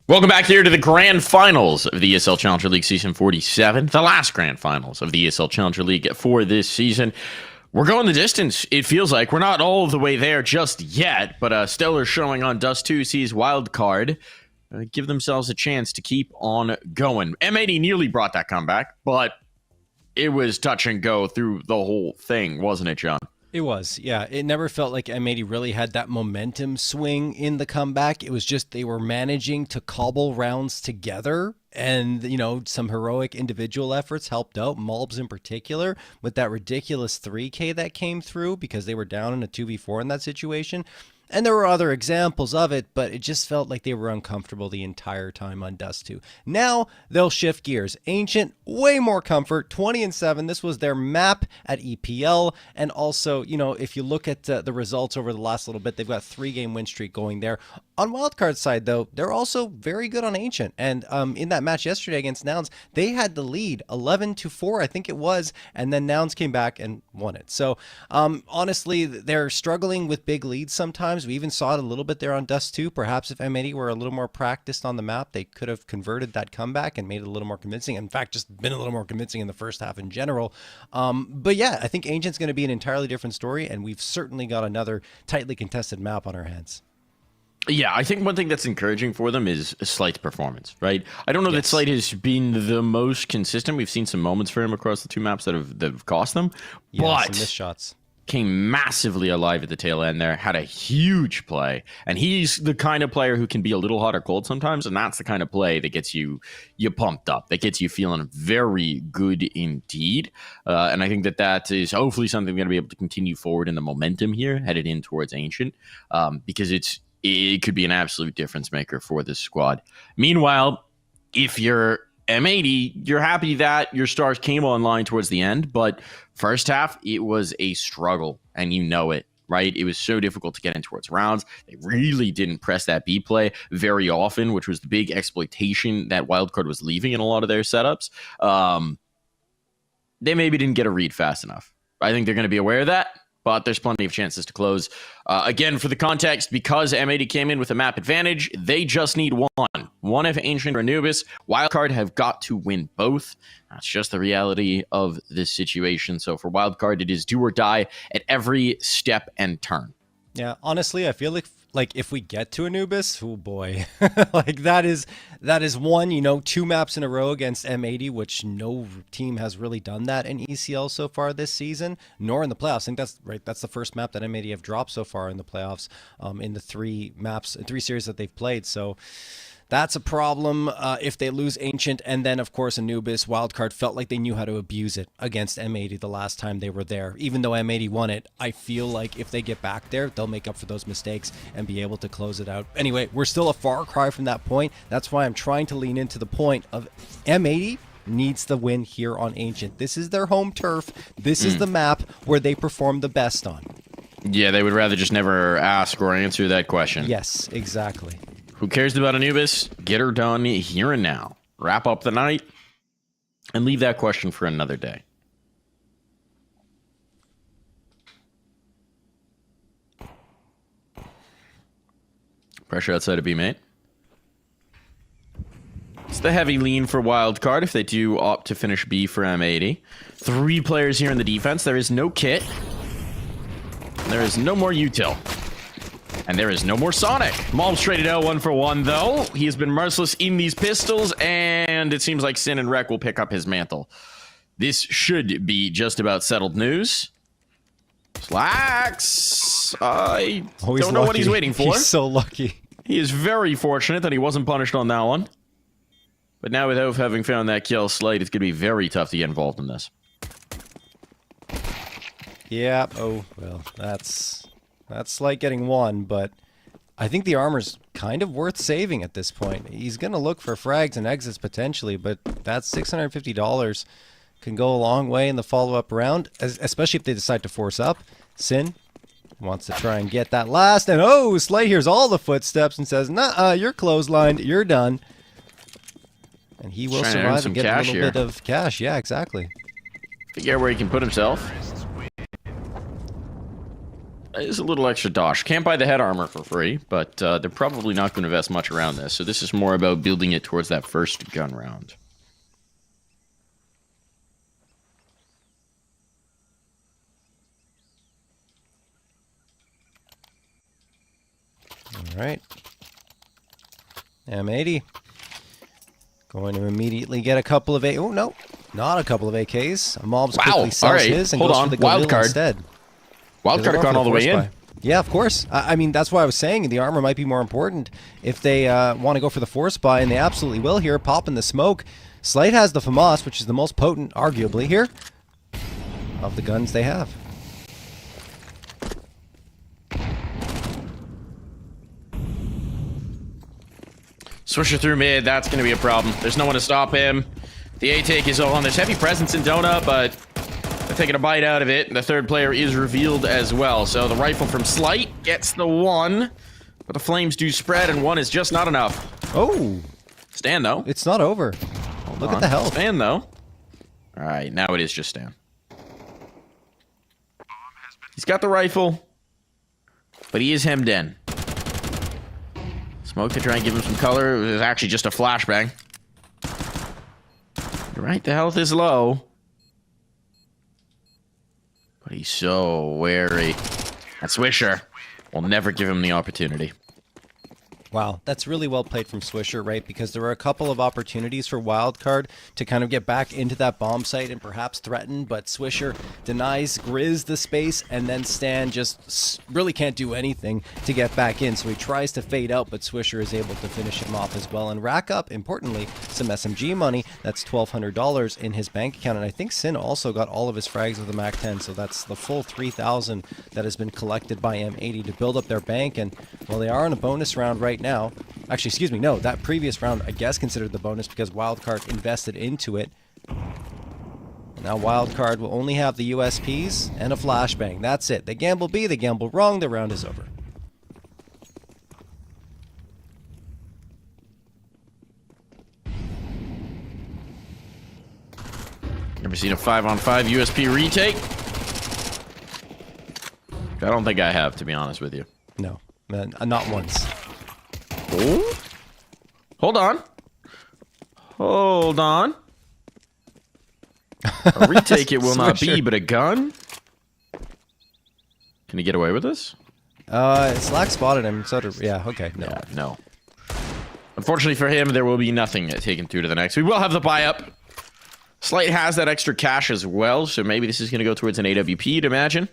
Welcome back here to the grand finals of the ESL Challenger League Season 47, the last grand finals of the ESL Challenger League for this season. We're going the distance, it feels like. We're not all the way there just yet, but Stellar showing on Dust 2 sees Wildcard give themselves a chance to keep on going. M80 nearly brought that comeback, but it was touch and go through the whole thing, wasn't it, John? It was, yeah. It never felt like M80 really had that momentum swing in the comeback. It was just they were managing to cobble rounds together. And, you know, some heroic individual efforts helped out, Mulbs in particular, with that ridiculous 3K that came through because they were down in a 2v4 in that situation. And there were other examples of it, but it just felt like they were uncomfortable the entire time on Dust 2. Now they'll shift gears. Ancient, way more comfort, 20-7. This was their map at EPL. And also, you know, if you look at the results over the last little bit, they've got a 3-game win streak going there. On Wildcard side, though, they're also very good on Ancient. And in that match yesterday against Nouns, they had the lead, 11-4, I think it was. And then Nouns came back and won it. So honestly, they're struggling with big leads sometimes. We even saw it a little bit there on Dust 2. Perhaps if M80 were a little more practiced on the map, they could have converted that comeback and made it a little more convincing. In fact, just been a little more convincing in the first half in general. But yeah, I think Ancient's going to be an entirely different story, and we've certainly got another tightly contested map on our hands. Yeah, I think one thing that's encouraging for them is Slight's performance, right? I don't know that Slight has been the most consistent. We've seen some moments for him across the two maps that have cost them, but some missed shots. Came massively alive at the tail end there, had a huge play, and he's the kind of player who can be a little hot or cold sometimes, and that's the kind of play that gets you pumped up, that gets you feeling very good indeed. And I think that is hopefully something we're going to be able to continue forward in the momentum here, headed in towards Ancient, because it could be an absolute difference maker for this squad. Meanwhile, if you're M80, you're happy that your stars came online towards the end, but first half, it was a struggle, and you know it, right? It was so difficult to get in towards rounds. They really didn't press that B play very often, which was the big exploitation that Wildcard was leaving in a lot of their setups. They maybe didn't get a read fast enough. I think they're going to be aware of that, but there's plenty of chances to close. Again, for the context, because M80 came in with a map advantage, they just need one. One of Ancient or Anubis. Wildcard have got to win both. That's just the reality of this situation. So for Wildcard, it is do or die at every step and turn. Yeah, honestly, I feel like if we get to Anubis, oh boy, like that is one, you know, 2 maps in a row against M80, which no team has really done that in ECL so far this season, nor in the playoffs. I think that's right. That's the first map that M80 have dropped so far in the playoffs, in the 3 series that they've played. So that's a problem if they lose Ancient. And then, of course, Anubis, Wildcard felt like they knew how to abuse it against M80 the last time they were there. Even though M80 won it, I feel like if they get back there, they'll make up for those mistakes and be able to close it out. Anyway, we're still a far cry from that point. That's why I'm trying to lean into the point of M80 needs the win here on Ancient. This is their home turf. This is the map where they perform the best on. Yeah, they would rather just never ask or answer that question. Yes, exactly. Who cares about Anubis? Get her done here and now. Wrap up the night and leave that question for another day. Pressure outside of B, mate. It's the heavy lean for Wildcard if they do opt to finish B for M80. 3 players here in the defense. There is no kit. There is no more util. And there is no more Sonic. Mulbs traded out 1 for 1, though. He has been merciless in these pistols, and it seems like Sin and Rek will pick up his mantle. This should be just about settled news. Slacks. I don't know what he's waiting for. He's so lucky. He is very fortunate that he wasn't punished on that one. But now with Oaf having found that kill, Slight, it's going to be very tough to get involved in this. Yeah. Oh, well, that's Slight getting one, but I think the armor's kind of worth saving at this point. He's going to look for frags and exits potentially, but that $650 can go a long way in the follow-up round, especially if they decide to force up. Sin wants to try and get that last, and oh, Slight hears all the footsteps and says, "Nah, you're clotheslined, you're done." And he will survive and get a little bit of cash. Yeah, exactly. Figure out where he can put himself. It's a little extra dosh. Can't buy the head armor for free, but they're probably not going to invest much around this. So this is more about building it towards that first gun round. All right. M80. Going to immediately get a couple of oh no, not a couple of AKs. A mob's quickly sells his and goes for the Wildcard instead. Wildcard gone all the way in. Yeah, of course. I mean, that's why I was saying the armor might be more important if they want to go for the force buy, and they absolutely will here. Popping the smoke. Slight has the FAMAS, which is the most potent, arguably, here, of the guns they have. Swisher through mid, that's going to be a problem. There's no one to stop him. The A-take is on. There's heavy presence in Donut, but they're taking a bite out of it. The third player is revealed as well. So the rifle from Slight gets the one, but the flames do spread, and one is just not enough. Oh. Stan, though. It's not over. Look at the health. Stan, though. All right, now it is just Stan. He's got the rifle, but he is hemmed in. Smoke to try and give him some color. It was actually just a flashbang. You're right, the health is low. But he's so wary. That Swisher will never give him the opportunity. Wow, that's really well played from Swisher, right? Because there were a couple of opportunities for Wildcard to kind of get back into that bomb site and perhaps threaten, but Swisher denies Grizz the space, and then Stan just really can't do anything to get back in. So he tries to fade out, but Swisher is able to finish him off as well and rack up, importantly, some SMG money. That's $1,200 in his bank account, and I think Sin also got all of his frags with the MAC-10, so that's the full $3,000 that has been collected by M80 to build up their bank. And well, they are in a bonus round right now. Actually, excuse me, no, that previous round I guess considered the bonus because Wildcard invested into it. Now Wildcard will only have the USPs and a flashbang. That's it. They gamble B, they gamble wrong, the round is over. Never seen a 5-on-5 USP retake? I don't think I have, to be honest with you. No, not once. Oh? Hold on. Hold on. A retake it will not be, but a gun? Can he get away with this? Slack spotted him, so did, yeah, okay, no. Yeah, no. Unfortunately for him, there will be nothing taken through to the next. We will have the buy-up. Slight has that extra cash as well, so maybe this is going to go towards an AWP, you'd imagine.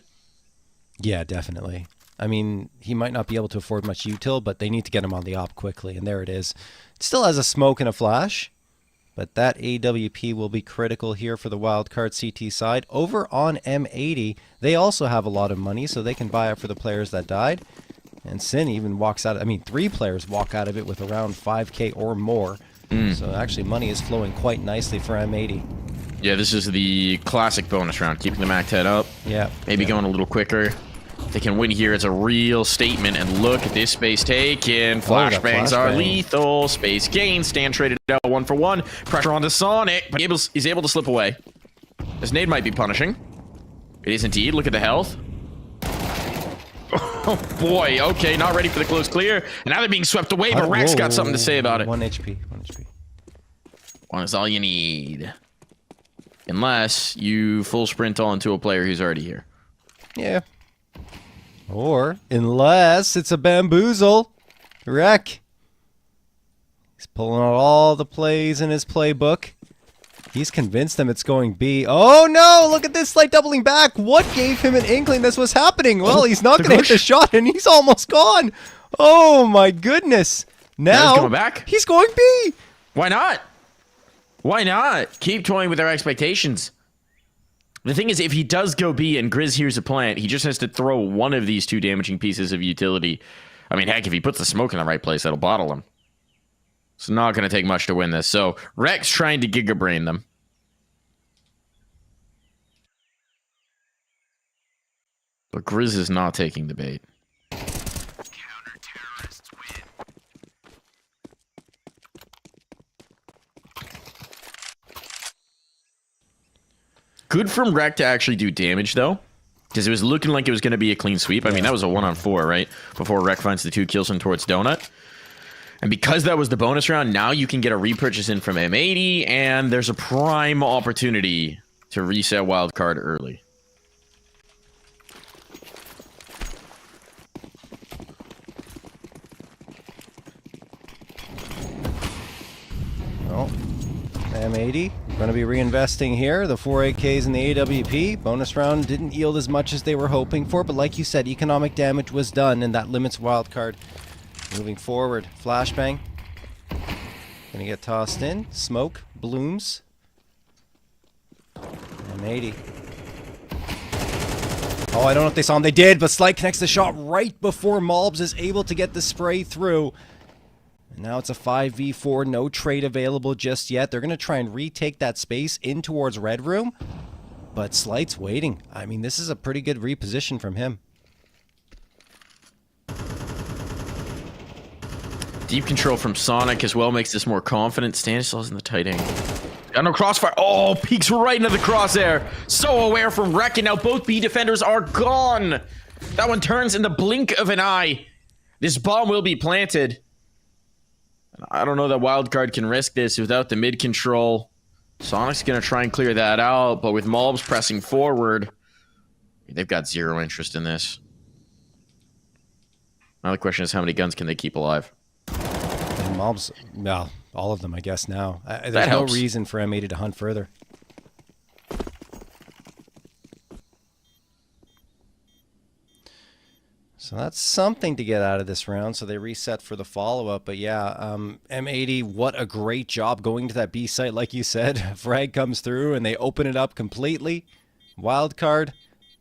Yeah, definitely. I mean, he might not be able to afford much util, but they need to get him on the op quickly, and there it is. It still has a smoke and a flash, but that AWP will be critical here for the Wildcard CT side. Over on M80, they also have a lot of money, so they can buy up for the players that died. And Sin even walks out, I mean, 3 players walk out of it with around 5K or more. So actually money is flowing quite nicely for M80. Yeah, this is the classic bonus round, keeping the MAC-10 up. Yeah. Maybe going a little quicker. If they can win here, it's a real statement. And look at this space taken. Flashbangs are lethal. Space gain. Stan traded out 1 for 1. Pressure onto Sonic, but he's able to slip away. This nade might be punishing. It is indeed. Look at the health. Oh boy. Okay, not ready for the close clear. And now they're being swept away, but Rex got something to say about it. 1 HP. 1 HP. 1 is all you need. Unless you full sprint all into a player who's already here. Yeah. Or, unless it's a bamboozle. Wreck. He's pulling out all the plays in his playbook. He's convinced them it's going B. Oh no, look at this Slight doubling back. What gave him an inkling this was happening? Well, he's not going to hit the shot and he's almost gone. Oh my goodness. Now, he's coming back. He's going B. Why not? Why not? Keep toying with their expectations. The thing is, if he does go B and Grizz hears a plant, he just has to throw one of these 2 damaging pieces of utility. I mean, heck, if he puts the smoke in the right place, that'll bottle him. It's not going to take much to win this. So, Rex trying to Giga Brain them. But Grizz is not taking the bait. Good from Rek to actually do damage, though. Because it was looking like it was going to be a clean sweep. I mean, that was a 1-on-4, right? Before Rek finds the 2 kills in towards Donut. And because that was the bonus round, now you can get a repurchase in from M80, and there's a prime opportunity to reset Wildcard early. Well, M80 going to be reinvesting here. The 4 8Ks in the AWP. Bonus round didn't yield as much as they were hoping for, but like you said, economic damage was done, and that limits Wildcard. Moving forward, flashbang. Gonna get tossed in. Smoke, blooms. M80. Oh, I don't know if they saw him. They did, but Slight connects the shot right before Malbs is able to get the spray through. And now it's a 5v4, no trade available just yet. They're gonna try and retake that space in towards Red Room, but Slight's waiting. I mean, this is a pretty good reposition from him. Deep control from Sonic as well makes this more confident. Stanislav's in the tight angle. Got no crossfire. Oh, peeks right into the crosshair. So aware from Rek, and now both B defenders are gone. That one turns in the blink of an eye. This bomb will be planted. I don't know that Wildcard can risk this without the mid control. Sonic's going to try and clear that out, but with Malbs pressing forward, they've got zero interest in this. Now the question is, how many guns can they keep alive? And Malbs, well, all of them, I guess, now. There's no helps. reason for M80 to hunt further. So that's something to get out of this round. So they reset for the follow-up. But yeah, M80, what a great job going to that B site, like you said. Frag comes through and they open it up completely. Wildcard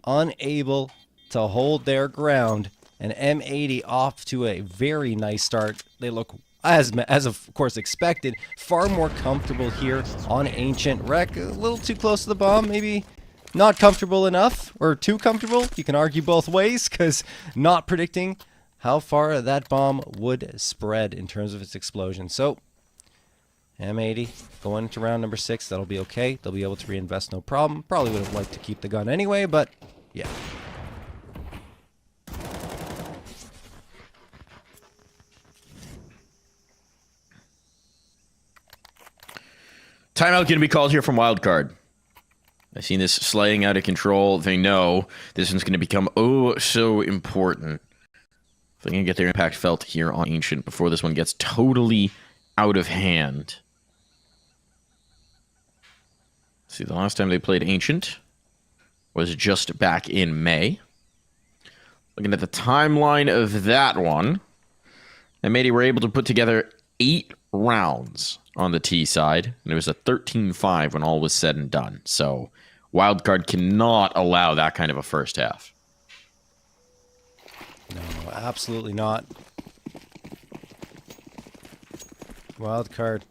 unable to hold their ground. And M80 off to a very nice start. They look, as of course expected, far more comfortable here on Ancient. Rek a little too close to the bomb, maybe not comfortable enough, or too comfortable. You can argue both ways, because not predicting how far that bomb would spread in terms of its explosion. So, M80 going into round number 6, that'll be okay. They'll be able to reinvest, no problem. Probably would have liked to keep the gun anyway, but yeah. Timeout going to be called here from Wildcard. I've seen this sliding out of control. They know this one's going to become oh so important. If they can get their impact felt here on Ancient before this one gets totally out of hand. See, the last time they played Ancient was just back in May. Looking at the timeline of that one, M80 were able to put together 8 rounds on the T side, and it was a 13-5 when all was said and done. So Wildcard cannot allow that kind of a first half. No, absolutely not. Wildcard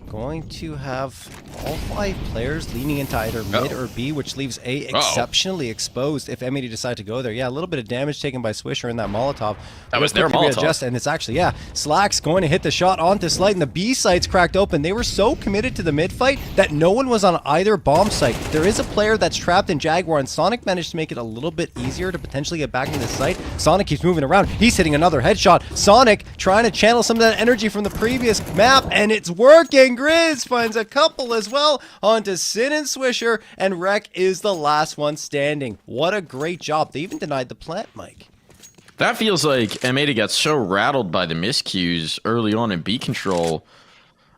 going to have all 5 players leaning into either mid or B, which leaves A exceptionally exposed if M80 decide to go there. Yeah, a little bit of damage taken by Swisher in that Molotov. That was their Molotov. And it's actually, yeah, Slack's going to hit the shot onto Slight, and the B site's cracked open. They were so committed to the mid fight that no one was on either bomb site. There is a player that's trapped in Jaguar, and Sonic managed to make it a little bit easier to potentially get back into the site. Sonic keeps moving around. He's hitting another headshot. Sonic trying to channel some of that energy from the previous map, and it's working. Grizz finds a couple as well onto Sin and Swisher, and Rek is the last one standing. What a great job. They even denied the plant, Mike. That feels like M80 got so rattled by the miscues early on in B control,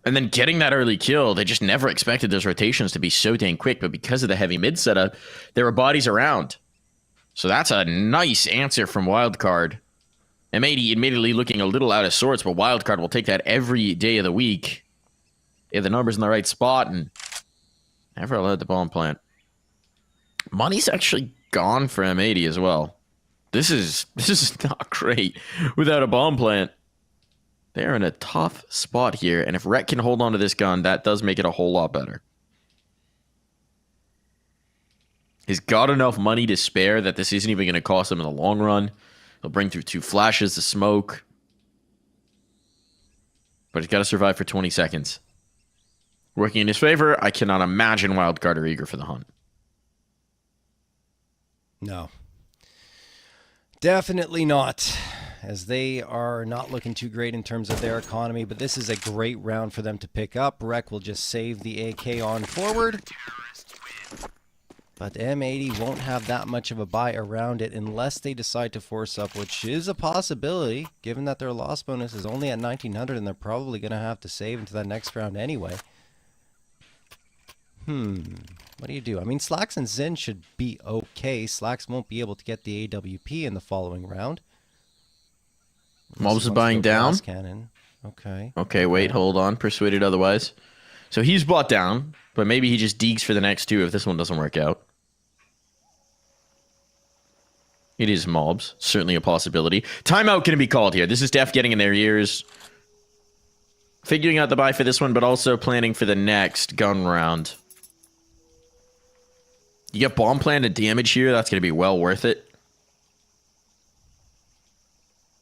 and then getting that early kill, they just never expected those rotations to be so dang quick, but because of the heavy mid setup, there were bodies around. So that's a nice answer from Wildcard. M80 admittedly looking a little out of sorts, but Wildcard will take that every day of the week. They have the numbers in the right spot and never allowed the bomb plant. Money's actually gone for M80 as well. This is not great without a bomb plant. They're in a tough spot here, and if Rhett can hold on to this gun, that does make it a whole lot better. He's got enough money to spare that this isn't even going to cost him in the long run. He'll bring through 2 flashes to smoke. But he's got to survive for 20 seconds. Working in his favor, I cannot imagine Wildcard are eager for the hunt. No. Definitely not, as they are not looking too great in terms of their economy, but this is a great round for them to pick up. Rek will just save the AK on forward. But M80 won't have that much of a buy around it unless they decide to force up, which is a possibility, given that their loss bonus is only at 1900 and they're probably going to have to save into that next round anyway. What do you do? I mean, Slacks and Zin should be okay. Slacks won't be able to get the AWP in the following round. Mobs is buying down. Cannon. Okay. Okay, wait, hold on. Persuaded otherwise. So he's bought down, but maybe he just deeks for the next 2 if this one doesn't work out. It is mobs. Certainly a possibility. Timeout going to be called here. This is Def getting in their ears. Figuring out the buy for this one, but also planning for the next gun round. You get bomb plan and damage here. That's going to be well worth it.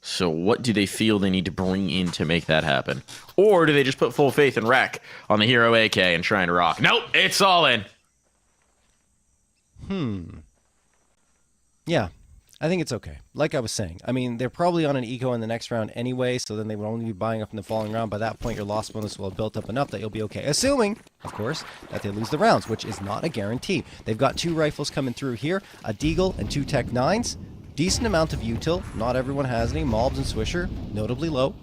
So what do they feel they need to bring in to make that happen? Or do they just put full faith in Rek on the hero AK and try and rock? Nope, it's all in. Yeah, I think it's okay. Like I was saying, I mean, they're probably on an eco in the next round anyway, so then they would only be buying up in the following round. By that point, your loss bonus will have built up enough that you'll be okay. Assuming, of course, that they lose the rounds, which is not a guarantee. They've got 2 rifles coming through here, a Deagle and 2 Tech 9s. Decent amount of util. Not everyone has any. Mobs and Swisher, notably low.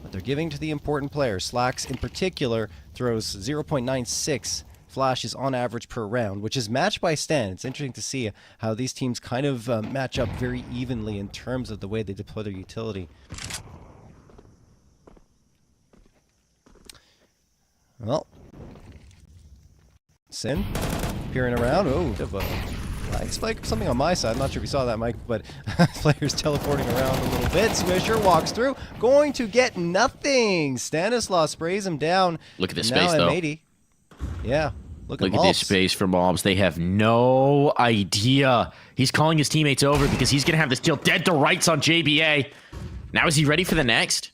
But they're giving to the important players. Slacks, in particular, throws 0.96 flashes on average per round, which is matched by Stan. It's interesting to see how these teams kind of match up very evenly in terms of the way they deploy their utility. Well, Sin peering around. Oh, flag spike, something on my side. I'm not sure if you saw that, Mike, but players teleporting around a little bit. Swisher walks through, going to get nothing. Stanislaus sprays him down. Look at this space, though. M80. Yeah, look at this space for mobs. They have no idea. He's calling his teammates over because he's going to have this kill dead to rights on JBA. Now is he ready for the next?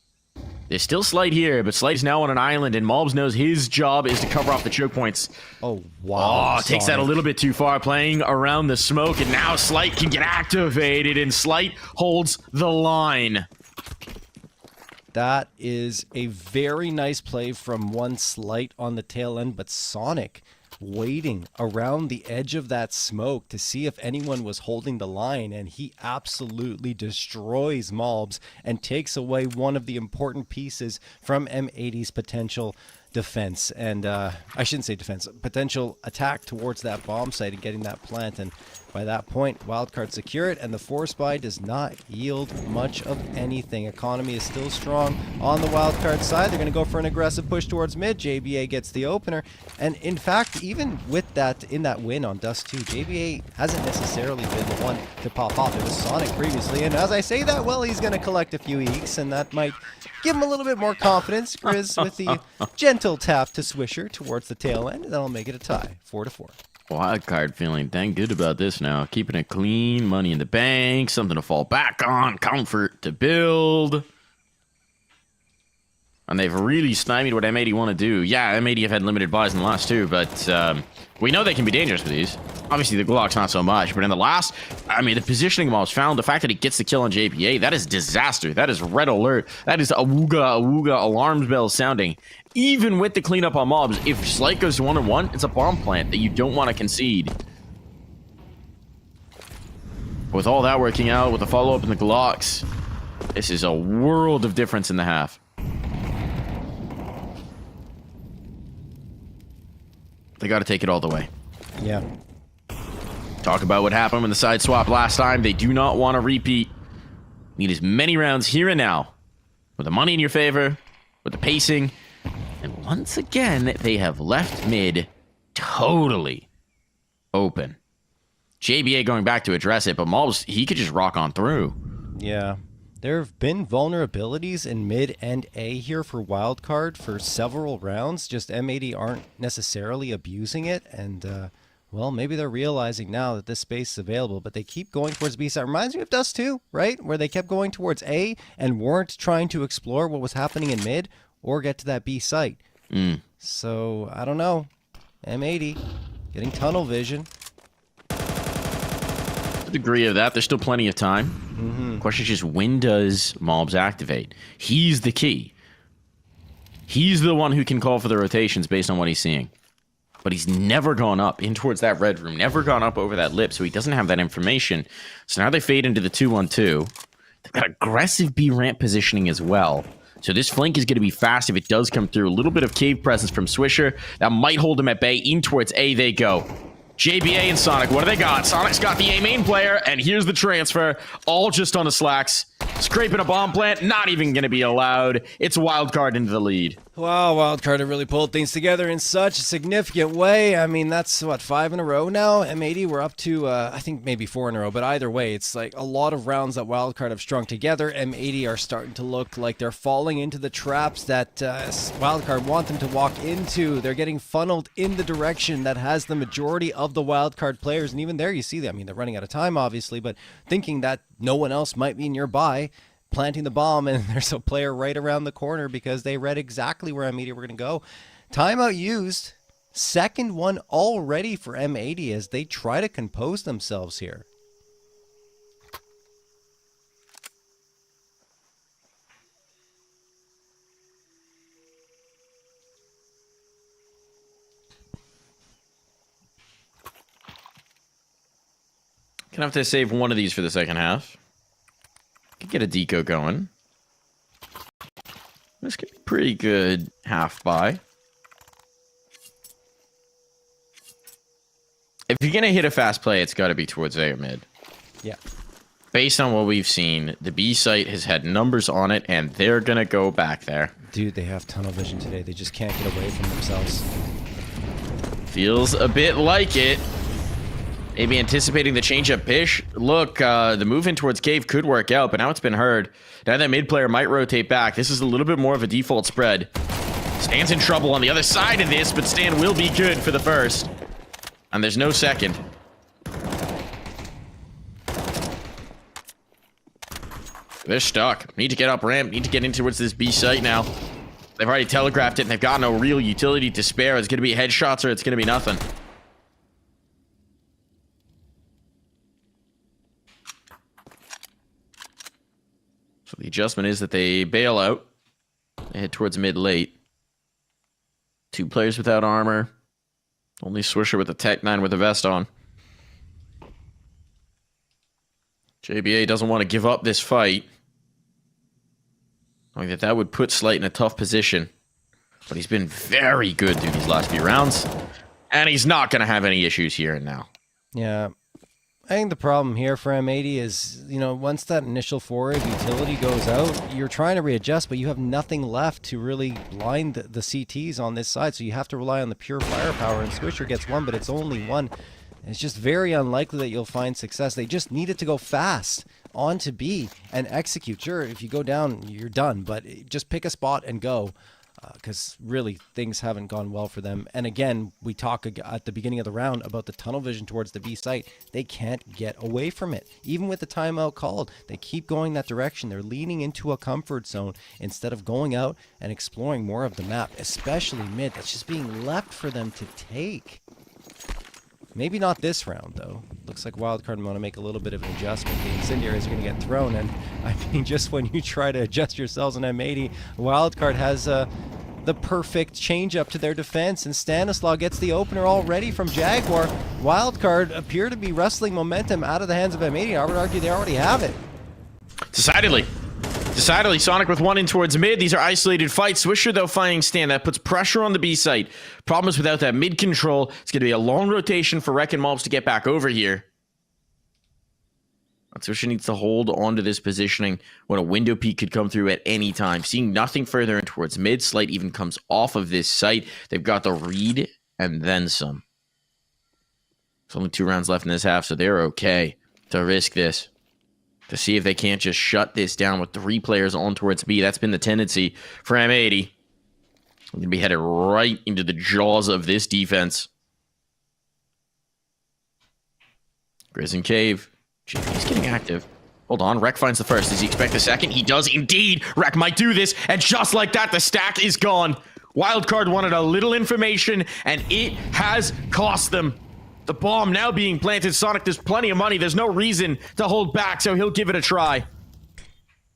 There's still Slight here, but Slight's now on an island, and Mobs knows his job is to cover off the choke points. Oh, wow. Oh, takes that a little bit too far, playing around the smoke, and now Slight can get activated, and Slight holds the line. That is a very nice play from one Slight on the tail end, but Sonic waiting around the edge of that smoke to see if anyone was holding the line, and he absolutely destroys Mobs and takes away one of the important pieces from M80's potential defense, and I shouldn't say defense, potential attack towards that bomb site and getting that plant. And by that point, Wildcard secured, and the force buy does not yield much of anything. Economy is still strong on the Wildcard side. They're going to go for an aggressive push towards mid. JBA gets the opener, and in fact, even with that, in that win on Dust 2, JBA hasn't necessarily been the one to pop off. It was Sonic previously, and as I say that, well, he's going to collect a few eeks, and that might give him a little bit more confidence. Grizz with the gentle tap to Swisher towards the tail end, and that'll make it a tie, 4-4. Wildcard feeling dang good about this now. Keeping it clean, money in the bank, something to fall back on, comfort to build. And they've really stymied what M80 want to do. Yeah, M80 have had limited buys in the last 2, but we know they can be dangerous with these. Obviously, the Glock's not so much, but in the last, I mean, the positioning Mobs found, the fact that he gets the kill on JPA, that is disaster. That is red alert. That is awooga alarms bell sounding. Even with the cleanup on Mobs, if Slight goes 1-on-1, it's a bomb plant that you don't want to concede. With all that working out, with the follow-up in the Glocks, this is a world of difference in the half. They got to take it all the way. Yeah. Talk about what happened when the side swap last time. They do not want to repeat. Need as many rounds here and now. With the money in your favor, with the pacing, and once again, they have left mid totally open. JBA going back to address it, but Malbs, he could just rock on through. Yeah. There have been vulnerabilities in mid and A here for Wildcard for several rounds. Just M80 aren't necessarily abusing it, and well, maybe they're realizing now that this space is available, but they keep going towards B side. Reminds me of Dust 2, right? Where they kept going towards A and weren't trying to explore what was happening in mid or get to that B site. So, I don't know. M80 getting tunnel vision. The degree of that, there's still plenty of time. Question is just, when does Malbs activate? He's the key. He's the one who can call for the rotations based on what he's seeing. But he's never gone up in towards that red room, never gone up over that lip, so he doesn't have that information. So now they fade into the 2-1-2. They've got aggressive B ramp positioning as well. So this flank is going to be fast if it does come through. A little bit of cave presence from Swisher. That might hold him at bay. In towards A they go. JBA and Sonic, what do they got? Sonic's got the A main player, and here's the transfer. All just on the slacks. Scraping a bomb plant, not even going to be allowed. It's Wildcard into the lead. Wow, Wildcard have really pulled things together in such a significant way. I mean, that's, what, 5 in a row now? M80, we're up to, I think maybe 4 in a row. But either way, it's like a lot of rounds that Wildcard have strung together. M80 are starting to look like they're falling into the traps that Wildcard want them to walk into. They're getting funneled in the direction that has the majority of the Wildcard players. And even there, you see that. I mean, they're running out of time, obviously, but thinking that no one else might be nearby, planting the bomb, and there's a player right around the corner because they read exactly where M80 were going to go. Timeout used. Second one already for M80 as they try to compose themselves here. Gonna have to save one of these for the second half. Could get a deco going. This could be pretty good half buy. If you're gonna hit a fast play, it's got to be towards A or mid. Yeah. Based on what we've seen, the B site has had numbers on it, and they're gonna go back there. Dude, they have tunnel vision today. They just can't get away from themselves. Feels a bit like it. Maybe anticipating the change-up pish. Look, the move in towards cave could work out, but now it's been heard. Now that mid player might rotate back. This is a little bit more of a default spread. Stan's in trouble on the other side of this, but Stan will be good for the first. And there's no second. They're stuck. Need to get up ramp. Need to get in towards this B site now. They've already telegraphed it, and they've got no real utility to spare. It's going to be headshots or it's going to be nothing. So the adjustment is that they bail out. They head towards mid-late. 2 players without armor. Only Swisher with a Tech 9 with a vest on. JBA doesn't want to give up this fight. Knowing that would put Slight in a tough position. But he's been very good through these last few rounds. And he's not going to have any issues here and now. Yeah. I think the problem here for M80 is, you know, once that initial forward utility goes out, you're trying to readjust, but you have nothing left to really line the CTs on this side, so you have to rely on the pure firepower, and Swisher gets one, but it's only one. It's just very unlikely that you'll find success. They just need it to go fast onto B and execute. Sure, if you go down, you're done, but just pick a spot and go. Because really things haven't gone well for them. And again, we talk at the beginning of the round about the tunnel vision towards the B site. They can't get away from it. Even with the timeout called, they keep going that direction. They're leaning into a comfort zone instead of going out and exploring more of the map, especially mid. That's just being left for them to take. Maybe not this round, though. Looks like Wildcard want to make a little bit of an adjustment. The Incendiaries are going to get thrown, and I mean, just when you try to adjust yourselves on M80, Wildcard has the perfect change-up to their defense, and Stanislaw gets the opener already from Jaguar. Wildcard appear to be wrestling momentum out of the hands of M80. I would argue they already have it. Decidedly. Decidedly, Sonic with one in towards mid. These are isolated fights. Swisher, though, finding Stan. That puts pressure on the B site. Problem is, without that mid control, it's going to be a long rotation for Rek and Malbs to get back over here. Atsushi needs to hold on to this positioning when a window peak could come through at any time. Seeing nothing further in towards mid. Slight even comes off of this site. They've got the read and then some. There's only 2 rounds left in this half, so they're okay to risk this. To see if they can't just shut this down with 3 players on towards B. That's been the tendency for M80. We're going to be headed right into the jaws of this defense. Grizz and Cave. He's getting active. Hold on. Rek finds the first. Does he expect the second? He does indeed. Rek might do this. And just like that, the stack is gone. Wildcard wanted a little information, and it has cost them. The bomb now being planted. Sonic, there's plenty of money. There's no reason to hold back, so he'll give it a try.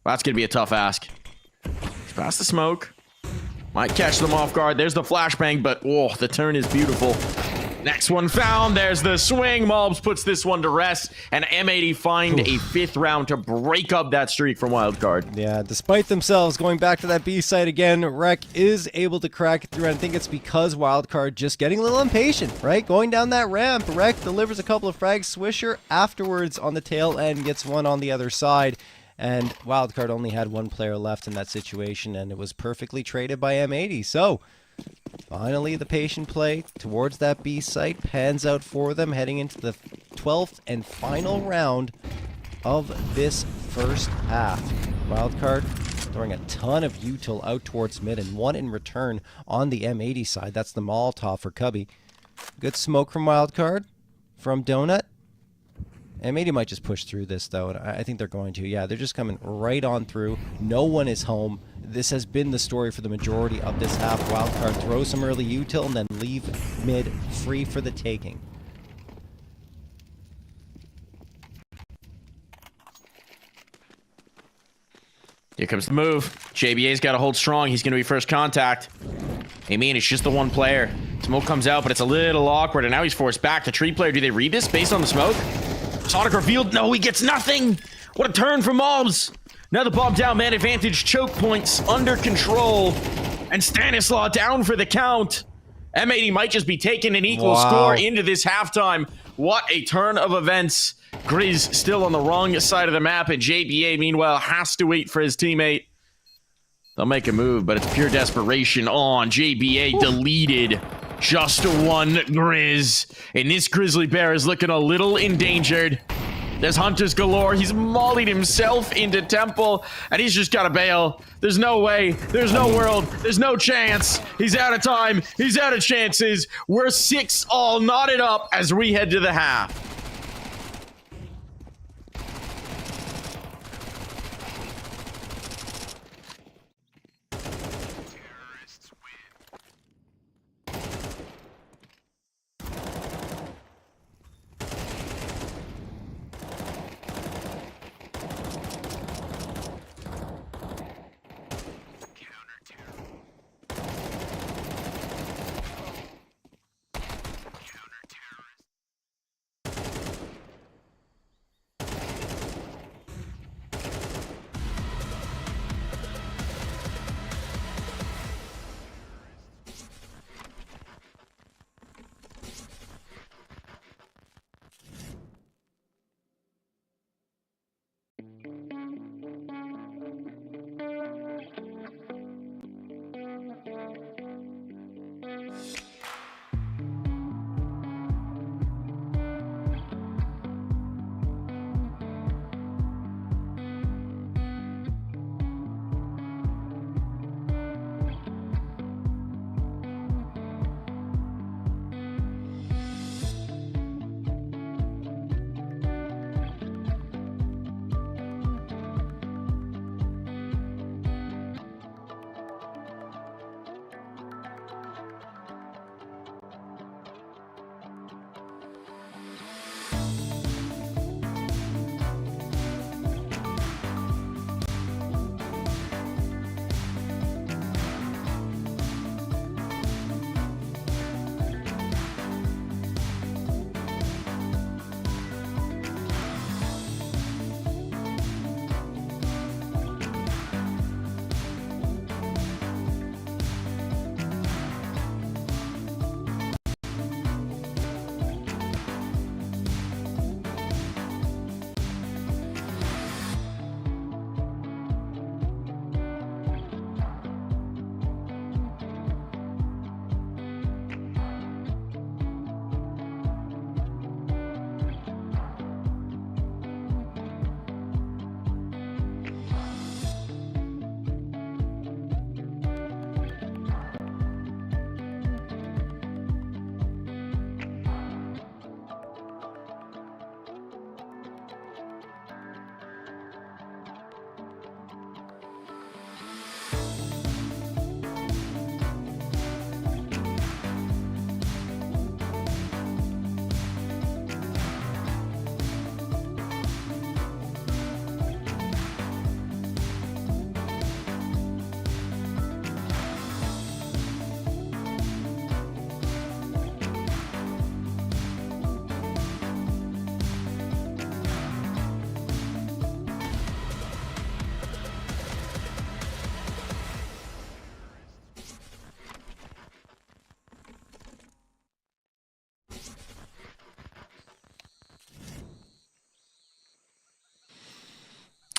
That's going to be a tough ask. He's past the smoke. Might catch them off guard. There's the flashbang, but oh, the turn is beautiful. Next one found. There's the swing. Mobs puts this one to rest, and M80 find a 5th round to break up that streak from Wildcard. Yeah, despite themselves going back to that B site again, Rek is able to crack it through. I think it's because Wildcard just getting a little impatient, right? Going down that ramp, Rek delivers a couple of frags. Swisher afterwards on the tail end gets one on the other side. And Wildcard only had 1 player left in that situation, and it was perfectly traded by M80. So, finally, the patient play towards that B site pans out for them, heading into the 12th and final round of this first half. Wildcard throwing a ton of util out towards mid, and 1 in return on the M80 side. That's the Molotov for Cubby. Good smoke from Wildcard, from Donut. M80 might just push through this, though, and I think they're going to. Yeah, they're just coming right on through. No one is home. This has been the story for the majority of this half. Wildcard throw some early util and then leave mid free for the taking. Here comes the move. JBA's got to hold strong. He's going to be first contact. I mean, it's just the 1 player. Smoke comes out, but it's a little awkward, and now he's forced back. The tree player, do they read this based on the smoke? Sonic revealed. No, he gets nothing. What a turn for Mobs. Now the bomb down, man advantage, choke points under control. And Stanislaw down for the count. M80 might just be taking an equal score into this halftime. What a turn of events. Grizz still on the wrong side of the map, and JBA, meanwhile, has to wait for his teammate. They'll make a move, but it's pure desperation on. JBA deleted. Just 1 Grizz. And this Grizzly Bear is looking a little endangered. There's hunters galore. He's mollied himself into Temple, and he's just got to bail. There's no way. There's no world. There's no chance. He's out of time. He's out of chances. We're 6-all knotted up as we head to the half.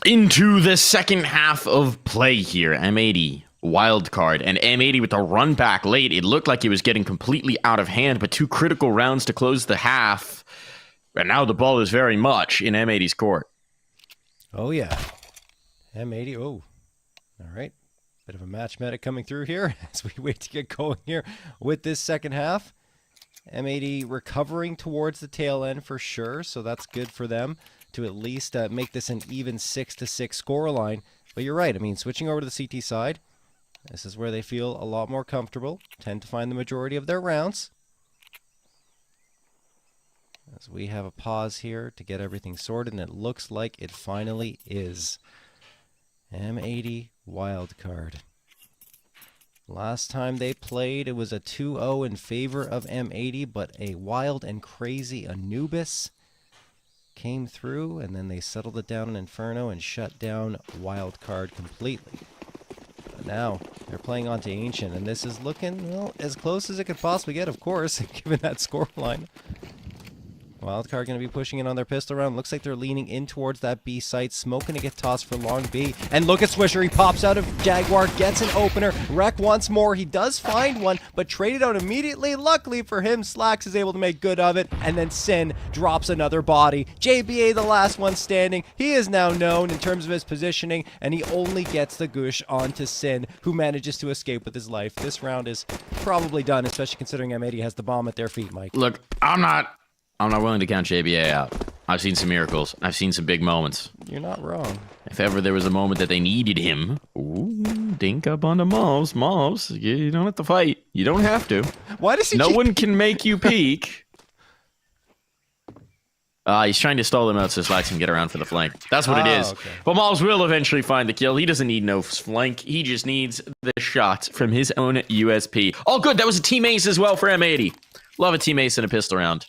Into the second half of play here. M80, Wildcard, and M80 with a run back late. It looked like he was getting completely out of hand, but 2 critical rounds to close the half. And now the ball is very much in M80's court. Oh, yeah. M80, oh. All right. Bit of a match meta coming through here as we wait to get going here with this second half. M80 recovering towards the tail end for sure, so that's good for them to at least make this an even 6-6 scoreline. But you're right. I mean, switching over to the CT side, this is where they feel a lot more comfortable, tend to find the majority of their rounds. As we have a pause here to get everything sorted, and it looks like it finally is. M80 Wildcard. Last time they played, it was a 2-0 in favor of M80, but a wild and crazy Anubis came through, and then they settled it down in Inferno and shut down Wildcard completely. But now they're playing onto Ancient, and this is looking, well, as close as it could possibly get, of course, given that scoreline. Wildcard going to be pushing in on their pistol round. Looks like they're leaning in towards that B site. Smoke going to get tossed for long B. And look at Swisher. He pops out of Jaguar, gets an opener. Wreck once more. He does find one, but traded out immediately. Luckily for him, Slacks is able to make good of it. And then Sin drops another body. JBA, the last one standing. He is now known in terms of his positioning, and he only gets the gush onto Sin, who manages to escape with his life. This round is probably done, especially considering M80 has the bomb at their feet, Mike. Look, I'm not willing to count JBA out. I've seen some miracles. I've seen some big moments. You're not wrong. If ever there was a moment that they needed him, ooh, dink up onto Mobs. Mobs, you don't have to fight. You don't have to. Why does he? No one can make you peek. He's trying to stall them out so Slacks can get around for the flank. That's what it is. Okay. But Mobs will eventually find the kill. He doesn't need no flank. He just needs the shot from his own USP. Oh, good. That was a team ace as well for M80. Love a team ace in a pistol round.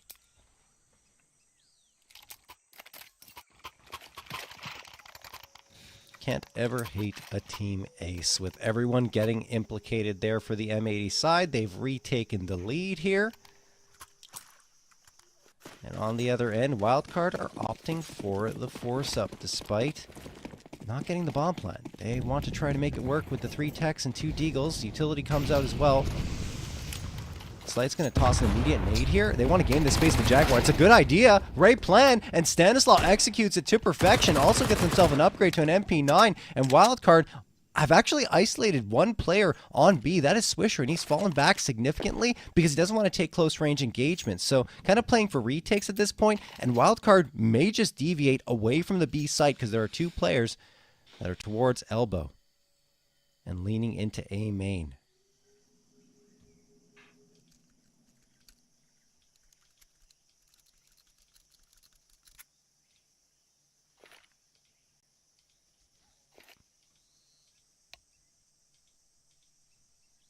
Can't ever hate a team ace. With everyone getting implicated there for the M80 side, they've retaken the lead here. And on the other end, Wildcard are opting for the force up despite not getting the bomb plant. They want to try to make it work with the 3 techs and 2 deagles. Utility comes out as well. Slight's going to toss an immediate nade here. They want to gain this space with Jaguar. It's a good idea. Right plan. And Stanislaw executes it to perfection. Also gets himself an upgrade to an MP9. And Wildcard have actually isolated one player on B. That is Swisher. And he's fallen back significantly because he doesn't want to take close range engagements. So kind of playing for retakes at this point. And Wildcard may just deviate away from the B site because there are 2 players that are towards elbow and leaning into A main.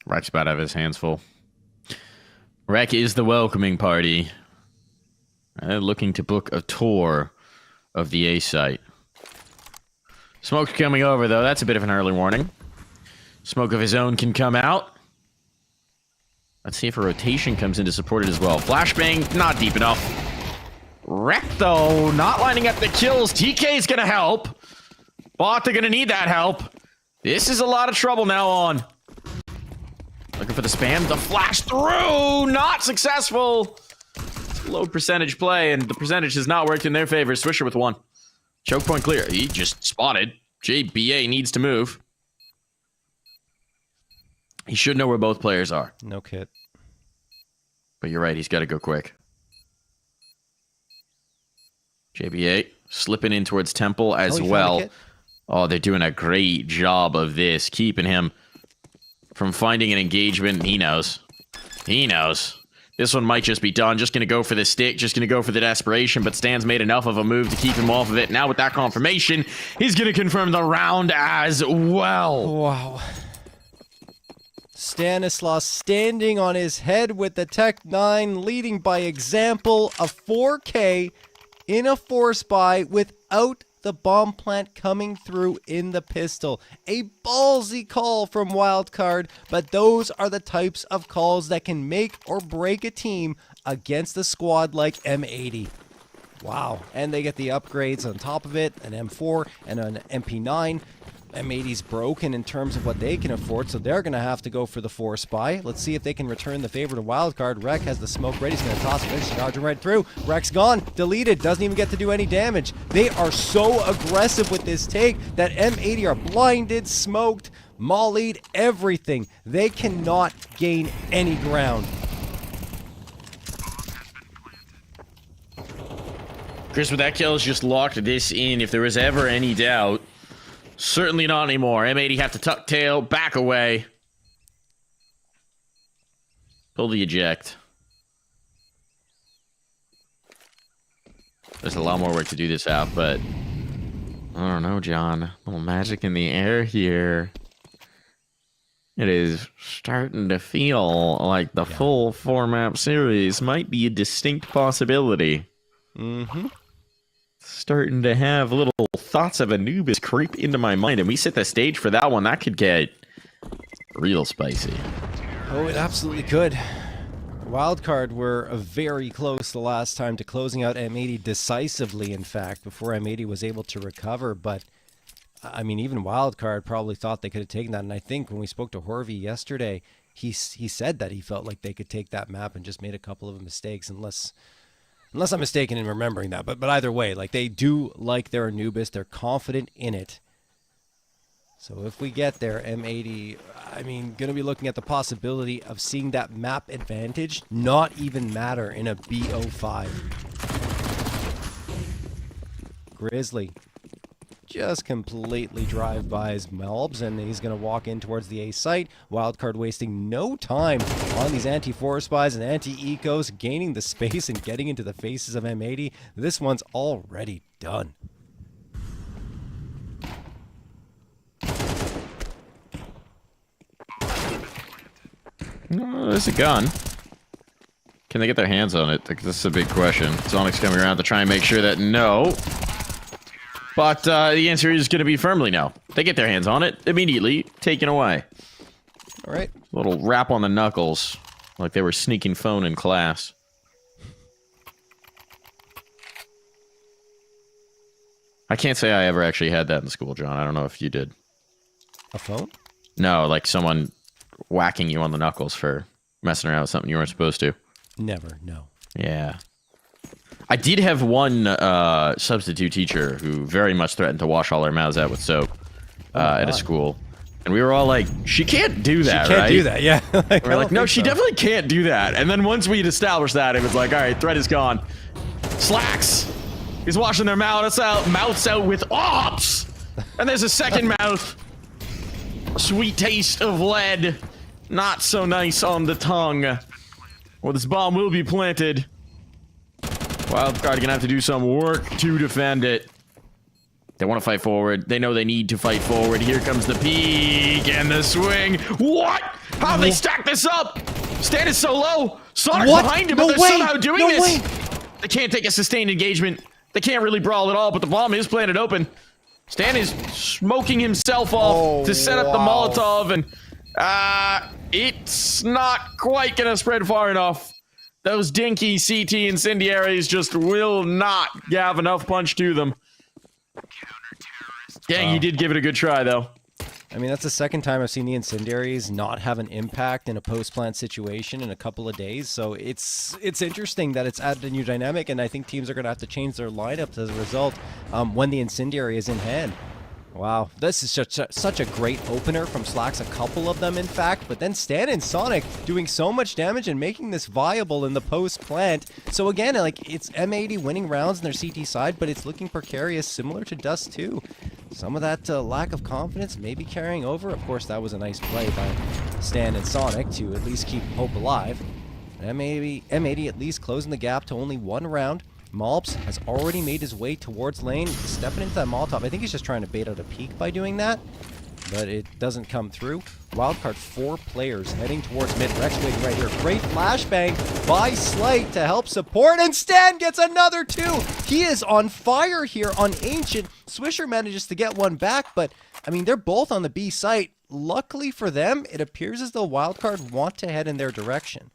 Wreck's about to have his hands full. Wreck is the welcoming party. Looking to book a tour of the A site. Smoke's coming over, though. That's a bit of an early warning. Smoke of his own can come out. Let's see if a rotation comes in to support it as well. Flashbang, not deep enough. Wreck, though, not lining up the kills. TK is going to help. Bot, they're going to need that help. This is a lot of trouble now on. Looking for the spam, the flash through, not successful. It's a low percentage play, and the percentage has not worked in their favor. Swisher with 1. Choke point clear. He just spotted. JBA needs to move. He should know where both players are. No kit. But you're right, he's got to go quick. JBA slipping in towards Temple as well. Oh, they're doing a great job of this, keeping him from finding an engagement. He knows. He knows. This one might just be done. Just going to go for the stick. Just going to go for the desperation. But Stan's made enough of a move to keep him off of it. Now with that confirmation, he's going to confirm the round as well. Wow. Stanislaus standing on his head with the Tech 9, leading by example. A 4K in a force buy without the bomb plant coming through in the pistol. A ballsy call from Wildcard, but those are the types of calls that can make or break a team against a squad like M80. Wow. And they get the upgrades on top of it, an M4 and an MP9. M80's broken in terms of what they can afford, so they're going to have to go for the 4 spy. Let's see if they can return the favor to Wildcard. Rek has the smoke ready. He's going to toss it. Charging right through. Rek's gone. Deleted. Doesn't even get to do any damage. They are so aggressive with this take that M80 are blinded, smoked, mollied, everything. They cannot gain any ground. Chris, with that kill, has just locked this in. If there was ever any doubt, certainly not anymore. M80 have to tuck tail, back away. Pull the eject. There's a lot more work to do this out, but I don't know, John. A little magic in the air here. It is starting to feel like the full 4-map series might be a distinct possibility. Mm-hmm. Starting to have little thoughts of Anubis creep into my mind, and we set the stage for that one. That could get real spicy. Oh, it absolutely could. Wildcard were very close the last time to closing out M80 decisively, in fact, before M80 was able to recover. But, I mean, even Wildcard probably thought they could have taken that. And I think when we spoke to Horvey yesterday, he said that he felt like they could take that map and just made a couple of mistakes, unless I'm mistaken in remembering that. But either way, like, they do like their Anubis. They're confident in it. So if we get there, M80, I mean, going to be looking at the possibility of seeing that map advantage not even matter in a BO5. Grizzly just completely drive by his Melbs, and he's going to walk in towards the A site. Wildcard wasting no time on these anti-4 spies and anti-ecos, gaining the space and getting into the faces of M80. This one's already done. There's a gun. Can they get their hands on it? This is a big question. Sonic's coming around to try and make sure that no. But the answer is going to be firmly no. They get their hands on it, immediately taken away. All right. Little rap on the knuckles, like they were sneaking phone in class. I can't say I ever actually had that in school, John. I don't know if you did. A phone? No, like someone whacking you on the knuckles for messing around with something you weren't supposed to. Never, no. Yeah. I did have one substitute teacher who very much threatened to wash all our mouths out with soap at a school. And we were all like, she can't do that, She can't do that, yeah. We're like, no, she definitely can't do that. And then once we'd established that, it was like, all right, threat is gone. Slacks. He's washing their mouths out with ops. And there's a second mouth. Sweet taste of lead. Not so nice on the tongue. Well, this bomb will be planted. Wildcard gonna have to do some work to defend it. They want to fight forward. They know they need to fight forward. Here comes the peek and the swing. What? How they stack this up? Stan is so low. Sonic's behind him, but they're somehow doing this. They can't take a sustained engagement. They can't really brawl at all, but the bomb is planted open. Stan is smoking himself off to set up the Molotov, and it's not quite gonna spread far enough. Those dinky CT incendiaries just will not have enough punch to them. Dang, he did give it a good try, though. I mean, that's the second time I've seen the incendiaries not have an impact in a post-plant situation in a couple of days. So it's interesting that it's added a new dynamic, and I think teams are going to have to change their lineups as a result when the incendiary is in hand. Wow, this is such a great opener from Slacks, a couple of them in fact, but then Stan and Sonic doing so much damage and making this viable in the post-plant. So again, like, it's M80 winning rounds on their CT side, but it's looking precarious, similar to Dust 2. Some of that lack of confidence maybe carrying over. Of course, that was a nice play by Stan and Sonic to at least keep hope alive. M80 at least closing the gap to only one round. Malps has already made his way towards lane, stepping into that Molotov. I think he's just trying to bait out a peek by doing that, but it doesn't come through. Wildcard, 4 players heading towards mid. Rex waiting right here. Great flashbang by Slight to help support, and Stan gets another 2. He is on fire here on Ancient. Swisher manages to get one back, but, I mean, they're both on the B site. Luckily for them, it appears as though Wildcard want to head in their direction.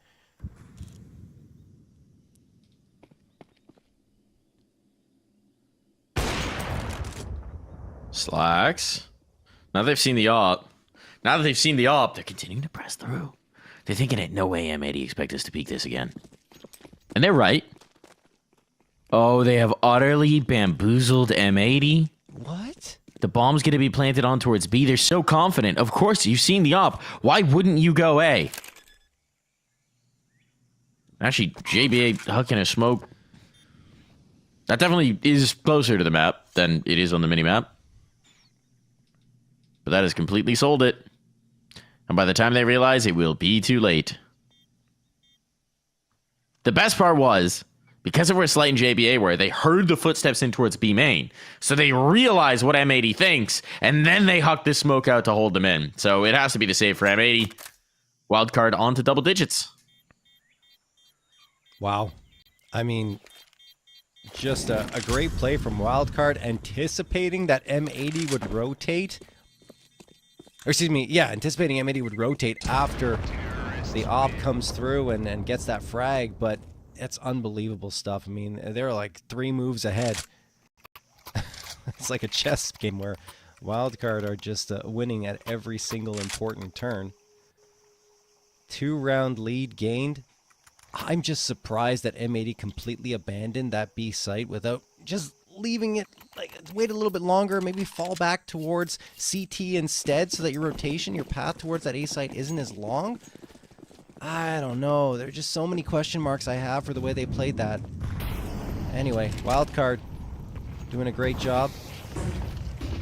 Slacks. Now they've seen the op. Now that they've seen the op, they're continuing to press through. They're thinking that no way M80 expect us to peek this again. And they're right. Oh, they have utterly bamboozled M80. What? The bomb's going to be planted on towards B. They're so confident. Of course, you've seen the op. Why wouldn't you go A? Actually, JBA hucking a smoke. That definitely is closer to the map than it is on the mini-map. But that has completely sold it. And by the time they realize, it will be too late. The best part was, because of where Slight and JBA were, they heard the footsteps in towards B main. So they realize what M80 thinks, and then they huck this smoke out to hold them in. So it has to be the save for M80. Wildcard on to double digits. Wow. I mean, just a great play from Wildcard, anticipating that M80 would rotate. Or excuse me, yeah, anticipating M80 would rotate after the op comes through and gets that frag, but it's unbelievable stuff. I mean, they're like 3 moves ahead. It's like a chess game where Wildcard are just winning at every single important turn. 2-round lead gained. I'm just surprised that M80 completely abandoned that B site without just leaving it, like, wait a little bit longer, maybe fall back towards CT instead so that your rotation, your path towards that A site isn't as long. I don't know. There are just so many question marks I have for the way they played that. Anyway, Wildcard doing a great job.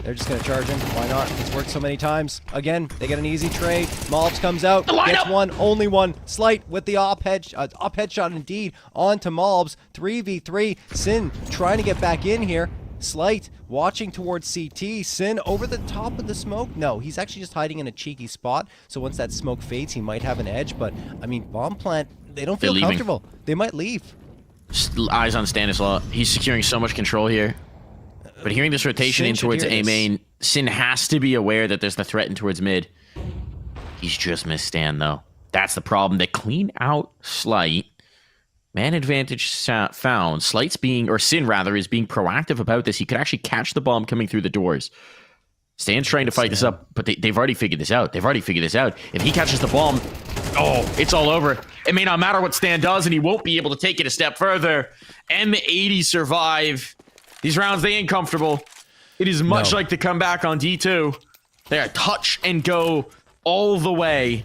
They're just going to charge him. Why not? It's worked so many times. Again, they get an easy trade. Malbs comes out. Gets one. Only one. Slight with the op headshot indeed. On to Malbs. 3v3. Sin trying to get back in here. Slight watching towards CT. Sin over the top of the smoke. No, he's actually just hiding in a cheeky spot. So once that smoke fades, he might have an edge. But, I mean, bomb plant, they don't feel comfortable. They might leave. Eyes on Stanislaw. He's securing so much control here. But hearing this rotation in towards A main, Sin has to be aware that there's the threat in towards mid. He's just missed Stan, though. That's the problem. They clean out Slight. Man advantage found. Slight's being, or Sin rather, is being proactive about this. He could actually catch the bomb coming through the doors. Stan's trying to fight this up, but they've already figured this out. If he catches the bomb, oh, it's all over. It may not matter what Stan does, and he won't be able to take it a step further. M80 survive. These rounds, they ain't comfortable. It is much like the comeback on D2. They are touch and go all the way.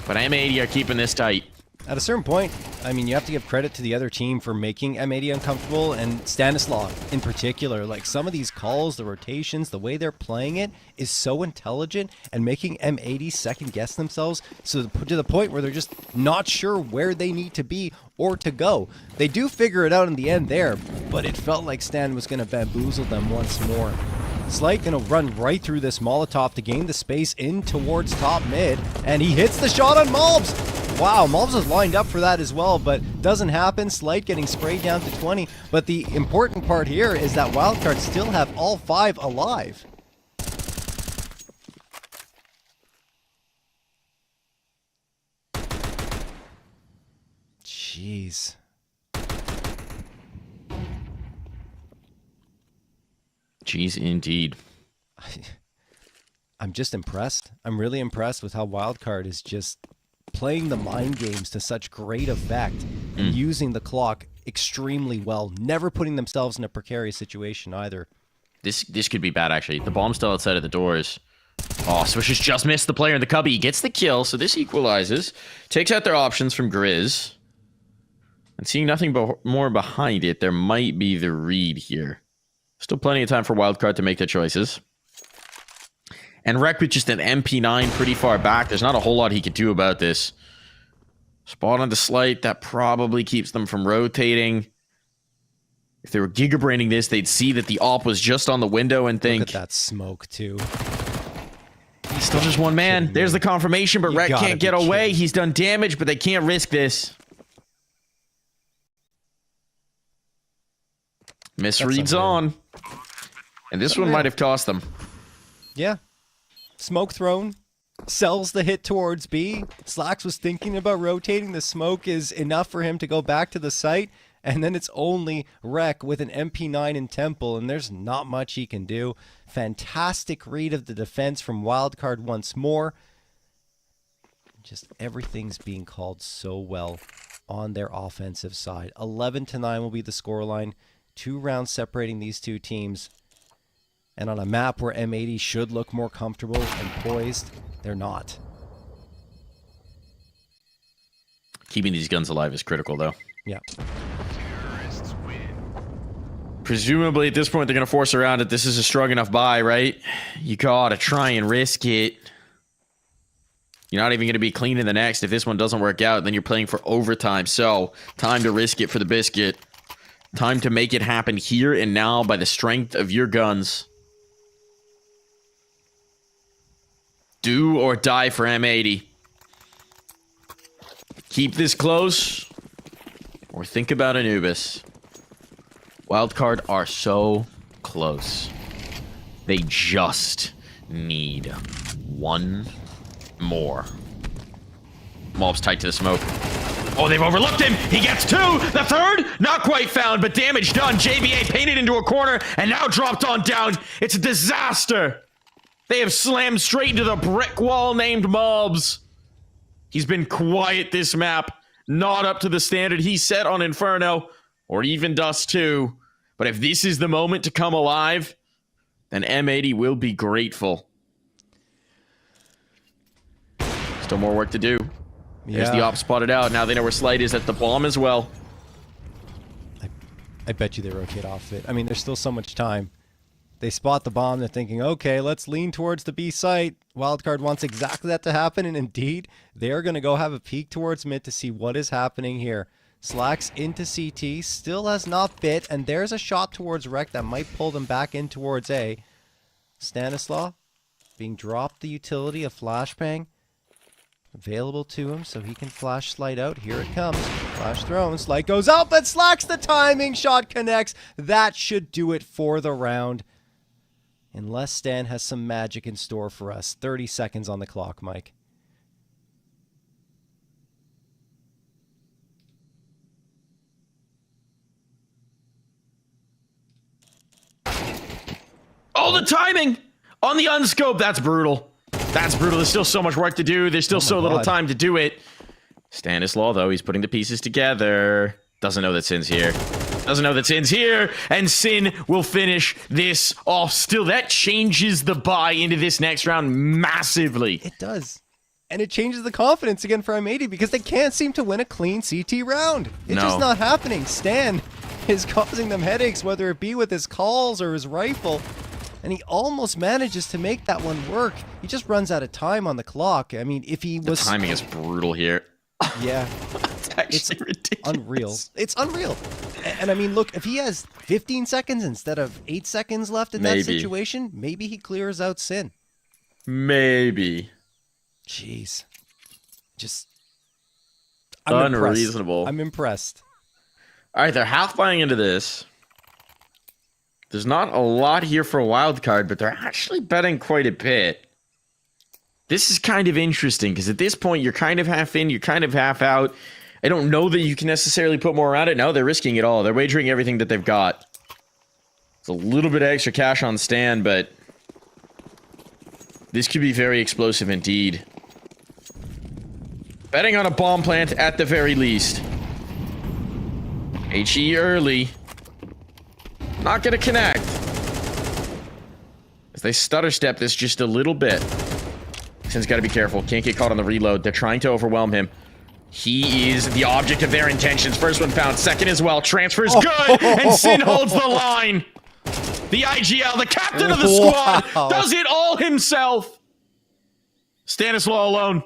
But M80 are keeping this tight. At a certain point, I mean, you have to give credit to the other team for making M80 uncomfortable, and Stanislaw in particular. Like, some of these calls, the rotations, the way they're playing it is so intelligent, and making M80 second-guess themselves so to the point where they're just not sure where they need to be or to go. They do figure it out in the end there, but it felt like Stan was going to bamboozle them once more. Slight gonna run right through this Molotov to gain the space in towards top mid, and he hits the shot on Malbs! Wow, Malbs was lined up for that as well, but doesn't happen. Slight getting sprayed down to 20, but the important part here is that Wildcard still have all 5 alive. Jeez. Jeez, indeed. I'm just impressed. I'm really impressed with how Wildcard is just playing the mind games to such great effect and using the clock extremely well, never putting themselves in a precarious situation either. This could be bad, actually. The bomb's still outside of the doors. Oh, Swishers just missed the player in the cubby. He gets the kill, so this equalizes. Takes out their options from Grizz. And seeing nothing more behind it, there might be the read here. Still plenty of time for Wildcard to make their choices. And Rec with just an MP9 pretty far back. There's not a whole lot he could do about this. Spot on the Slight. That probably keeps them from rotating. If they were gigabraining this, they'd see that the op was just on the window and think... Look at that smoke, too. He's still just one man. There's the confirmation, but Rec can't get away. He's done damage, but they can't risk this. Misreads on. And this one might have cost them. Yeah. Smoke thrown. Sells the hit towards B. Slacks was thinking about rotating. The smoke is enough for him to go back to the site. and then it's only Rec with an MP9 in Temple, and there's not much he can do. Fantastic read of the defense from Wildcard once more. Just everything's being called so well on their offensive side. 11-9 will be the scoreline. 2 rounds separating these two teams. And on a map where M80 should look more comfortable and poised, they're not. Keeping these guns alive is critical, though. Yeah. Presumably, at this point, they're going to force around it. This is a strong enough buy, right? You gotta try and risk it. You're not even going to be clean in the next. If this one doesn't work out, then you're playing for overtime. So, time to risk it for the biscuit. Time to make it happen here and now by the strength of your guns. Do or die for M80. Keep this close, or think about Anubis. Wildcard are so close. They just need one more. Mob's tight to the smoke. Oh, they've overlooked him. He gets 2. The third, not quite found, but damage done. JBA painted into a corner and now dropped on down. It's a disaster. They have slammed straight into the brick wall named Mobs. He's been quiet this map. Not up to the standard he set on Inferno, or even Dust 2. But if this is the moment to come alive, then M80 will be grateful. Still more work to do. There's the op spotted out. Now they know where Slight is at the bomb as well. I bet you they rotate off it. I mean, there's still so much time. They spot the bomb. They're thinking, okay, let's lean towards the B site. Wildcard wants exactly that to happen, and indeed, they're going to go have a peek towards mid to see what is happening here. Slacks into CT, still has not bit, and there's a shot towards Rec that might pull them back in towards A. Stanislaw being dropped the utility of Flashbang. Available to him so he can flash Slight out. Here it comes. Flash thrown. Slight goes out, but Slacks the timing. Shot connects. That should do it for the round. Unless Stan has some magic in store for us. 30 seconds on the clock, Mike. Oh, the timing on the unscope. That's brutal. That's brutal. There's still so much work to do. There's still so little time to do it. Stanislaw, though, he's putting the pieces together. Doesn't know that Sin's here. Doesn't know that Sin's here. And Sin will finish this off. Still, that changes the buy into this next round massively. It does. And it changes the confidence again for M80 because they can't seem to win a clean CT round. It's just not happening. Stan is causing them headaches, whether it be with his calls or his rifle. And he almost manages to make that one work. He just runs out of time on the clock. I mean, if he was... The timing is brutal here. Yeah. It's ridiculous. Unreal. It's unreal. And I mean, look, if he has 15 seconds instead of 8 seconds left in that situation, maybe he clears out Sin. Maybe. Jeez. Just... unreasonable. I'm impressed. All right, they're half buying into this. There's not a lot here for a wild card, but they're actually betting quite a bit. This is kind of interesting, because at this point, you're kind of half in, you're kind of half out. I don't know that you can necessarily put more around it. No, they're risking it all. They're wagering everything that they've got. It's a little bit of extra cash on Stan, but this could be very explosive indeed. Betting on a bomb plant at the very least. HE early. Not gonna connect. As they stutter step this just a little bit. Sin's gotta be careful. Can't get caught on the reload. They're trying to overwhelm him. He is the object of their intentions. First one found. Second as well. Transfer's good. And Sin holds the line. The IGL, the captain of the squad, does it all himself. Stanislaw alone.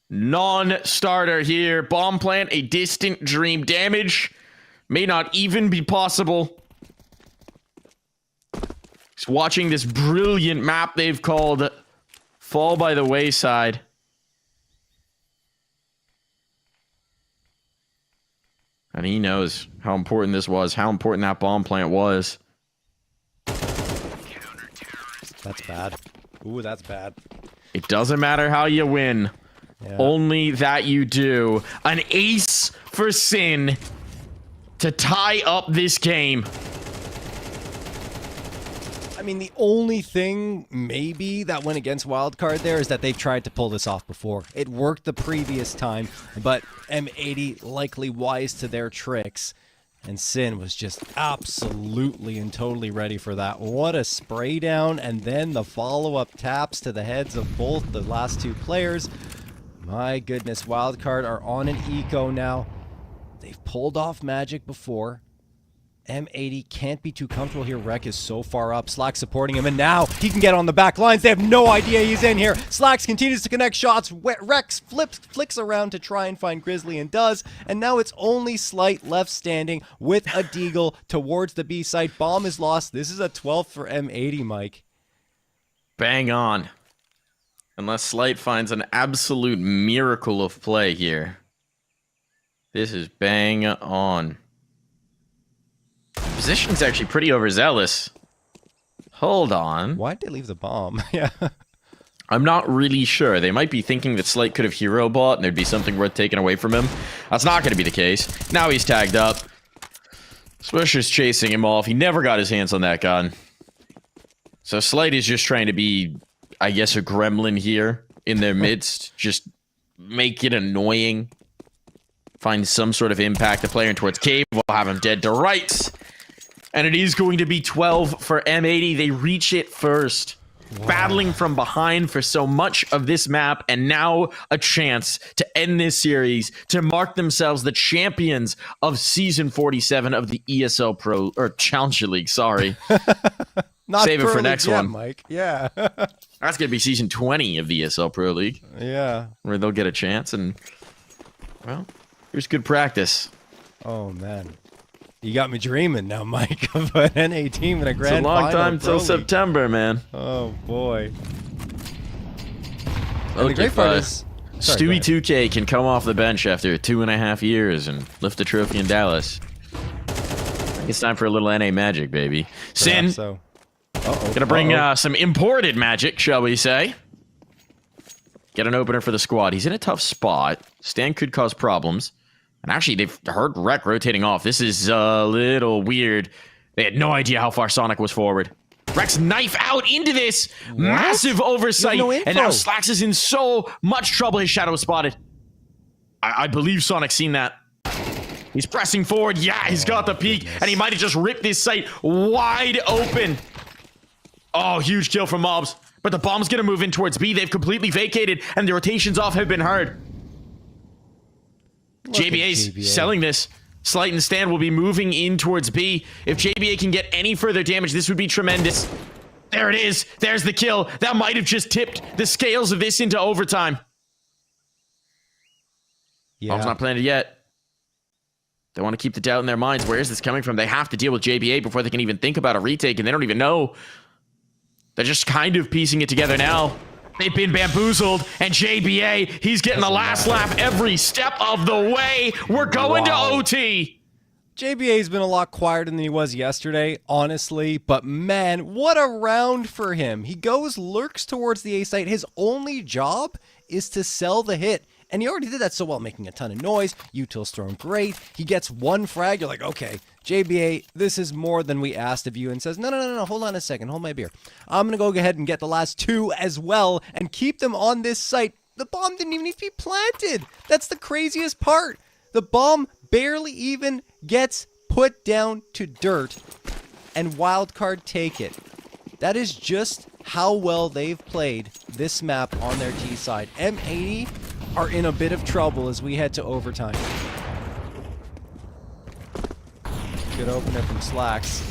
Non-starter here. Bomb plant, a distant dream. Damage may not even be possible. Just watching this brilliant map they've called fall by the wayside. And he knows how important this was, how important that bomb plant was. That's bad. Ooh, that's bad. It doesn't matter how you win. Yeah. Only that you do. An ace for Sin to tie up this game. I mean, the only thing maybe that went against Wildcard there is that they've tried to pull this off before. It worked the previous time, but M80 likely wise to their tricks. And Sin was just absolutely and totally ready for that. What a spray down, and then the follow-up taps to the heads of both the last two players. My goodness, Wildcard are on an eco now. They've pulled off magic before. M80 can't be too comfortable here. Rek is so far up. Slack supporting him, and now he can get on the back lines. They have no idea he's in here. Slacks continues to connect shots. Rex flicks around to try and find Grizzly and does, and now it's only Slight left standing with a deagle towards the B site. Bomb is lost. This is a 12th for M80, Mike. Bang on. Unless Slight finds an absolute miracle of play here. This is bang on. Position's actually pretty overzealous. Hold on. Why'd they leave the bomb? Yeah. I'm not really sure. They might be thinking that Slight could have hero bought and there'd be something worth taking away from him. That's not going to be the case. Now he's tagged up. Swisher's chasing him off. He never got his hands on that gun. So Slight is just trying to be, I guess, a gremlin here in their midst. Just make it annoying. Find some sort of impact. The player towards Cave will have him dead to rights. And it is going to be 12 for M80. They reach it first. Wow. Battling from behind for so much of this map, and now a chance to end this series, to mark themselves the champions of Season 47 of the ESL Pro, or Challenger League, sorry. Not Save it for next yet, one. Mike. Yeah. That's going to be Season 20 of the ESL Pro League. Yeah. Where they'll get a chance, and, well, here's good practice. Oh, man. You got me dreaming now, Mike, of an NA team in a grand It's a long final time Pro till League. September, man. Oh, boy. Look, the great if, part is... Sorry, Stewie 2K can come off the bench after 2.5 years and lift a trophy in Dallas. It's time for a little NA magic, baby. Sin, So. gonna bring some imported magic, shall we say. Get an opener for the squad. He's in a tough spot. Stan could cause problems. And actually, they've heard Rek rotating off. This is a little weird. They had no idea how far Sonic was forward. Rek's knife out into this. What? Massive oversight. No and now Slacks is in so much trouble. His shadow is spotted. I believe Sonic's seen that. He's pressing forward. Yeah, he's got the peek. Goodness. And he might have just ripped this site wide open. Oh, huge kill from Mobs. But the bomb's going to move in towards B. They've completely vacated, and the rotations off have been heard. JBA's selling this. Slight and Stan will be moving in towards B. If JBA can get any further damage, this would be tremendous. There it is. There's the kill. That might have just tipped the scales of this into overtime. Yeah. Bomb's not planted yet. They want to keep the doubt in their minds. Where is this coming from? They have to deal with JBA before they can even think about a retake, and they don't even know. They're just kind of piecing it together now. They've been bamboozled, and JBA, he's getting the last laugh every step of the way. We're going to OT. JBA's been a lot quieter than he was yesterday, honestly, but man, what a round for him. He goes, lurks towards the A site. His only job is to sell the hit. And he already did that so well, making a ton of noise. Util's thrown great. He gets one frag. You're like, okay, JBA, this is more than we asked of you. And says, no, hold on a second. Hold my beer. I'm going to go ahead and get the last two as well and keep them on this site. The bomb didn't even need to be planted. That's the craziest part. The bomb barely even gets put down to dirt, and Wildcard take it. That is just how well they've played this map on their T side. M80 are in a bit of trouble as we head to overtime. Good opener from Slacks.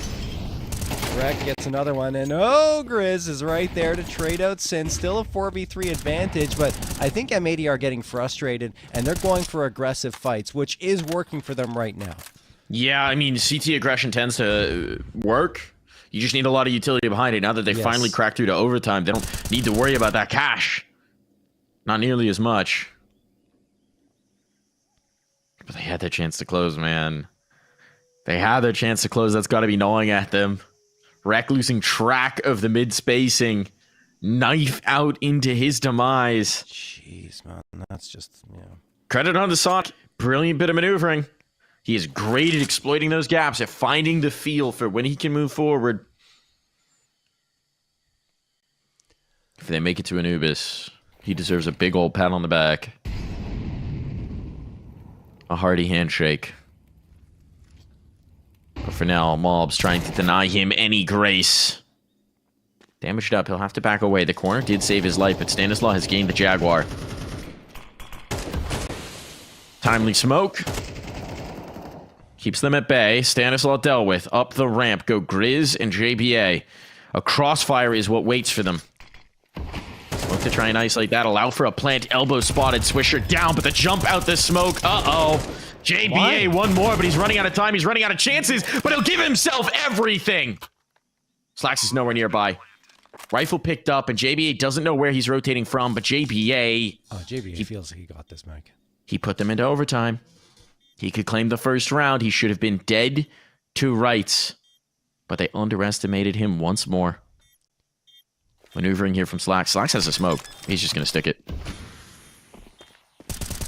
Rek gets another one, and oh, Grizz is right there to trade out Sin. Still a 4v3 advantage, but I think M80 are getting frustrated, and they're going for aggressive fights, which is working for them right now. Yeah, I mean, CT aggression tends to work. You just need a lot of utility behind it. Now that they finally cracked through to overtime, they don't need to worry about that cash. Not nearly as much. But they had their chance to close, man. They had their chance to close. That's got to be gnawing at them. Rek losing track of the mid-spacing. Knife out into his demise. Jeez, man. That's just, Credit on to Sonic. Brilliant bit of maneuvering. He is great at exploiting those gaps, at finding the feel for when he can move forward. If they make it to Anubis, he deserves a big old pat on the back. A hearty handshake. But for now, Mob's trying to deny him any grace. Damaged up, he'll have to back away. The corner did save his life, but Stanislaw has gained the Jaguar. Timely smoke. Keeps them at bay. Stanislaw dealt with. Up the ramp go Grizz and JBA. A crossfire is what waits for them. Look to try and isolate that. Allow for a plant. Elbow spotted. Swisher down, but the jump out the smoke. Uh-oh. JBA, one more, but he's running out of time. He's running out of chances, but he'll give himself everything. Slacks is nowhere nearby. Rifle picked up, and JBA doesn't know where he's rotating from, but JBA... Oh, JBA feels he got this, Mike. He put them into overtime. He could claim the first round. He should have been dead to rights, but they underestimated him once more. Maneuvering here from Slacks. Slacks has a smoke. He's just going to stick it.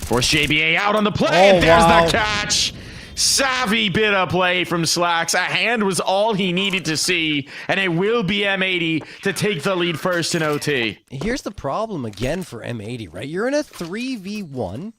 Force JBA out on the play, and there's the catch! Savvy bit of play from Slacks. A hand was all he needed to see, and it will be M80 to take the lead first in OT. Here's the problem again for M80, right? You're in a 3v1.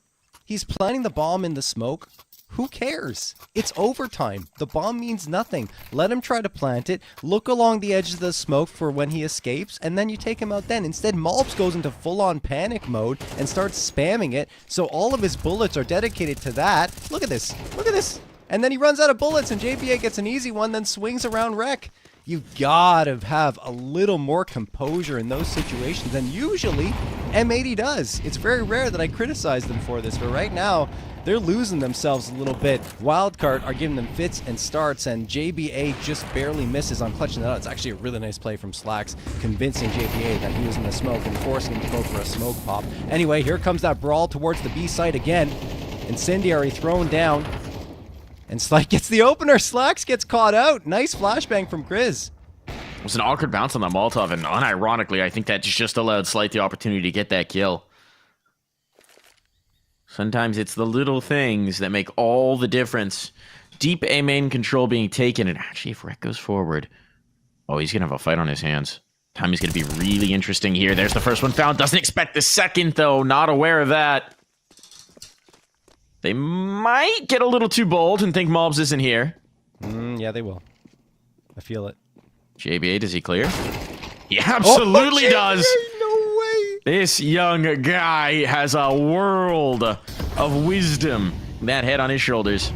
He's planting the bomb in the smoke. Who cares? It's overtime. The bomb means nothing. Let him try to plant it. Look along the edge of the smoke for when he escapes, and then you take him out then. Instead, Malps goes into full-on panic mode and starts spamming it, so all of his bullets are dedicated to that. Look at this. Look at this. And then he runs out of bullets, and JBA gets an easy one, then swings around Wreck. You've got to have a little more composure in those situations than usually M80 does. It's very rare that I criticize them for this, but right now, they're losing themselves a little bit. Wildcard are giving them fits and starts, and JBA just barely misses on clutching that out. It's actually a really nice play from Slacks, convincing JBA that he was in the smoke and forcing him to go for a smoke pop. Anyway, here comes that brawl towards the B site again. Incendiary thrown down. And Slike gets the opener. Slacks gets caught out. Nice flashbang from Grizz. It was an awkward bounce on the Molotov, and unironically, I think that just allowed Slight the opportunity to get that kill. Sometimes it's the little things that make all the difference. Deep A main control being taken, and actually, if Rek goes forward, oh, he's going to have a fight on his hands. Time is going to be really interesting here. There's the first one found. Doesn't expect the second, though. Not aware of that. They might get a little too bold and think Mobs isn't here. Yeah, they will. I feel it. JBA, does he clear? He absolutely does. No way. This young guy has a world of wisdom. That head on his shoulders.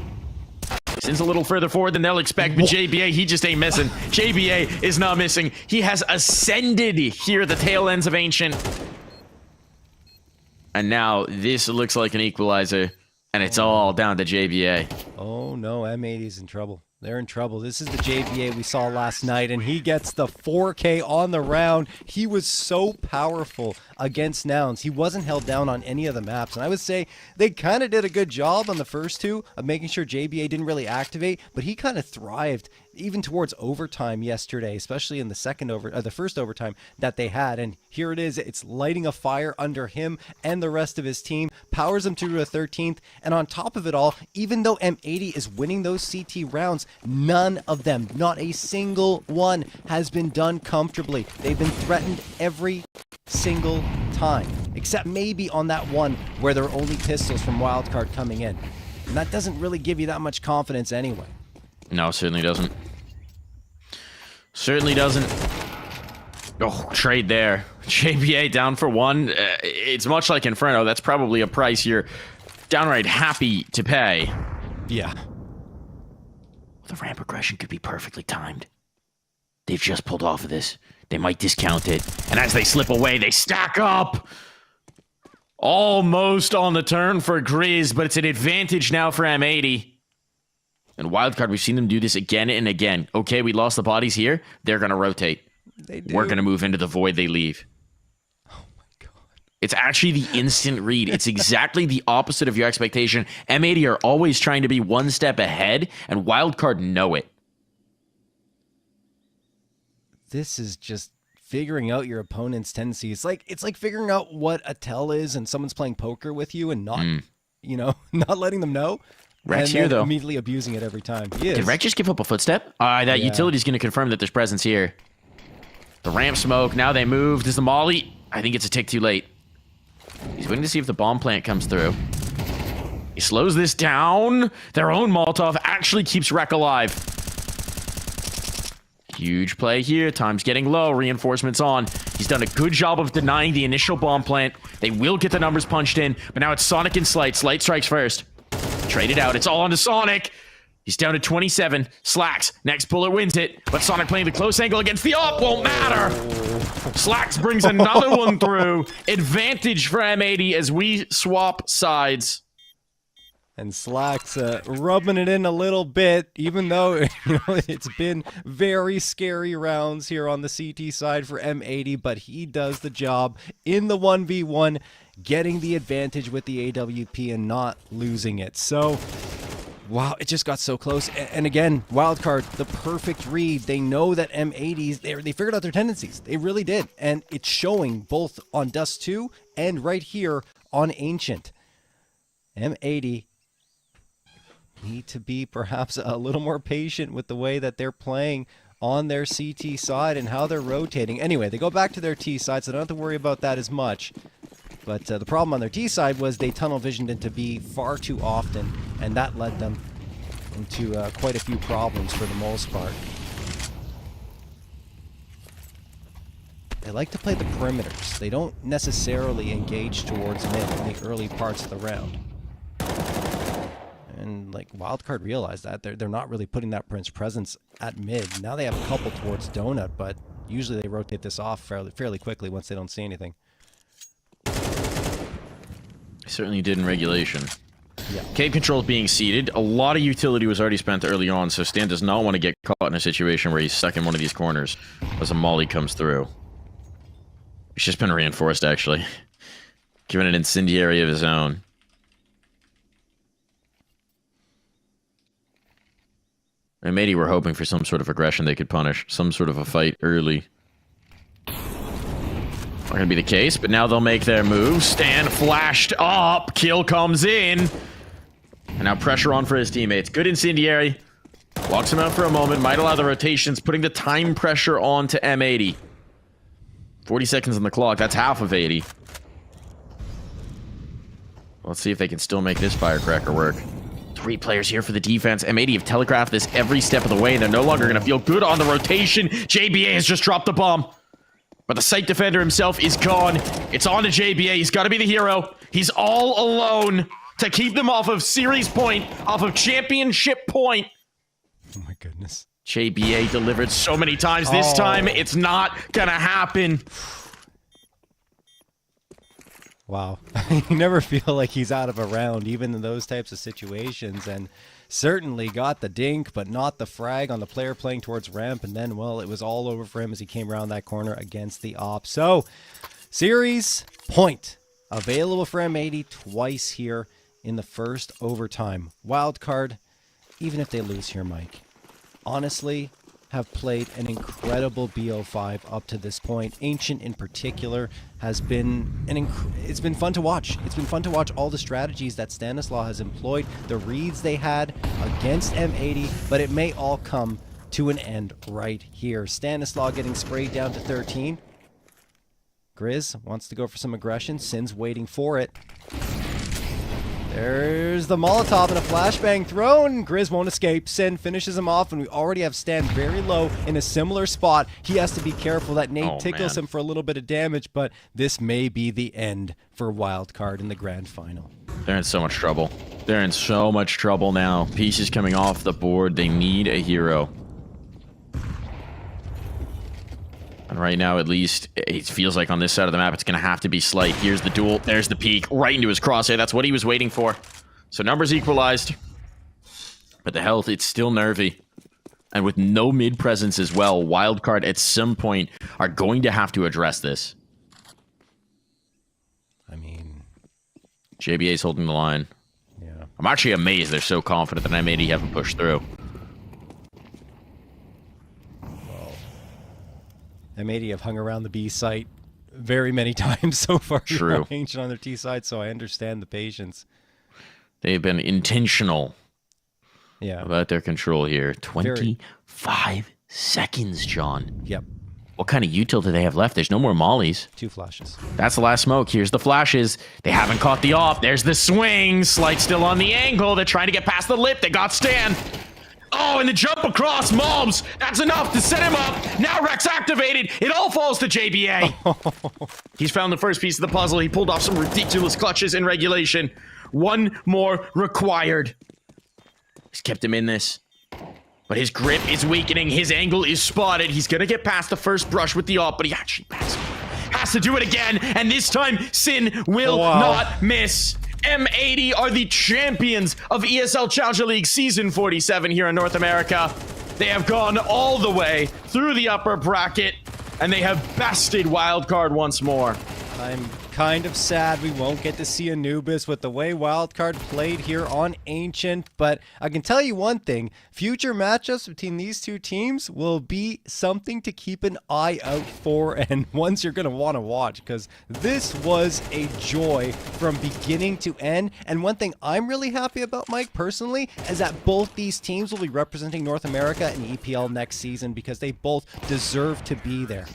Sends a little further forward than they'll expect, but JBA, he just ain't missing. JBA is not missing. He has ascended here at the tail ends of Ancient. And now this looks like an equalizer. And it's all down to JBA. Oh no, M80's in trouble. They're in trouble. This is the JBA we saw last night, and he gets the 4K on the round. He was so powerful against Nouns. He wasn't held down on any of the maps, and I would say they kind of did a good job on the first two of making sure JBA didn't really activate, but he kind of thrived even towards overtime yesterday, especially in the first overtime that they had. And here it is. It's lighting a fire under him and the rest of his team, powers him to a 13th, and on top of it all, even though M80 is winning those CT rounds, none of them, not a single one, has been done comfortably. They've been threatened every single time, except maybe on that one where there are only pistols from Wildcard coming in. And that doesn't really give you that much confidence anyway. No, certainly doesn't. Certainly doesn't. Oh, trade there. JBA down for one. It's much like Inferno. That's probably a price you're downright happy to pay. Yeah. The ramp progression could be perfectly timed. They've just pulled off of this. They might discount it. And as they slip away, they stack up. Almost on the turn for Grizz, but it's an advantage now for M80. And Wildcard, we've seen them do this again and again. Okay, we lost the bodies here. They're going to rotate. They do. We're going to move into the void they leave. Oh my god. It's actually the instant read. It's exactly the opposite of your expectation. M80 are always trying to be one step ahead, and Wildcard know it. This is just figuring out your opponent's tendency. It's like figuring out what a tell is and someone's playing poker with you and not not letting them know. Rex and here, then though. immediately abusing it every time. He is. Did Rex just give up a footstep? That Yeah. utility's going to confirm that there's presence here. The ramp smoke. Now they move. Does the molly? I think it's a tick too late. He's waiting to see if the bomb plant comes through. He slows this down. Their own Molotov actually keeps Rek alive. Huge play here. Time's getting low. Reinforcements on. He's done a good job of denying the initial bomb plant. They will get the numbers punched in, but now it's Sonic and Slight. Slight strikes first. Trade it out. It's all onto Sonic. He's down to 27. Slacks. Next bullet wins it, but Sonic playing the close angle against the op won't matter. Slacks brings another one through. Advantage for M80 as we swap sides. And Slacks rubbing it in a little bit, even though it's been very scary rounds here on the CT side for M80, but he does the job in the 1v1, getting the advantage with the AWP and not losing it. So, wow, it just got so close. And again, Wildcard, the perfect read. They know that M80s, they figured out their tendencies. They really did. And it's showing both on Dust 2 and right here on Ancient. M80 need to be perhaps a little more patient with the way that they're playing on their CT side and how they're rotating. Anyway, they go back to their T side, so they don't have to worry about that as much. But the problem on their T side was they tunnel visioned into B far too often, and that led them into quite a few problems for the most part. They like to play the perimeters. They don't necessarily engage towards mid in the early parts of the round. And like Wildcard realized that they're not really putting that Prince presence at mid. Now they have a couple towards Donut, but usually they rotate this off fairly quickly once they don't see anything. Certainly did in regulation. Yeah. Cave control being seeded. A lot of utility was already spent early on, so Stan does not want to get caught in a situation where he's stuck in one of these corners as a molly comes through. He's just been reinforced, actually. Given an incendiary of his own. And maybe we're hoping for some sort of aggression they could punish. Some sort of a fight early. Not going to be the case, but now they'll make their move. Stan flashed up. Kill comes in. And now pressure on for his teammates. Good incendiary. Walks him out for a moment. Might allow the rotations, putting the time pressure on to M80. 40 seconds on the clock. That's half of 80. Let's see if they can still make this firecracker work. 3 players here for the defense. M80 have telegraphed this every step of the way. They're no longer going to feel good on the rotation. JBA has just dropped the bomb. But the site defender himself is gone. It's on to JBA. He's got to be the hero. He's all alone to keep them off of series point, off of championship point. Oh my goodness. JBA delivered so many times. This time, it's not going to happen. Wow. You never feel like he's out of a round, even in those types of situations. And certainly got the dink, but not the frag on the player playing towards ramp. And then, well, it was all over for him as he came around that corner against the op. So, series point available for M80 twice here in the first overtime. Wildcard, even if they lose here, Mike, honestly, have played an incredible BO5 up to this point. Ancient in particular has been it's been fun to watch. It's been fun to watch all the strategies that Stanislaw has employed, the reads they had against M80, but it may all come to an end right here. Stanislaw getting sprayed down to 13. Grizz wants to go for some aggression. Sin's waiting for it. There's the Molotov and a flashbang thrown. Grizz won't escape. Sin finishes him off, and we already have Stan very low in a similar spot. He has to be careful that Nate tickles him for a little bit of damage, but this may be the end for Wildcard in the grand final. They're in so much trouble. They're in so much trouble now. Pieces coming off the board. They need a hero. And right now, at least, it feels like on this side of the map, it's going to have to be Slight. Here's the duel. There's the peek. Right into his crosshair. That's what he was waiting for. So numbers equalized. But the health, it's still nervy. And with no mid presence as well, Wildcard at some point are going to have to address this. I mean... JBA's holding the line. Yeah. I'm actually amazed they're so confident that M80 haven't pushed through. M80 have hung around the B site very many times so far. True. Ancient on their T side, so I understand the patience. They've been intentional about their control here. 25 seconds, John. Yep. What kind of util do they have left? There's no more mollies. 2 flashes. That's the last smoke. Here's the flashes. They haven't caught the off. There's the swing. Slight still on the angle. They're trying to get past the lip. They got Stan. Oh, and the jump across Mobs. That's enough to set him up. Now Rex activated. It all falls to JBA. He's found the first piece of the puzzle. He pulled off some ridiculous clutches in regulation. One more required. He's kept him in this. But his grip is weakening. His angle is spotted. He's going to get past the first brush with the op, but he actually has to do it again. And this time, Sin will not miss. M80 are the champions of ESL Challenger League Season 47 here in North America. They have gone all the way through the upper bracket, and they have bested Wildcard once more. I'm kind of sad we won't get to see Anubis with the way Wildcard played here on Ancient, but I can tell you one thing, future matchups between these two teams will be something to keep an eye out for, and ones you're going to want to watch, because this was a joy from beginning to end. And one thing I'm really happy about, Mike, personally, is that both these teams will be representing North America in EPL next season, because they both deserve to be there.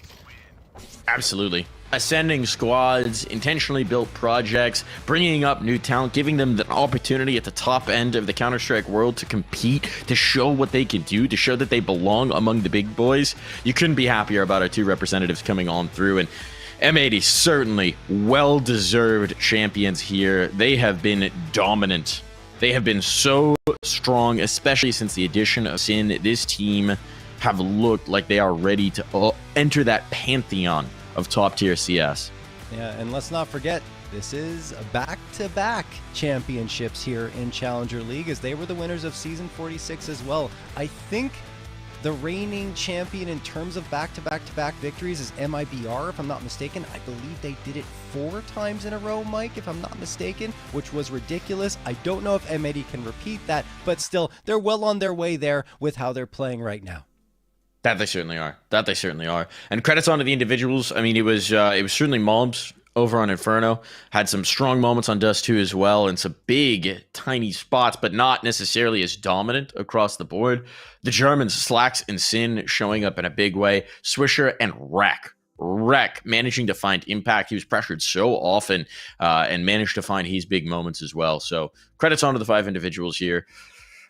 Absolutely. Ascending squads, intentionally built projects, bringing up new talent, giving them the opportunity at the top end of the Counter-Strike world to compete, to show what they can do, to show that they belong among the big boys. You couldn't be happier about our two representatives coming on through, and M80 certainly well-deserved champions here. They have been dominant. They have been so strong, especially since the addition of Sin. This team have looked like they are ready to enter that pantheon of top-tier CS. Yeah, and let's not forget, this is back-to-back championships here in Challenger League, as they were the winners of Season 46 as well. I think the reigning champion in terms of back-to-back-to-back victories is MIBR, if I'm not mistaken. I believe they did it 4 times in a row, Mike, if I'm not mistaken, which was ridiculous. I don't know if M80 can repeat that, but still, they're well on their way there with how they're playing right now. That they certainly are. That they certainly are. And credits on to the individuals. I mean, it was certainly Mobs over on Inferno. Had some strong moments on Dust 2 as well, and some big, tiny spots, but not necessarily as dominant across the board. The Germans, Slacks and Sin, showing up in a big way. Swisher and Wreck managing to find impact. He was pressured so often and managed to find his big moments as well. So credits on to the 5 individuals here.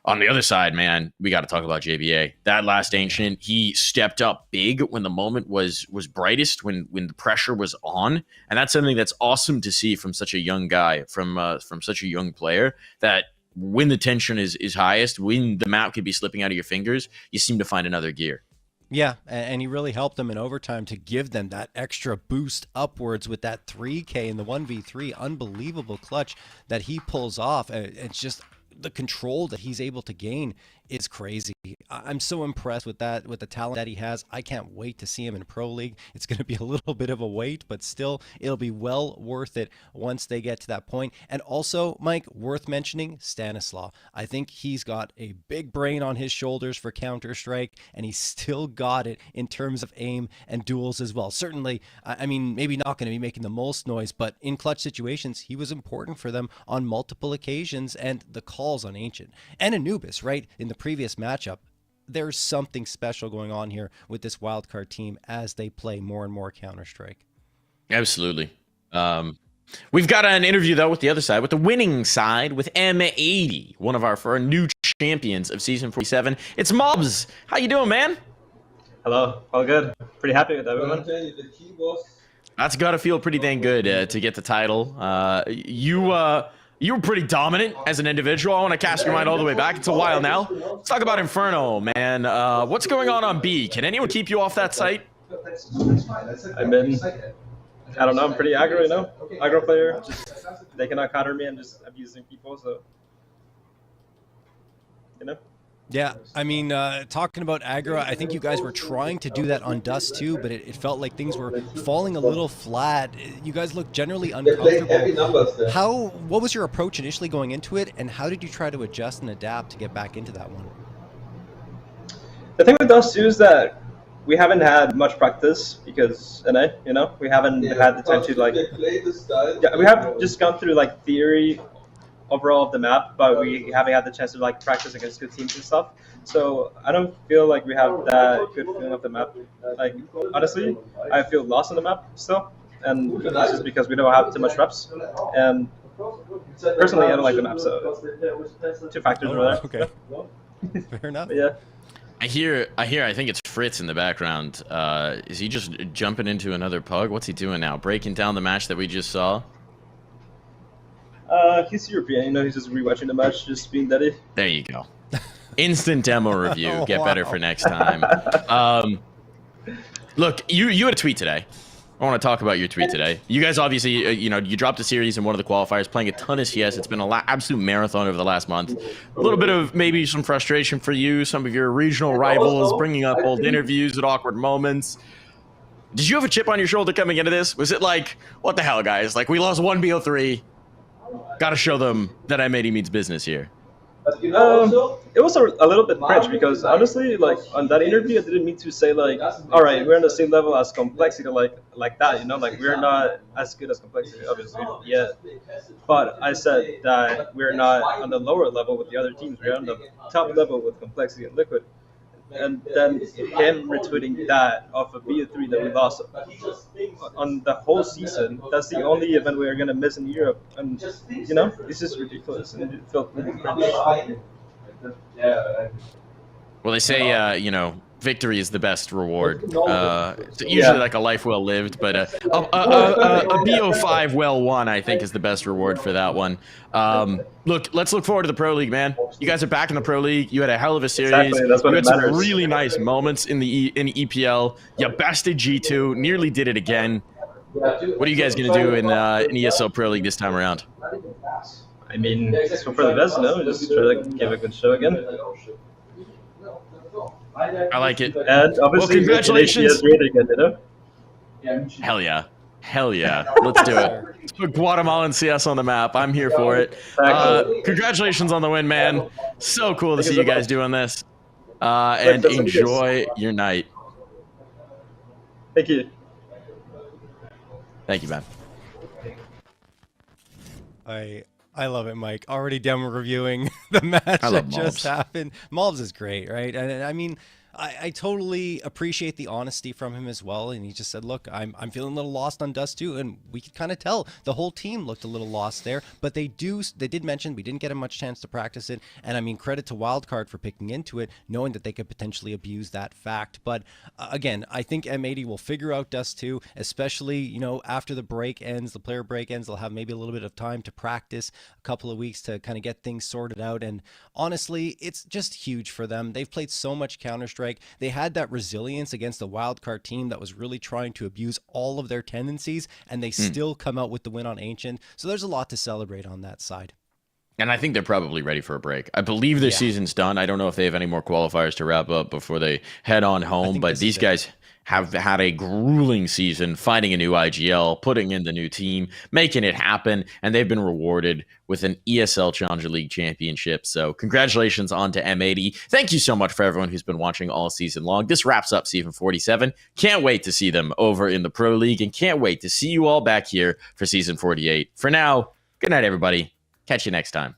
On the other side, man, we got to talk about JBA. That last Ancient, he stepped up big when the moment was brightest, when the pressure was on, and that's something that's awesome to see from such a young guy, from such a young player. That when the tension is highest, when the map could be slipping out of your fingers, you seem to find another gear. Yeah, and he really helped them in overtime to give them that extra boost upwards with that 3K in the 1v3. Unbelievable clutch that he pulls off. It's just the control that he's able to gain is crazy. I'm so impressed with that, with the talent that he has. I can't wait to see him in Pro League. It's going to be a little bit of a wait, but still, it'll be well worth it once they get to that point. And also, Mike, worth mentioning, Stanislaw. I think he's got a big brain on his shoulders for Counter-Strike, and he's still got it in terms of aim and duels as well. Certainly, I mean, maybe not going to be making the most noise, but in clutch situations, he was important for them on multiple occasions, and the calls on Ancient. And Anubis, right, in the previous matchup, there's something special going on here with this Wildcard team as they play more and more Counter-Strike. Absolutely. We've got an interview, though, with the other side, with the winning side, with M80, one of our new champions of Season 47. It's Mobs. How you doing, man? Hello. All good. Pretty happy with everyone. That's got to feel pretty dang good to get the title. You were pretty dominant as an individual. I want to cast your mind all the way back. It's a while now. Let's talk about Inferno, man. What's going on B? Can anyone keep you off that site? I don't know. I'm pretty aggro, you know? Aggro player. They cannot counter me. I'm just abusing people, so, you know? Yeah, I mean, talking about aggro, I think you guys were trying to do that on Dust too, but it felt like things were falling a little flat. You guys looked generally uncomfortable. What was your approach initially going into it, and how did you try to adjust and adapt to get back into that one? The thing with Dust 2 is that we haven't had much practice because, you know, we haven't had the time to, like, we have just gone through, like, theory overall of the map, but we haven't had the chance to like practice against good teams and stuff. So I don't feel like we have that good feeling of the map. Like honestly, I feel lost on the map still, and it's just because we don't have too much reps. And personally, I don't like the map, so 2 factors over there. Okay. Fair enough. But yeah. I think it's Fritz in the background. Is he just jumping into another pug? What's he doing now? Breaking down the match that we just saw? He's European, you know, he's just rewatching the match, just being daddy. There you go. Instant demo review. Oh, Get wow. better for next time. Look, you had a tweet today. I want to talk about your tweet today. You guys obviously, you dropped a series in one of the qualifiers, playing a ton of CS. It's been an absolute marathon over the last month. A little bit of maybe some frustration for you, some of your regional rivals, bringing up old interviews at awkward moments. Did you have a chip on your shoulder coming into this? Was it like, what the hell, guys? Like, we lost 1-BO3. Got to show them that M80 means business here. It was a little bit cringe because honestly, like on that interview, I didn't mean to say like, all right, we're on the same level as Complexity, like that, you know, like we're not as good as Complexity, obviously, yet. But I said that we're not on the lower level with the other teams. We're on the top level with Complexity and Liquid. And then him retweeting that off of BO3 that we lost on the whole season. That's the only event we're gonna miss in Europe, and you know, it's just ridiculous. And it felt really cringe. Well, they say, victory is the best reward. It's usually like a life well lived, but a BO5 well won, I think, is the best reward for that one. Look, let's look forward to the Pro League, man. You guys are back in the Pro League. You had a hell of a series. Exactly, that's what you had matters. some really nice moments in the EPL. You bested G2, nearly did it again. What are you guys gonna do in ESL Pro League this time around? I mean, just hope for the best, no? Just try to give a good show again. I like it. And obviously, well, congratulations. Again, you know? Hell yeah. Hell yeah. Let's do it. Let's put Guatemalan CS on the map. I'm here for it. Congratulations on the win, man. So cool to see you guys doing this. And enjoy your night. Thank you. Thank you, man. I love it, Mike. Already demo reviewing the match that just happened. Mobs is great, right? And I mean, I totally appreciate the honesty from him as well. And he just said, look, I'm feeling a little lost on Dust 2. And we could kind of tell the whole team looked a little lost there. But they did mention we didn't get a much chance to practice it. And I mean, credit to Wildcard for picking into it, knowing that they could potentially abuse that fact. But again, I think M80 will figure out Dust 2, especially, after the break ends, the player break ends, they'll have maybe a little bit of time to practice, a couple of weeks to kind of get things sorted out. And honestly, it's just huge for them. They've played so much Counter-Strike. They had that resilience against the Wildcard team that was really trying to abuse all of their tendencies, and they still come out with the win on Ancient. So there's a lot to celebrate on that side. And I think they're probably ready for a break. I believe their season's done. I don't know if they have any more qualifiers to wrap up before they head on home, but these guys have had a grueling season, finding a new IGL, putting in the new team, making it happen, and they've been rewarded with an ESL Challenger League championship. So congratulations on to M80. Thank you so much for everyone who's been watching all season long. This wraps up season 47. Can't wait to see them over in the Pro League, and can't wait to see you all back here for season 48. For now, good night, everybody. Catch you next time.